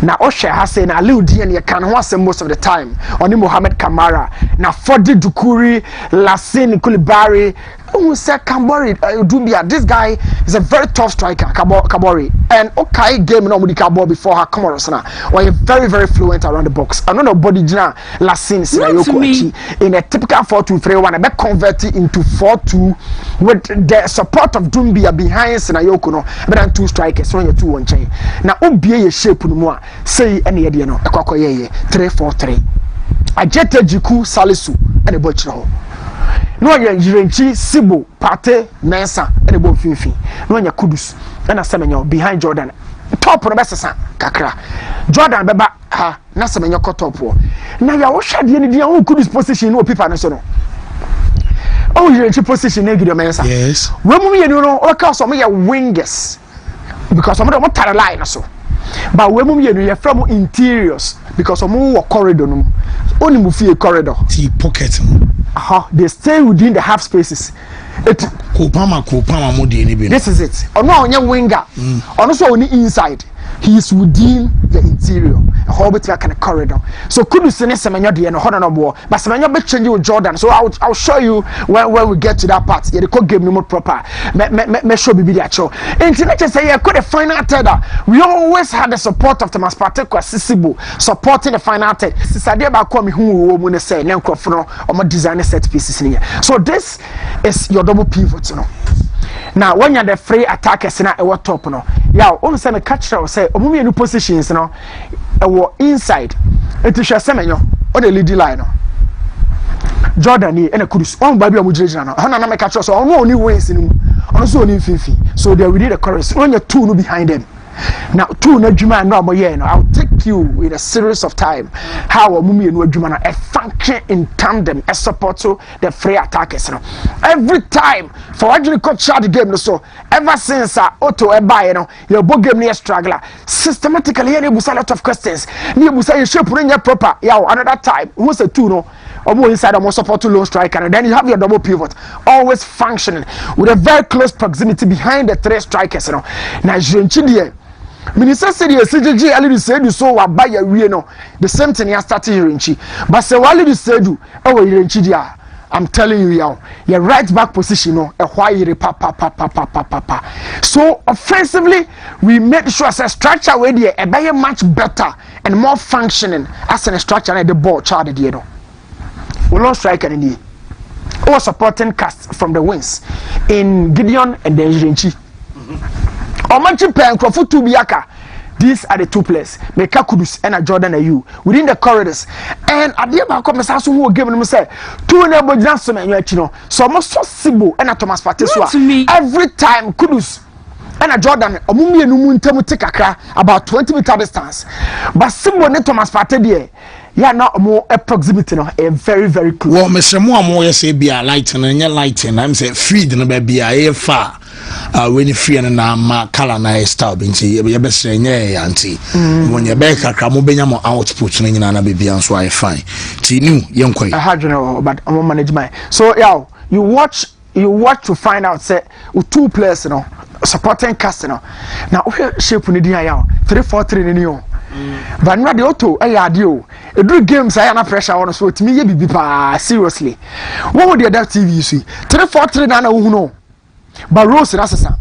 Now Osha Hassan Aliu Dian can was most of the time. Oni Mohamed Kamara. Now Fodi Dukuri, Lassine Koulibaly. Who said Kabori Dubia? This guy is a very tough striker, Kabori. And okay, game no with Kabori before her Camarosana. Or very, very fluent around the box. I don't know body jina Lassine Sirayoko in a typical 4-2-3-1. I bet converted into 4-2 with the support of Dumbia behind Sinayoko. No, but then 2 strikers when you're 2-1 chain. Now Obie shape no more. Say any idea no. 3-4-3. Ajete Jiku Salisu and a butcher. No ya Jirenchi Sibo Pate Mensa and a bomb Fifi. No ya Kudus and a Semenyo behind Jordan. Top on the best Kakra. Jordan Beba ha Nasemenyo Kotopo. Now ya washa the end of Kudus position no people national. Oh, Jirenchi position negative Mensa. Yes. When we know all cause of me wingers because some of them are line so. But when we are from interiors because some more corridor no only move a corridor. T pocket. They stay within the half spaces. This is it. Or no, on your winger. Also on the inside. He is within the interior. A whole bit like a corridor. So could you send Semenyo the no more? But Semenyo be change with Jordan. So I'll show you when we get to that part. Yeah, the code game no more proper. Me show be the show. Internet say yeah, could the final third. We always had the support of Thomas Partey Sisibu supporting the final third. Sisadia ba kwa mi hu wo say na nkofo or my designer set pieces in here. So this is your double pivot, you know. Now when you're the free attackers na e what top no. Yeah, on say me catch or say omumi new positions no e wo inside. It is Semenyo on the leading line no. Jordan ni and a Kudus on baby amujira no. Hana na me catch so on only ways in on so only fifi. So they will need a chorus. When you're 2 no behind them. Now 2 na djuma no aboye no. I'll take you in a series of time how omumi no adjuma na a function in tandem a support to the free attackers no. Every time for actually coach the game no so ever since Otto e buy no your ball game near struggler systematically any busa lot of questions ni busa you shape no proper yeah another time who's a 2 no or inside or support to low striker and then you have your double pivot always functioning with a very close proximity behind the 3 strikers no. Now Jirenchi Minister said CJG Ali said you so buy a we no the same thing you started Jirenchi but say Ali said you oh Jirenchi dia I'm telling you now your right back position no e why you pa. So offensively we made sure as a structure where there e be much better and more functioning as a structure and the ball charged there no. We lost striker in the all supporting cast from the wings in Gideon and then Jirenchi. Omanchi pen Crawford to Biaka. These are the two players. Meka Kudus and Jordan Ayew within the corridors. And at the end, come as who give them say two neighbor Johnson and Yachino. So almost so Sibo and Thomas Pateswa. Every time Kudus and Jordan Omumi and Umuntemu take about 20 meter distance. But Sibo and Thomas Patedie. Yeah, now more proximity, no, a very, very close. Well, Mr. Moore say be a lighting and your lighting. I'm saying feed and baby a far. When you free and na color na style being say you best say yeah auntie. When you back a cramo benyamo output in na baby and so I fine. Tinu young quite. I had you know, but I'm manage my. So yeah, you watch to find out say two players, you know, supporting cast, you know. Now shape ni dia yaw 3-4-3 ni yo. But not the auto, I had you. A good games I am pressure on so to me, be seriously. What would the other TV you see? 3-4-3 Nana Uno. But Rose and Assassin.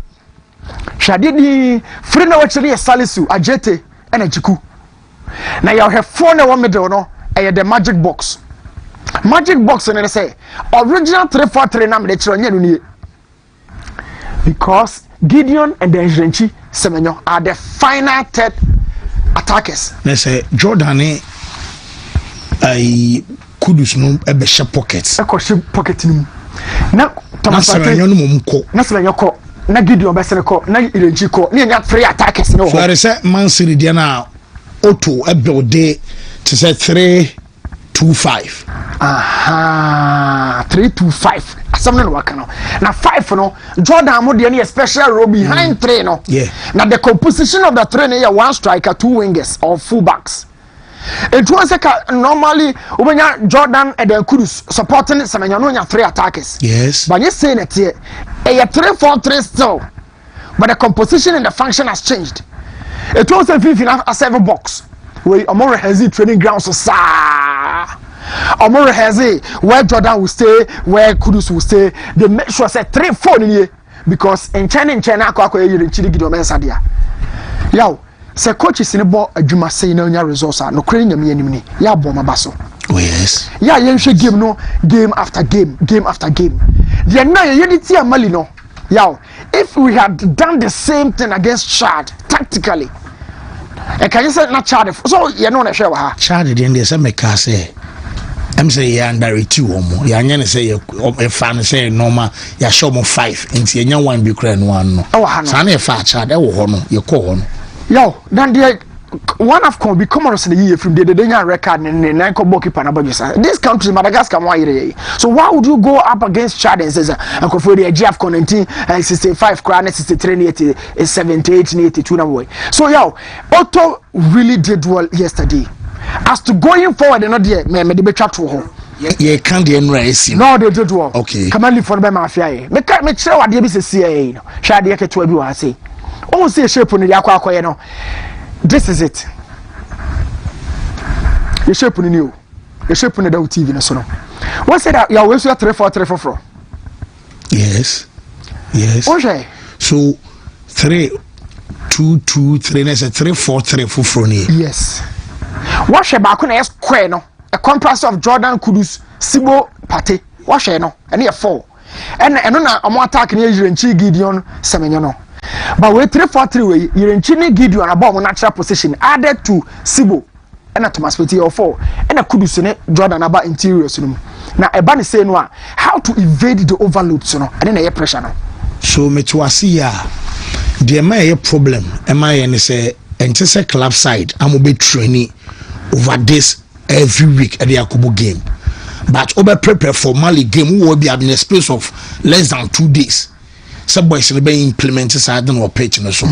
Shadidi, friend of actually a Salisu, a Jete, and a Jiku. Now you have 4 1 middle, no? I had the magic box. Magic box, and I say, original 3-4-3 number because Gideon and then Jenchi Semenyo are the final third attackers. They say Jordan I Kudus no ebesha pockets. Pocket nim. Na Thomas Semenyo no mumko. Na Semenyo ko. Na Gideon besene ko. Na Irenchi ko. Na nya three attackers no. So I say Man City dia na auto ebode to say 3-2-5. Aha, 3-2-5. Something no work no. Now 5 no. Jordan mo dey a special role behind 3 no. Yeah. Now the composition of the 3 is one striker, 2 wingers or full backs. It was like normally when Jordan and then Kudus supporting Semenyo no 3 attackers. Yes. But you saying it here, a 3-4-3 still. But the composition and the function has changed. It was a 7 box. Where Omore has training ground so Omore has where Jordan will stay, where Kudus will stay. They make sure say 3-4 in here because in China akwa you chiri gido mensadia. Yo, say coach is in the ball adwuma say no nya results no kran nyam yanim ni. Ya bom abaso. Oh yes. Yeah, you should game no game after game. The na unity amali no. Yo, if we had done the same thing against Chad tactically. And can you say not Chad? So you know na share ha. Chad the end say make say I'm say ya under 2 or more. Ya nyane say a fan say normal ya show mo 5 nti enya 1 bi kra no one no. Sa na e fa Chad e wo ho no ye ko ho no. Yo, then the one of can be common in the year from the Danian record and the Nanko goalkeeper na Bajisa. This country Madagascar why. So why would you go up against Chad and says Uncle for the GF 19 65 crown 63 80 78 82 na boy. So yo, Otto really did well yesterday. As to going forward and not there, me the chat to home. Yeah, can't the race. No, they did well. Okay. Come on, for the mafia. Me tell what the CIA. Shall the to everyone say. Oh, see a shape on the aqua, you know. This is it. You shape on the new. You shape on the TV, no so. What's that? You always 3-4-3-4. Yes. Okay. So 3-2-2-3. That's a 3-4-3-4. Yes. What shall back on a square no? A contrast of Jordan Kudus, Sibo Pate. What shall no? And here 4. And on a more attack near Irenchi Gideon Semenyo. But we 3-4-3 way, Irenchi Gideon above natural position added to Sibo and a Thomas Pate or 4 and a Kudus in it, Jordan about interiors. Now a ban is saying how to evade the overloads, and then a pressure now. So me to see there may a problem. Am I and say and just a club side, I'm be training over this every week at the Akubo game. But over prepare for Mali game, who will be in a space of less than 2 days. Some boys will be implemented side or pitch and so.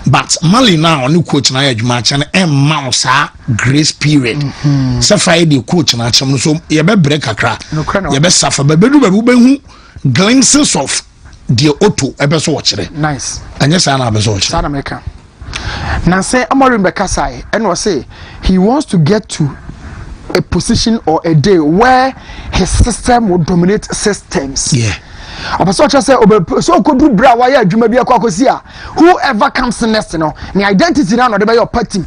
But Mali now new coach na match and mouse grace period. So Friday coach na so you be break akra. You be suffer but be glimpses of the auto episode watch. Nice. And yes, I have watch. South America. Now say Amorim Bekasai and was say he wants to get to a position or a day where his system will dominate systems. Yeah. Obaso say so kodu bra wa ya adwuma bi akwakosi a whoever comes next no the identity na no de be your party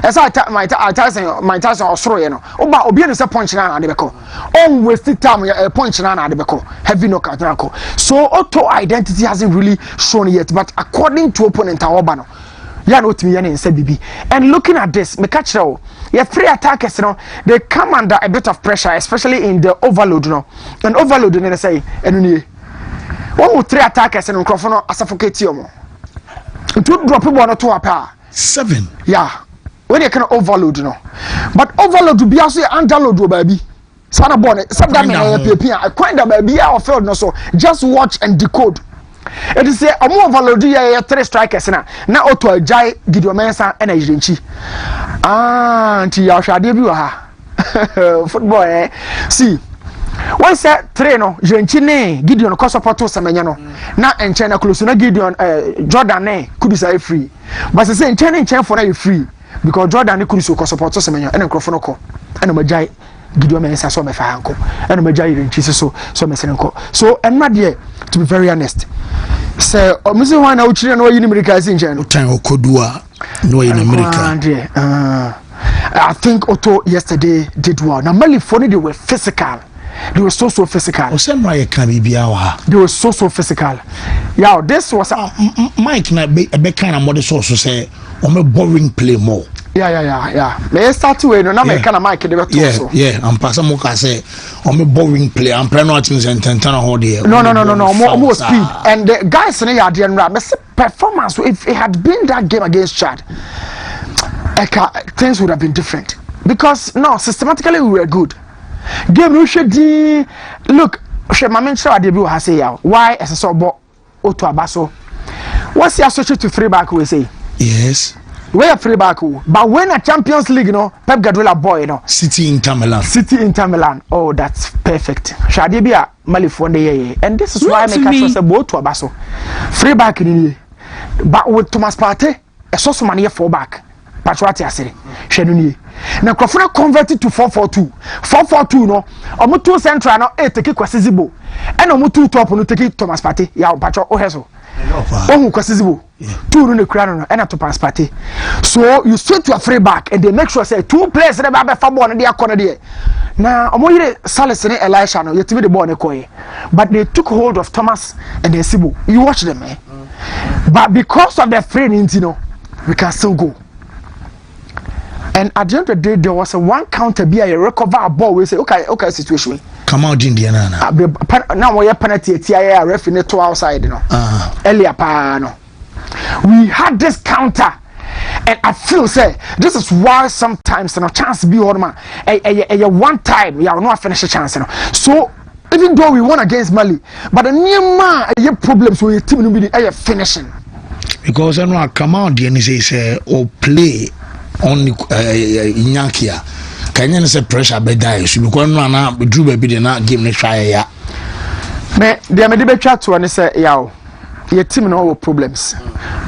esa my time osoro ye no oba obi no say punch na de be ko on waste time punch na de be ko heavy knockout na ko so auto identity hasn't really shown yet but according to opponent awoba no ya no timi ya ne nsa bibi and looking at this me catch you your free attackers no they come under a bit of pressure especially in the overload no and overload no say enu nie one with 3 attackers and microphone suffocate you to drop ball no to apa 7 yeah when you can overload no but overload be also underload baby sana ball sada me I quite that baby our field no so just watch and decode. It is a more overload ya 3 strikers na auto ajai Gideon Mensah and Ajirenchi anti ya hwade bi wa ha football see one set 3 no Ajirenchi ne Gideon ko support Semenya no na enchen na close na Gideon Jordan ne could say free but say enchen for na free because Jordan ne could so support Semenya and Nkrofo no ko and majai Gideon Mensah so me fa hanko and majai Ajirenchi so me senko so enma de to be very honest say omisi wan na uchire no yin America sin chen no time okodua no in America I think Otto yesterday did well. Now Mali phone they were physical. They were so physical. They were so physical. Yeah, this was Mike na be kind of model so say on a boring play more. Yeah. Let's start to no na make kind of Mike they were so. Yeah, I'm passing mo ka say on a boring play. I'm playing nothing and how there. No, more speed. And the guys in the general performance if it had been that game against Chad, things would have been different because no systematically we were good. Game we should look my mention at the view has say why as a so Otto Abaso what's the associate to 3 back we say yes we are 3 back but when a Champions League Pep Guardiola boy City Inter Milan oh that's perfect Shadibia Malifonde and this is why I make us say Otto Abaso 3 back in but with Thomas Partey a source man 4 back Patrioti asere hwenuni na Krofona converted to 442 no omo 2 central no take Kwasizibo and omo 2 top no take Thomas Partey ya Patro oheso omo Kwasizibo 2 no kura no and Thomas Partey so you switch to a free back and they make sure say 2 players dey ba fa ball no dey akọ no dey na omo yire Salis ne Elisha no yetimi the ball ne koye but they took hold of Thomas and Sibo you watch them but because of the free we can still go. And at the end of the day, there was a one counter be a recover a ball. We say, okay, situation. Come out in the now we have penalty. TIA ref in the 2 outside, earlier, we had this counter, and I feel say this is why sometimes chance be on man. A one time, you not finish a chance. So even though we won against Mali, but the new man, you problems with your team will be finishing. Because I know come out and say or play. On Inyakia, can you say pressure be die? So because na drew baby dey na game ne try ya. Me dey me dey chat to and say yaw. Your team no problems.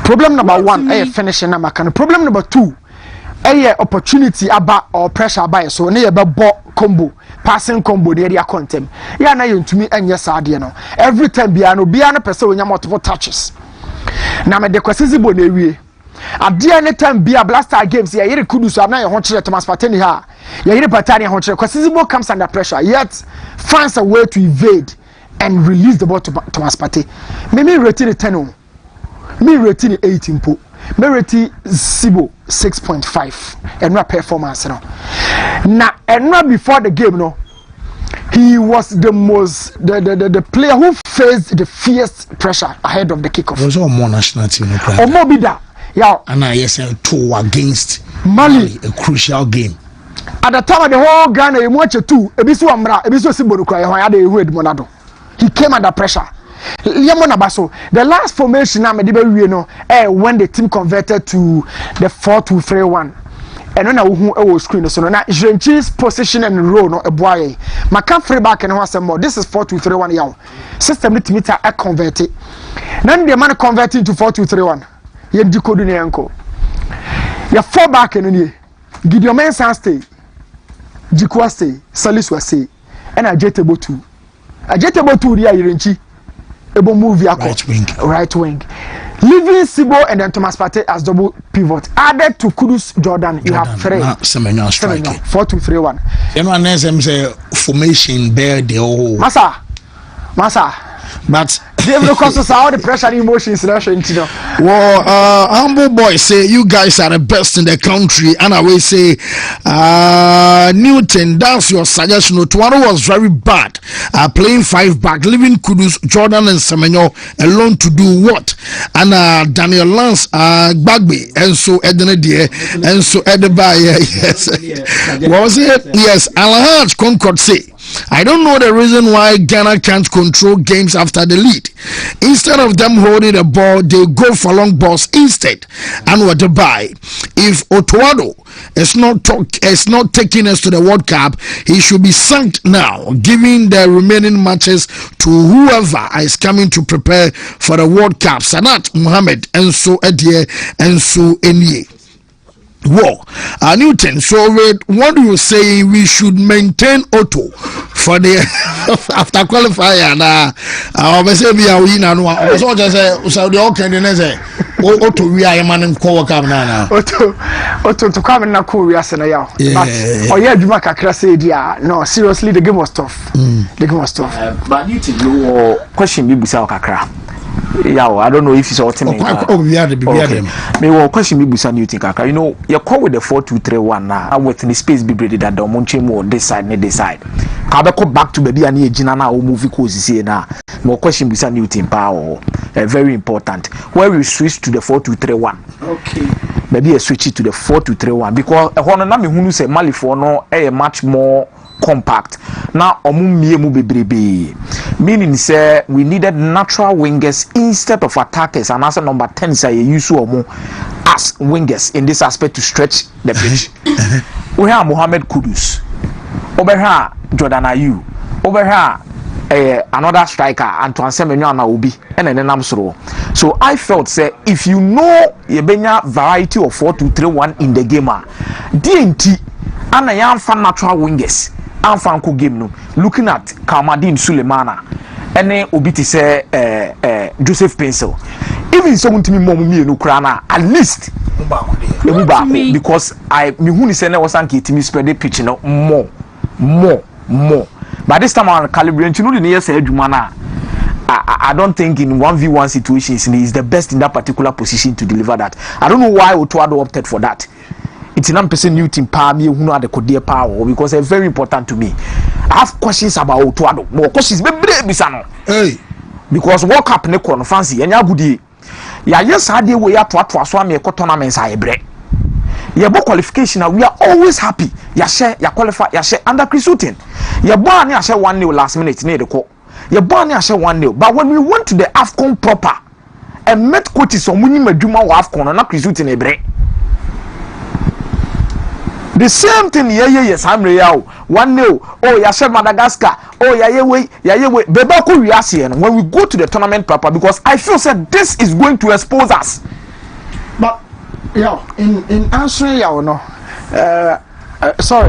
Problem number 1 finishing number can. Problem number 2 opportunity about or pressure about so na be ball combo passing combo dey area contem. Ya na Wontumi enye saade no. Every time bia no person we nya multiple touches. Na me de Kwasizibo na ewie. At the end time be a blaster games here you could so na your Thomas Partey ha you Patani because Sizibo comes under pressure yet finds a way to evade and release the ball to Thomas Partey. Me rating 10 me rating 18 po me rating Sibo 6.5 and not performance now and not before the game he was the most the player who faced the fierce pressure ahead of the kickoff. Was all more national team or more be that. Yeah, and I two against Mali, a crucial game. At the time of the whole Ghana, you watch it too. Ebisu Amra, Ebisu Siboruka, he came under pressure. The last formation now, when the team converted to the 4-2-3-1. And when I was screen, so now Ajirenchi's position and role no a boy. My can't free back and was more. This is 4-2-3-1 yaw. System need to meet a converted. Then the man converting to 4-2-3-1. You decode in your 4 back and any Gideon Mensah stay, Jikwa stay, Salisu stay, and I jetable 2. I jetable 2 the Ajirenchi. able move right wing. Leaving Sibo and then Thomas Partey as double pivot. Added to Kudus Jordan, you have 3. Semenyo striking. 4-2-3-1. You know, and then say formation bear the whole. Masa. But David causes all the pressure and emotions in Russia. Well, humble boy say you guys are the best in the country, and I will say, Newton, that's your suggestion. Tomorrow was very bad. Playing 5 back, leaving Kudus, Jordan, and Semenyo alone to do what? And Daniel Lance, Bagby, and so Edna Dear, and so Edeba, yes. What was it? Yes, Alhaj Concord say. I don't know the reason why Ghana can't control games after the lead. Instead of them holding the ball, they go for long balls instead. And what to buy? If Otuado is not taking us to the World Cup, he should be sacked now, giving the remaining matches to whoever is coming to prepare for the World Cup. Sanat Mohammed, and so Edie, and so Enye. Whoa, Newton. So, what do you say? We should maintain Otto for the after qualifier. I say we are winning. I so just say so the okay. Say Otto we are man in World Cup now. Otto to come in na Korea sena yaw. But Juma kakra say dia. No, seriously, the game was tough. The game was tough. But Newton, no question be busa kakra. Yeah, I don't know if it's ultimate. We are the me will question me busa Newton kaka. You know, you call with the 4-2-3-1 now. With the space be breaded that the Monchemo this side, this side. Kabeko back to baby and Jina now movie course here now. More question busa Newton power. Very important. Where we switch to the 4-2-3-1. Okay. Maybe a switch it to the 4-2-3-1 because na me hunu say Mali for no much more compact. Now mu bebrebe. Meaning say we needed natural wingers instead of attackers, and as a number 10 say you use as wingers in this aspect to stretch the pitch. We have Mohamed Kudus over here, Jordan Ayew over here, another striker Antoine Semenyo and Obi and then Namsoro. So I felt say if you know you benya variety of 4-2-3-1 in the game, DNT and I am fan natural wingers. Anfanko game no looking at Kalmadin Sulemana and Obiti say Joseph Pencil. Even so Wontumi Momu no krana at least because I me who is saying was anki timi spread the pitch no more. But this time on calibrate you know the year say adwuma I don't think in 1v1 situations he is the best in that particular position to deliver that. I don't know why Otuado opted for that. It's an person new team power me who know the code power because it's very important to me. I have questions about Otuado. More questions hey, because World Cup ne kono fancy enya gudi. Ya yes ade we ya to so am e tournaments a ebre. Ya bo qualification we are always happy. Ya share ya qualify ya share under Chris Hughton. Ya bo ani a share 1-0 last minute ne de ko. Ya bo ani a share 1-0. But when we went to the AFCON proper and met coaches on munyi madwuma wa AFCON na Chris Hughton ebre. The same thing, yes, I'm real. 1-0. Oh, Yasha Madagascar. Oh, Yayewe. Bebako Riasian. When we go to the tournament proper, because I feel that this is going to expose us. But, in answering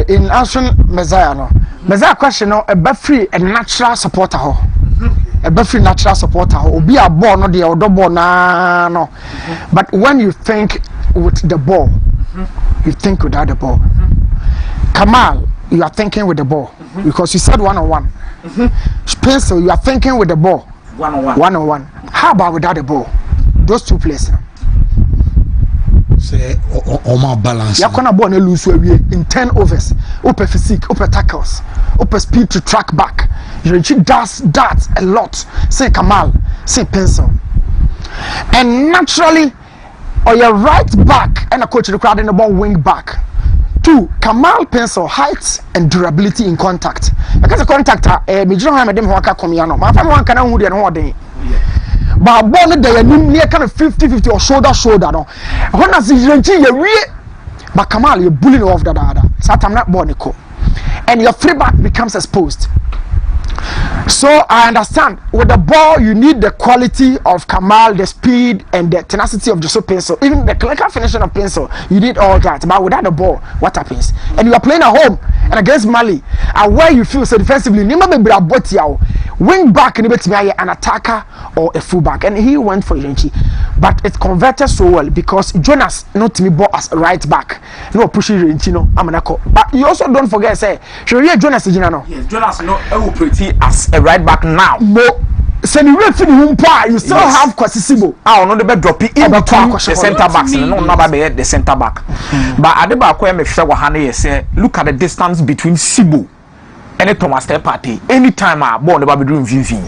in answering Messiah, no. Messiah question, no, a free and natural supporter, a free natural supporter, or be a ball, no, the other ball, no. But when you think with the ball, you think without the ball. Kamal, you are thinking with the ball because you said 1-on-1. Spencer, you are thinking with the ball 1-on-1. How about without the ball? Those two players. Say, my balance. You're gonna born a lose in 10 overs. Open physique, open tackles, open speed to track back. You does that a lot. Say Kamal, say Pencil, and naturally. Or your right back and a coach required in the ball wing back. 2, Kamal Pencil height and durability in contact. Because the contactor, me don't have them waka come here no. My family one can who they know they. But born there near kind of 50-50 or shoulder no. When I see you but Kamal you're bullying off the other. So I'm not born and your free back becomes exposed. So I understand with the ball you need the quality of Kamal, the speed and the tenacity of Joseph Pencil, even the clinical finishing of Pencil. You need all that, but without the ball, what happens? And you are playing at home and against Mali, and where you feel so defensively, wing back and an attacker or a fullback, and he went for Irenchi, but it converted so well because Jonas not to me bought as a right back, no pushing Irenchi, no Amanako. But you also don't forget, say, Sharia Jonas is yes, Jonas not pretty as a right back now. No, send you you still have Kwasisibo. I don't know the bed dropping in between the centre backs, and no number the centre back. But Adeba Kwame Fewahane say, look at the distance between Sibo and Thomas Step Party. Anytime I born the Babylon VV,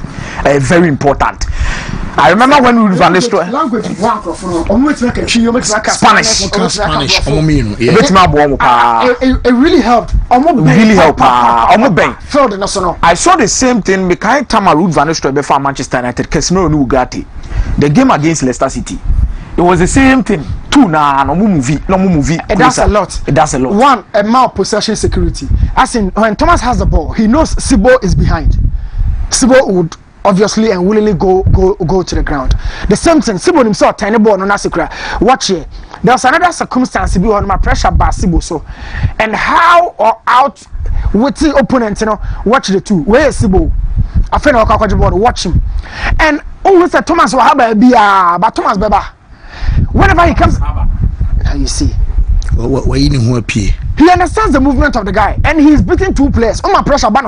very important. I remember when we ran this language Spanish. It really helped. Really helped. I saw the same thing because time I root Van Nistelrooy before Manchester United. Casemiro Nugati. The game against Leicester City. It was the same thing. Two no movie. It does a lot. It does a lot. One, a more possession security. As in, when Thomas has the ball, he knows Sibo is behind. Sibo would obviously and willingly go to the ground. The same thing, Sibo himself tiny ball no nasikra. Watch here. There's another circumstance Sibo on my pressure by Sibo so. And how or out with the opponent, you know, watch the two. Where is Sibo? I feel like I watch him. And always said Thomas will have but Thomas Beba. Whenever he comes, you see. He understands the movement of the guy, and he's beating two players. Oh my pressure, but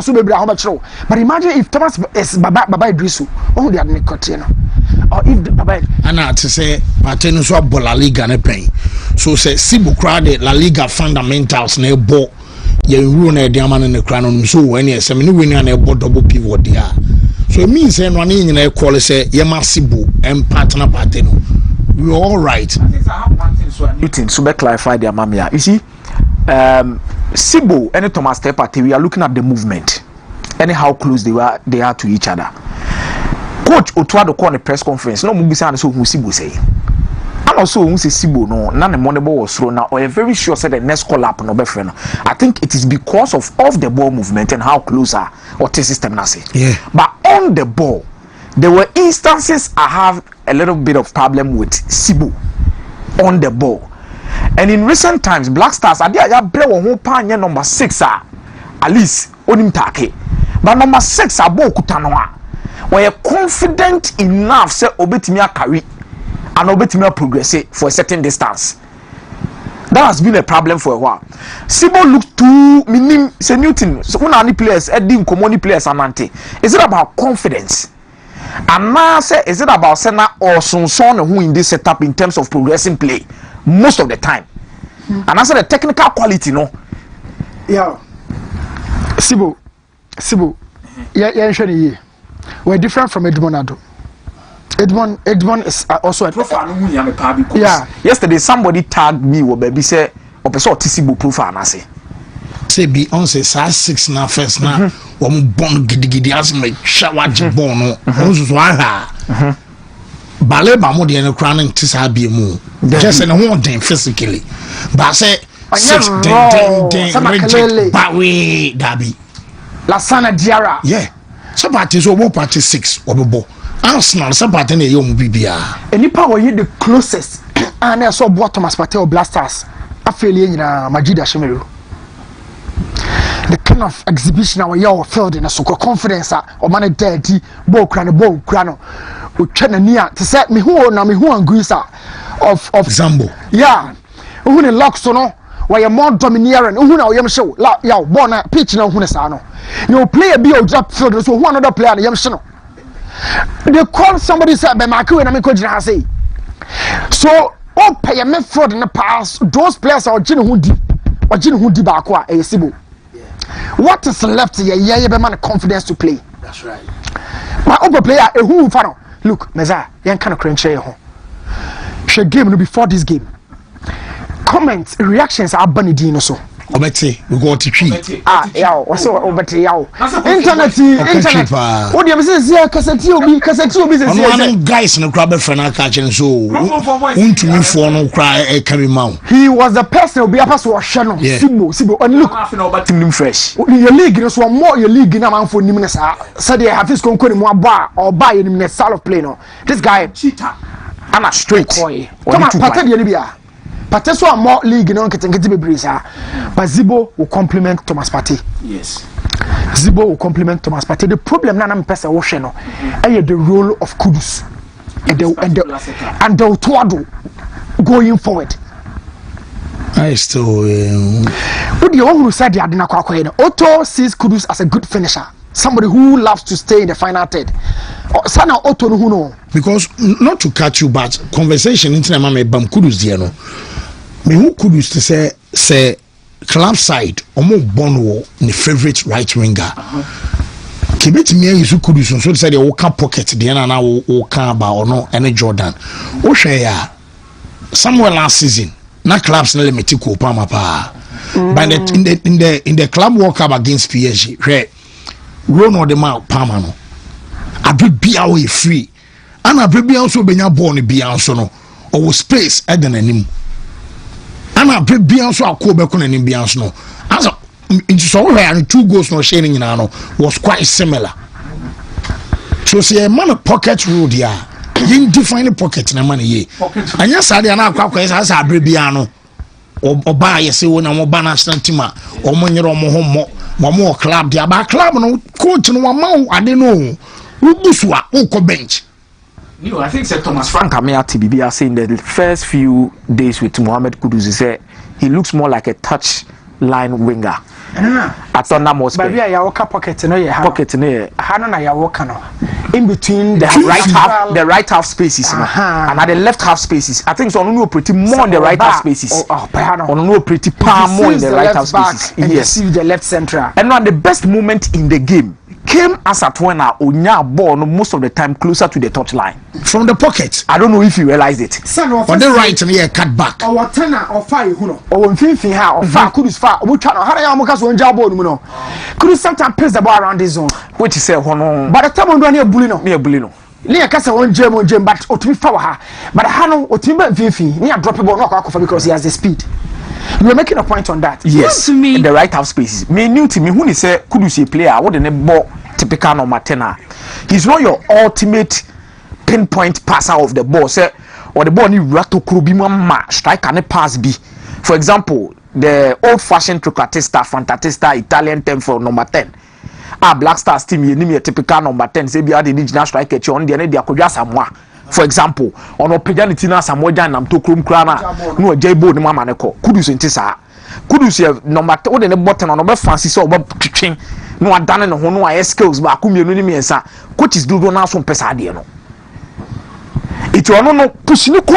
imagine if Thomas is Baba Idrisu. Oh, they are not or if the Baba. And to say, Patenu so La Liga ne pain. So say Sibu crowd La Liga fundamentals ne bo. You ruin a diamond in the crown. So when you say, "Me win a double pivot there." So it means that one in a quality say Yamasibu and partner Patenu. We're all right. I think I have one thing so Newton so be clarify their mamia. You see, Sibo and Thomas Tepati, we are looking at the movement and how close they are to each other. Coach Otuado called a press conference. No Mubisa so who Sibo say. And also who say Sibo no none of money ball was thrown now or a very sure said the next call up no be friend. I think it is because of off the ball movement and how close are or system na say. Yeah. But on the ball, there were instances I have a little bit of problem with Sibo on the ball. And in recent times, Black Stars, I play one number 6 at least onim take. But number 6 abo kutanoa. When you're confident enough, say obetimia carry and obetimia progress for a certain distance. That has been a problem for a while. Sibo looks too minim say Newton. So when any players, Eddie common players amante. Is it about confidence? And now say, is it about Senna or son who in this setup in terms of progressing play most of the time? And I said the technical quality, no. Yeah. Sibo, yeah, we're different from Edmond. Edmond is also a profile. Yeah. Yesterday somebody tagged me or baby say or person Sibo profile and I say. Say be on say size 6 now first now. Born giddy as me shower bono. Ballet Bamodi and a crown and Tisabi mu. Just in a one thing physically. But say 6 ding Bawi Dabi. Lasana Diara. Yeah. So parties over party 6 or bo. Arsenal, some party in a young BBR. Any power you the closest. And I saw Thomas Patel Blasters. Affiliate in Majida Shimiru. The kind of exhibition our year filled in a so confidence or man dirty ball crano uchana near to set me who na me who and greaser of Zambo. Yeah. Who in locks so no why you're more domineering who now yam show la yaw born pitch no who no. You play a bill drop field so one other player yam show. They call somebody said by Marco and I'm coaching I say. So all pay a me fraud in the past those players are Jin who di bakwa a Sibo. What is left here? Yeah, man, confidence to play. That's right. My other player, a who fan. Look, Meza, you kind of cringe here. She game before this game. Comments, reactions are bunny dinosaur. Obeti, we go to tree. Yeah, also Obeti, internet. What do you say? Yeah, Cassette, guys, no crab for catching so. Wontumi for no cry coming mount. He was the person who be a pastor or channel. Sibo, and look, about him fresh. Your league is one more your league in a man for Nimnesa. So they have this conquer more bar or buy in the style of play. No, this guy, cheetah, I'm a straight. Come on, Patel Libya. But that's why more league, you know, get be breeze. But Zibo will compliment Thomas Partey. Yes. Zibo will compliment Thomas Partey. The problem now I'm person no the role of Kudus and the Otuado going forward. I still But the one who said the Adina Kwakwe, Otto sees Kudus as a good finisher, somebody who loves to stay in the final third. Sana Otto who know. Because not to catch you, but conversation into my bam Kudus diano. Me who Kudus to say club side omo bonwo ni favorite right winger. Kibet me use Kudus so say the woka pocket the na woka ba ono any Jordan. O hwe ya somewhere last season na clubs na limit ko pama pa. But in the club World Cup against PSG, where Ronaldo de ma pama no. Abi bia we free. And abi bia so benya ball ni bia so no. Or space at the anim. And abi bia so akobe ko na nim bia so no. As into so where 2 goals no sharing in no was quite similar. So say a man pocket rule there. You define pocket na man ye. And yes I dey na akwa as abi bia no. Oba yesi wona mo ba national team a o mo nyere o mo ho mo club dia ba club no coach no ma ade no ubusu a uko bench. No, I think Sir Thomas Frank Amea TBB are saying that the first few days with Mohamed Kudus he said he looks more like a touch line winger. I thought that was but ya waka pocket no ye pocket no hano na ya waka no in between the right half spaces and at the left half spaces. I think so no pretty more in the right half spaces. No pretty more in the right half spaces. Yes, the left central. And one the best moment in the game came as at when Onya ball most of the time closer to the touchline from the pocket. I don't know if you realized it. On the right and here cut back. Or tenor or fire or finfin ha or far Kudus far we try no how you mokas one job ball no. Kudus sometimes pass the ball around the zone. Which is say hono. But the time on near bulino. Near bulino. Near Casa one gem but otimi power. But Hano otimba finfin near drop ball no because he has the speed. You are making a point on that. Yes, to me in the right half spaces. Me new to me who say Kudus a player what the ball typical number 10. He's not your ultimate pinpoint passer of the ball. Say or the ball ni rato krubi ma strike and pass B. For example, the old-fashioned Trocatista, Fantatista Italian term for number 10. Black Stars team you name a typical number 10. Say be the original striker on the end they could just Samoa. For example, on Opejanitina Samoa and Tokrum Krana, no Jabo the mama neko. Kudus intisa. Kudus number what the button on number fancy so about pitching. No done no ho no skills ba akumie no ni miensa coaches do na so pesa de no it no push ni ko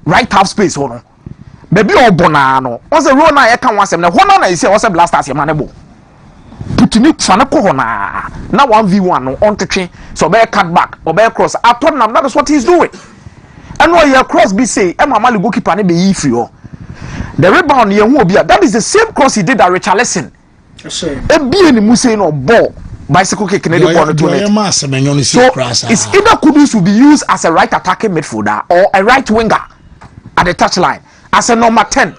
right half space ho no baby obona no o se ro na ye kan wasem na ho na say o se blasters ye manebo put ni fa na ko ho na 1v1 no on twetwe so be cut back or be cross atonam that is what he's doing and no ye cross be say e mama le goalkeeper ne be yi free ho the rebound ye hu obi that is the same cross he did at Richarlison. Ebi ni muse no ball bicycle kick na the ball to it. So it's either Kudus will be used as a right attacking midfielder or a right winger at the touchline as a number 10.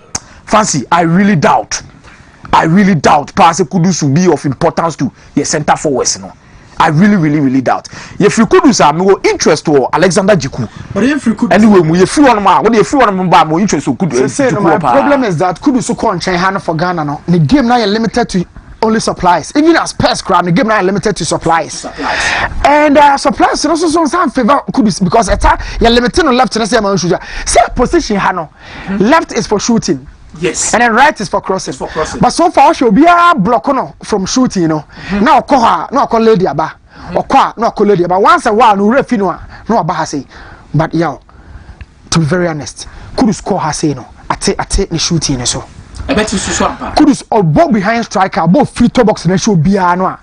Fancy, I really doubt pass Kudus will be of importance to your center forwards no. I really doubt. If you Kudus are more interest to Alexander Jiku. But if you could anyway, we free one man, when you free one man more interest to Kudus. My problem is that Kudus ko nchen hana for Ghana no. The game now is limited to only supplies. Even as pairs crowd, the game now is limited to supplies. And supplies also some favor Kudus because you're limited on left and say man shooter. Say position hano. Left is for shooting. Yes. And then right is for crossing. But so far she'll be a block no from shooting, you know. Now call lady aba. Or no call lady aba. Once a while no refi no aba say. But yo, to be very honest, Kudus score her say no. I take the shooting so. I bet you swamp. Kudus or ball behind striker, both free top box and show be no.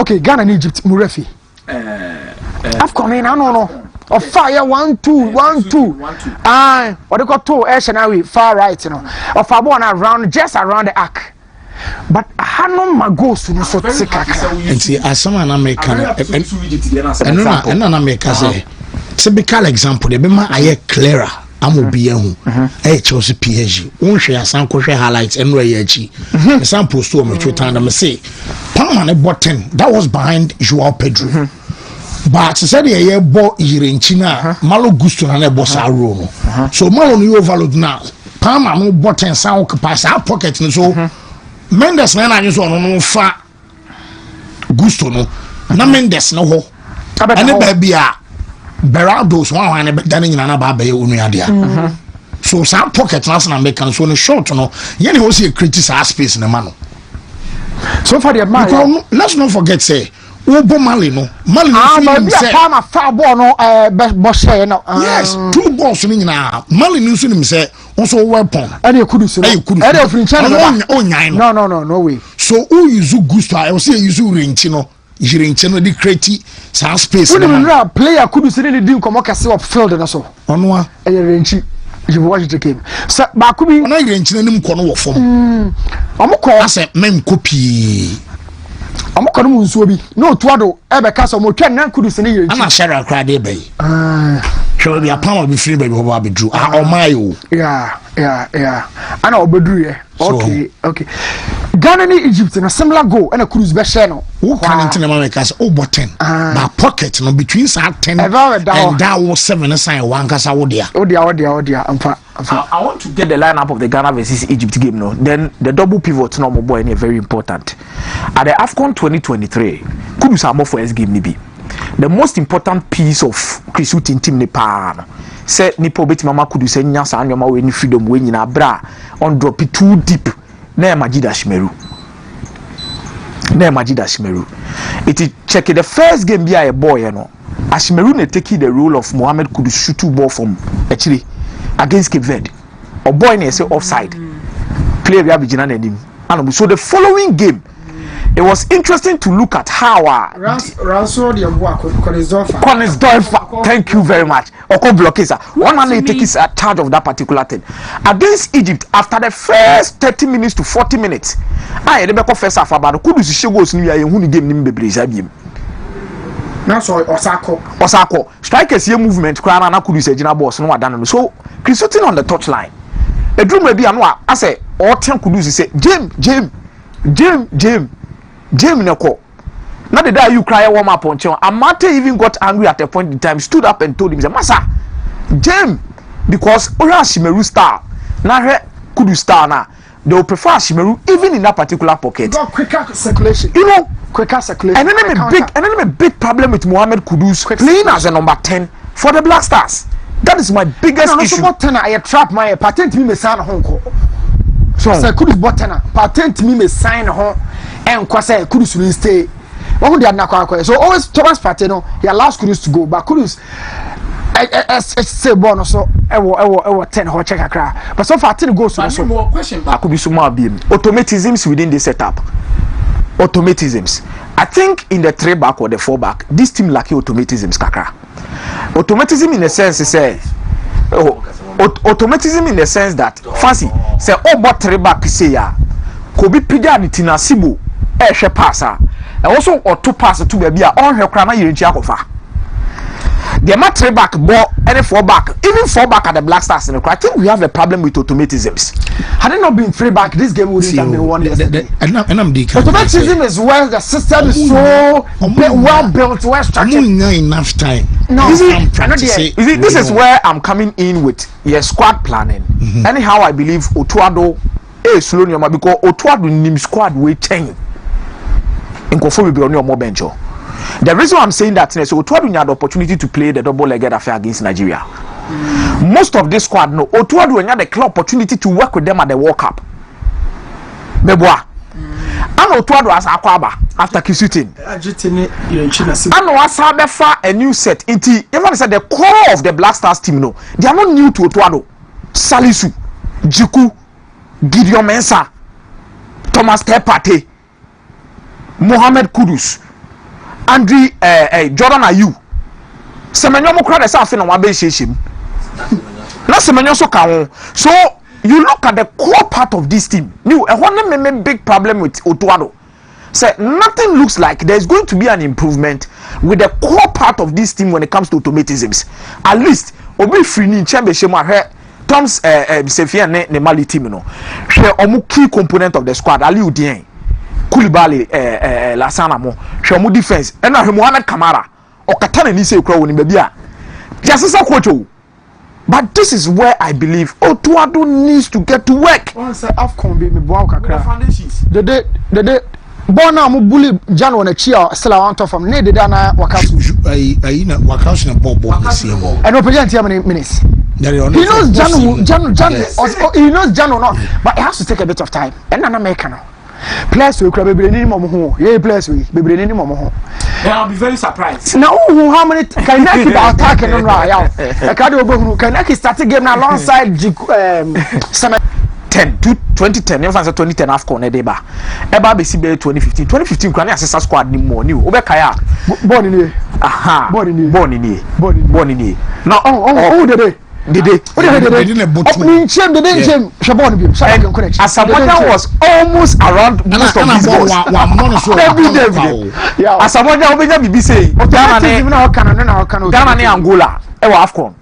Okay, Ghana and Egypt Murefi. Afcon no. Or fire 1-2. What they got 2 air channel far right, you know. Or far one around just around the arc. But Hano Magos no so sick. And see, as someone American and an American say, typical example, the Bema aye clearer. Amu biyehu. Chelsea PSG. One share some highlights and Rayachi. Some post to me to say, Palmer button that was behind Joao Pedro. But said ye ball in China, Malo Gusto and a boss are room. So Malo you overload now. Palmer no button sound pass our pocket and so Mendes Nana is on no far gusto no na Mendes no ho ane ba bia Berados one be dan nyina na ba ba ye onuade so some pocket na make so no short no ye ne ho see create space na ma no so for the man let's not forget say Ubo Mali no say Palmer far ball no bo share no yes 2 balls ni na Mali no so nim say also weapon and you could say and you free channel no way so who use gusto I say use renchi no jirenchi no the create some space no player could say ni din komo kase up field na so ono a renchi you watch the game so ba ku bi na renchi na nim ko no wo fom omko ase mem copy amoko no nsuo bi no tuado ebe ka so mo twa nan kudu se ne yiri ana share akra de bay so bi apam bi free baby ho ba bedru o mayo yeah ana obedru ye okay Ghana ni Egypt na similar goal and a cruise be share no who can into the Americas button ba pocket no between 10 and that was 7 sign one kasa wo dia I want to get the lineup of the Ghana versus Egypt game no then the double pivot no boy any very important at the AFCON 2023 Kudus amo for first game ni bi the most important piece of Krisutin team ne pa no say nipo beti mama Kudus nya sa anyoma we ni freedom we nyina bra on drop it too deep na Majida Shimeru it check the first game bi a boy you know Ashimeru ne take the role of Mohamed Kudus shoot ball from actually against Cape Verde or boy ne say offside player bi abigina na nim and so the following game it was interesting to look at how Konisdorfer, thank you very much. Oko Blockesa. One man takes charge of that particular thing. Against Egypt, after the first 30 minutes to 40 minutes, I remember first half about Kudus Shigos New Year who game Nimbe Zabim. Now so Osako. Strikers here movement, Krana na Kudus Ejina boss no adan. So Chris on the touchline. A dream maybe anwa I say all 10 Kudus say Jim Nako. Now the day you cry warm up on Chon. Amate even got angry at a point in time, stood up and told him, Massa, Jim, because Ora Shimeru star, now Kudu star now. They will prefer Shimeru even in that particular pocket. Got quicker circulation. You know, quicker circulation. And then a big problem with Mohamed Kudus playing as a number 10 for the Black Stars. That is my biggest issue. No, so I trap my patent me sign home. So Kudus botana patent me sign home. And Kwase Kudus will stay. What they are not so always Thomas Partey no he allows Kudus to go, but Kudus say bonus so I 10 ho check akra. But so far 10 goes so more question back could be some more beam. Automatisms within the setup. Automatisms. I think in the 3 back or the 4 back, this team lack automatisms kakra. Automatism in the sense is automatism in the sense that fancy say but 3 back say ya could be pida the tinasibu she passer and also or 2 passer to be on her crana you akofa the mat 3 back ball any 4 back even 4 back at the Black Stars in the I think we have a problem with automatisms. Had it not been 3 back this game wouldn't have been won yesterday. And I'm the automatism is where the system is so well built, well structured. Enough time. No, this is where I'm coming in with your squad planning. Anyhow, I believe Otuado is slow because Otuado nim squad we change. In Kofu be on your more bench. The reason I'm saying that is Otuado had the opportunity to play the double-legged affair against Nigeria. Most of this squad no Otuado had the clear opportunity to work with them at the World Cup. Beboa. And Otuado as Akwaba after Kisutin. And Wasabefa a new set. Even said the core of the Black Stars team no. They are not new to Otuado. Salisu, Jiku, Gideon Mensah, Thomas Tepate, Mohamed Kudus, Andre Jordan Ayew. Semenyo mo kra de sa afi na wa be hyehyem. Na Semenyo so ka ho. So you look at the core part of this team. New a big problem with Otuado. Say nothing looks like there's going to be an improvement with the core part of this team when it comes to automatisms. At least obi free ni chambe shema he Tom's Sefia ne Mali team no. She omu key component of the squad Ali Udien. Koulibaly Lassana mo. She omu defense. And Mohamed Kamara okatana ni say kura woni baby a. Just coach o. But this is where I believe Otuado needs to get to work. Once AFCON be me boa kakra. The day born now mo bully Jan on a chia still I want to from ne de na wakasu na wakasu na bobo and represent how many minutes he knows Jan he knows Jan or not but it has to take a bit of time and na make no players we crab be ni mom ho yeah players we be ni mom ho I'll be very surprised now how many can I keep attacking on right yeah can do can I start game now alongside 2010 never say 2010 AFCON e dey ba e ba be si be 2015 kwa na assessor squad ni mo ni o be kai a born ni aha born ni now dede Asamoah was almost around most of these balls every day Asamoah obenya bibi say Ghana ne Angola e wa AFCON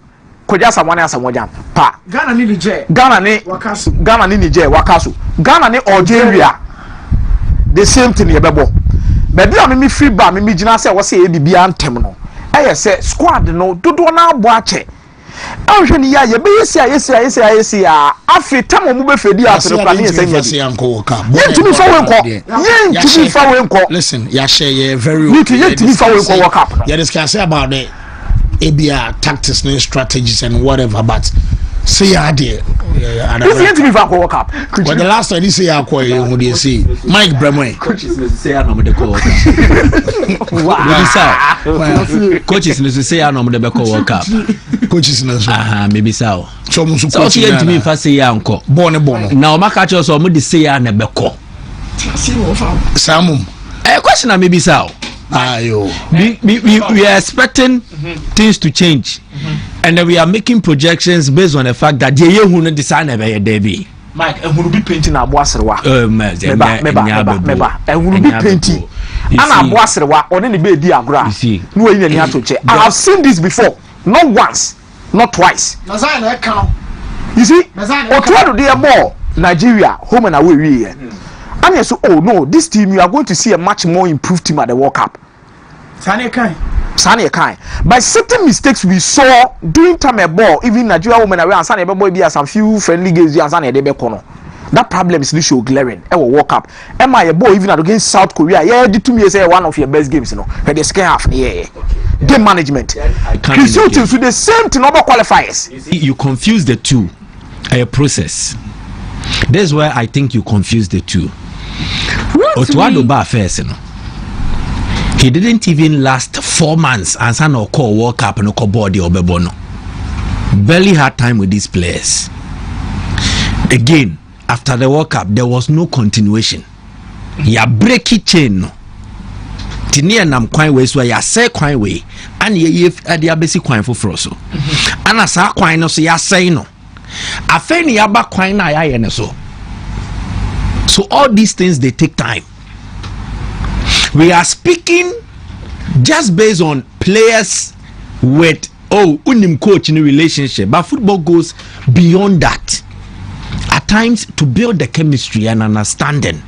koja Asamoah pa Ghana ni Niger Wakasu Ghana ni Algeria the same thing yebebo bebi a me free ba me gina say wo say bibi antem no e say squad no dodo na abo ache ahwe ni ya ye be yesi afi tam mo be fedi afro kwa ni say yentumi fa wenko listen ya share ye very yentumi fa wenko work up ya discuss about the ABR tactics and strategies and whatever but say ya there yentumi fa work up when the last time you say ya who dey say Mike Bremwe coaches no say ya no me dey call work up wow coaches no say ya no me dey call work up coaches no maybe so coach yentumi fa say ya nko born na o maka cho so mo dey say ya na be call samum question na maybe so ayo we are expecting things to change and then we are making projections based on the fact that the year who no design e be be Mike ehunu bi painting abo aserewa meba ehunu bi painting ana abo aserewa one ne be di agora no yin ani ato che I have seen this before not once not twice design e kan you see otuado dey more Nigeria home and away we here and so oh no this team you are going to see a much more improved team at the World Cup Sane kai by certain mistakes we saw during time a ball even Nigeria women away and Sane boy be as some few friendly games and Sane dey be kono that problem is still glaring e will World Cup am I a boy even against South Korea yeah the 2 years say one of your best games you know for the second half yeah game management you still to the same thing over qualifiers you confuse the two a process that's where I think you confuse the two Otuado ba first no he didn't even last 4 months and san no call World Cup no call body obebo no barely had time with these players again after the World Cup there was no continuation ya break it chain no tini nam kwan we so ya say kwan we and ye ade abesi kwan foforo so ana sa kwan no so ya say no afeni ya ba kwan na ya ye ne so all these things they take time. We are speaking just based on players with unim coach in a relationship, but football goes beyond that. At times to build the chemistry and understanding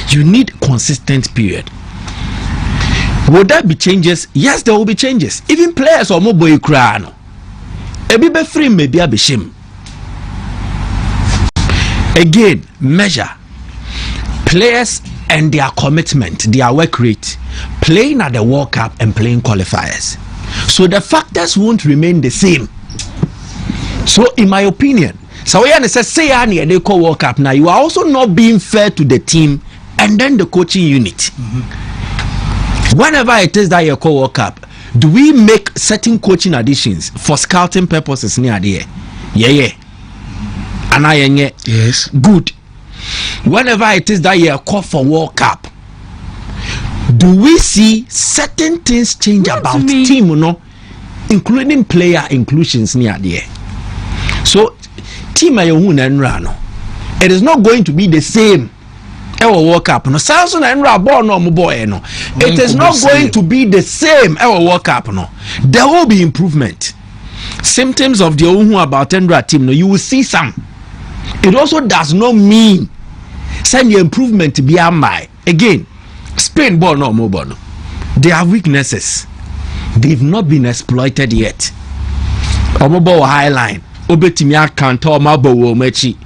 you need consistent period. Will there be changes? Yes, there will be changes. Even players or more boy crano ebi be free maybe a bishim again measure players and their commitment, their work rate, playing at the World Cup and playing qualifiers. So the factors won't remain the same. So in my opinion, so when say they call World Cup now, you are also not being fair to the team and then the coaching unit. Whenever it is that you call World Cup, do we make certain coaching additions for scouting purposes near there? Yeah. And yes. Good. Whenever it is that you call for World Cup, do we see certain things change about team, including player inclusions near there? So, team it is not going to be the same. World Cup no. It is not going to be the same. World Cup no. There will be improvement. Symptoms of the who about Endra team no. You will see some. It also does not mean send your improvement to be my again. Spain ball no more. They have weaknesses. They've not been exploited yet. Omobo high line. Obetimia can't mechi.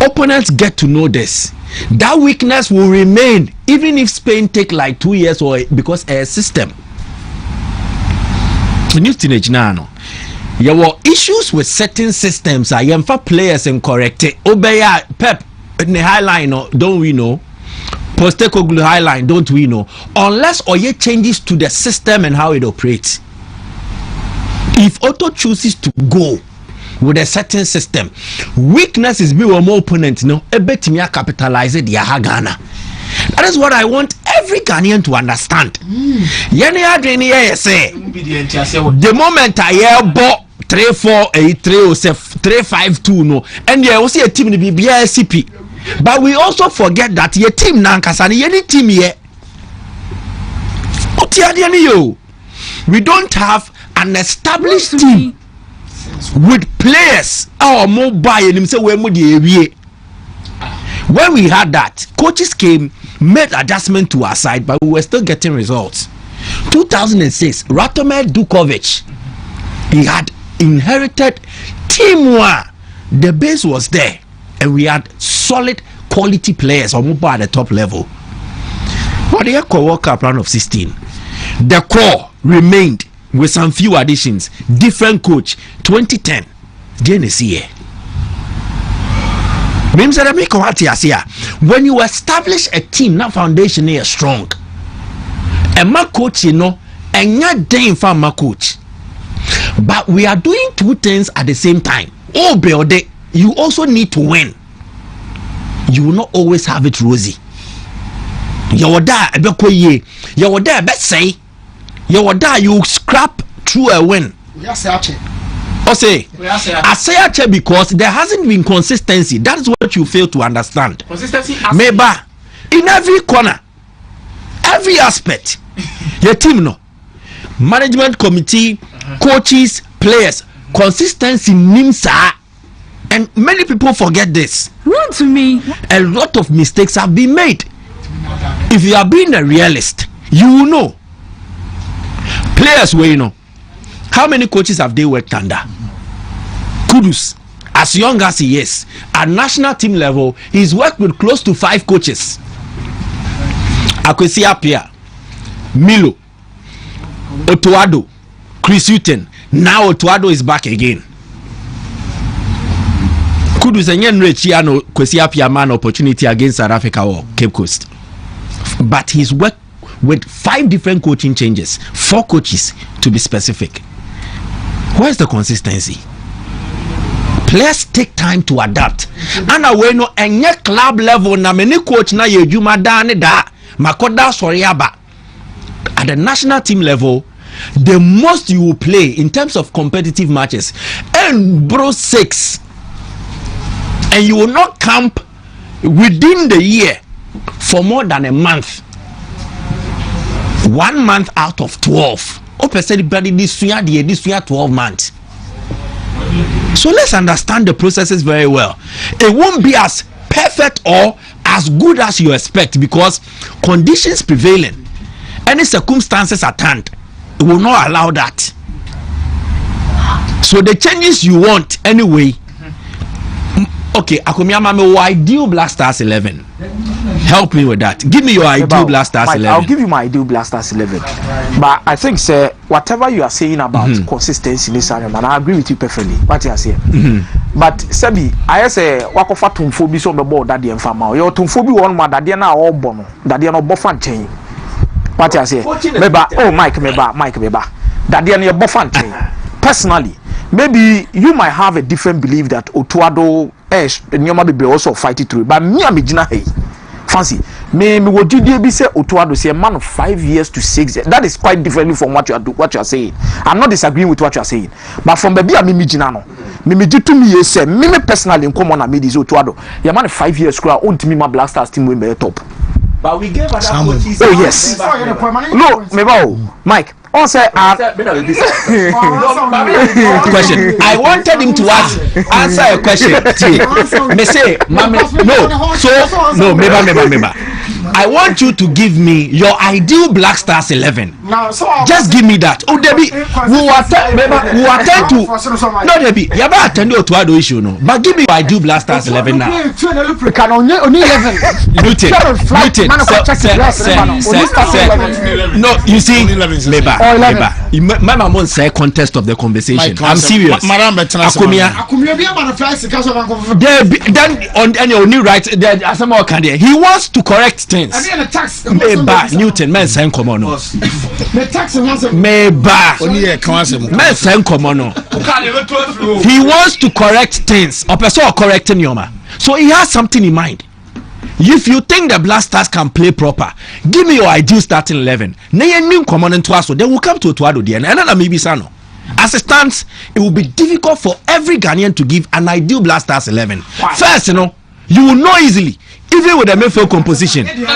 Opponents get to know this. that weakness will remain even if Spain take like 2 years or because a system. New teenage now. There were issues with certain systems. I am for players and correct it. Obeya Pep in the high line, don't we know? Postecoglou high line, don't we know? Unless Oye changes to the system and how it operates. If Otto chooses to go with a certain system, weakness is be one more opponent. No, a bit me capitalize it. Ghana. That is what I want every Ghanaian to understand. The moment I hear 3-4-8-3-3-5-2 no, and there was a team in the BBCP, but we also forget that your team Nankasani any team here. We don't have an established team with players our mobile and say when we had that, coaches came, made adjustment to our side, but we were still getting results. 2006, Ratomir Dukovic, he had inherited teamwork. The base was there, and we had solid quality players on mobile at the top level. But the World Cup round of 16, the core remained with some few additions. Different coach. 2010, DNC. When you establish a team, that foundation is strong. And my coach, and you're dying for my coach. But we are doing two things at the same time. Oh, Beode, you also need to win. You will not always have it rosy. You scrap through a win. I say because there hasn't been consistency. That is what you fail to understand. Consistency maybe in every corner, every aspect. Your team no management committee, coaches, players, consistency NIMSA, and many people forget this. Wontumi, a lot of mistakes have been made. If you are being a realist, you will know. Players where you know. How many coaches have they worked under? Kudus, as young as he is, at national team level, he's worked with close to 5 coaches. Akwesi Appiah, Milo, Otuado, Chris Hughton. Now Otuado is back again. Kudus and Yenrechiano, Kwesi Appiah man opportunity against South Africa or Cape Coast. But he's worked with 5 different coaching changes, 4 coaches to be specific. Where's the consistency? Players take time to adapt. And away no any club level na many coach na ye juma dane da makoda soriaba. At the national team level, the most you will play in terms of competitive matches and bro 6, and you will not camp within the year for more than a month. 1 month out of 12. This year 12 months. So let's understand the processes very well. It won't be as perfect or as good as you expect because conditions prevailing, any circumstances at hand, it will not allow that. So the changes you want anyway. Okay, Akumiyama, my ideal Black Stars 11. Help me with that. Give me your ideal Black Stars 11. I'll give you my ideal Black Stars 11. But I think, sir, whatever you are saying about consistency in this area, and I agree with you perfectly. What you are saying. But Sebi, I say, Wakofa Tumfobi on the board that the infama. Your Tumfobi one man that they are now all bono, that they are not buffan chain. What you are saying? Meba, oh, Mike Meba. That they are near buffan chain. Personally, maybe you might have a different belief that Otuado Nyoma also fight it through. But me, I'm hey. Fancy me what did you be say Otuado say a man of 5 years to 6 years. That is quite differently from what you are saying. I'm not disagreeing with what you are saying, but from baby I me jinano me to me say me personally in common I made this Otuado your man of 5 years scroll on to me my Black Stars team win the top. But we gave other coaches. Oh yes. No, me Mike. Also, question. I wanted him to answer a question. Me say, no. So no, meba. I want you to give me your ideal Black Stars 11. Just give me that. Oh, Debbie, we attend to. No, Debbie, you better attend to the issue, no. But give me your ideal Black Stars 11 now. No, you see, Meba. My mom won't say contest of the conversation. I'm serious. Then on any only right there, he wants to correct things. Meba Newton, men say common. Meba men say common. He wants to correct things. Or person correcting Yoma. So he has something in mind. If you think the Black Stars can play proper, give me your ideal starting 11. They will come to Tuado there. And maybe Sano. As it stands, it will be difficult for every Ghanaian to give an ideal Black Stars 11. Why? First, you will know easily, even with the midfield composition. Again,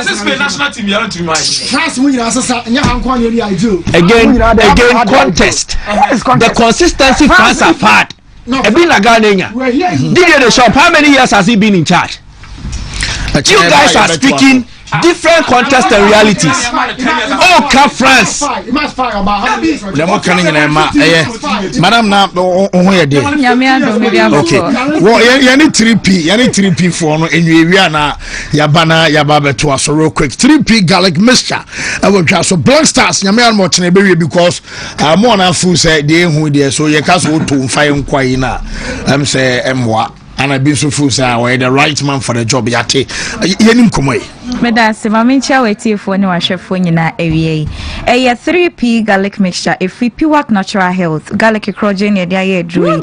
contest. The consistency fans have had. How many years has he been in charge? You guys are speaking different contest and realities. Oh, Cap France. Madam, now, okay. Well, you need 3P for no in Riviana, Yabana, Yababa to us real quick. 3P garlic mixture. I will just so Black Stars, Yaman Motinberry, because more than food said, they who there, so your castle to fire quaina. I'm say, Mwa. And I be so full say the right man for the job yate yenim komoi meda se mamincha weti for ni wahwefo nyina ewie 3P garlic mixture if we pure natural health garlic crogene ya dia ye dru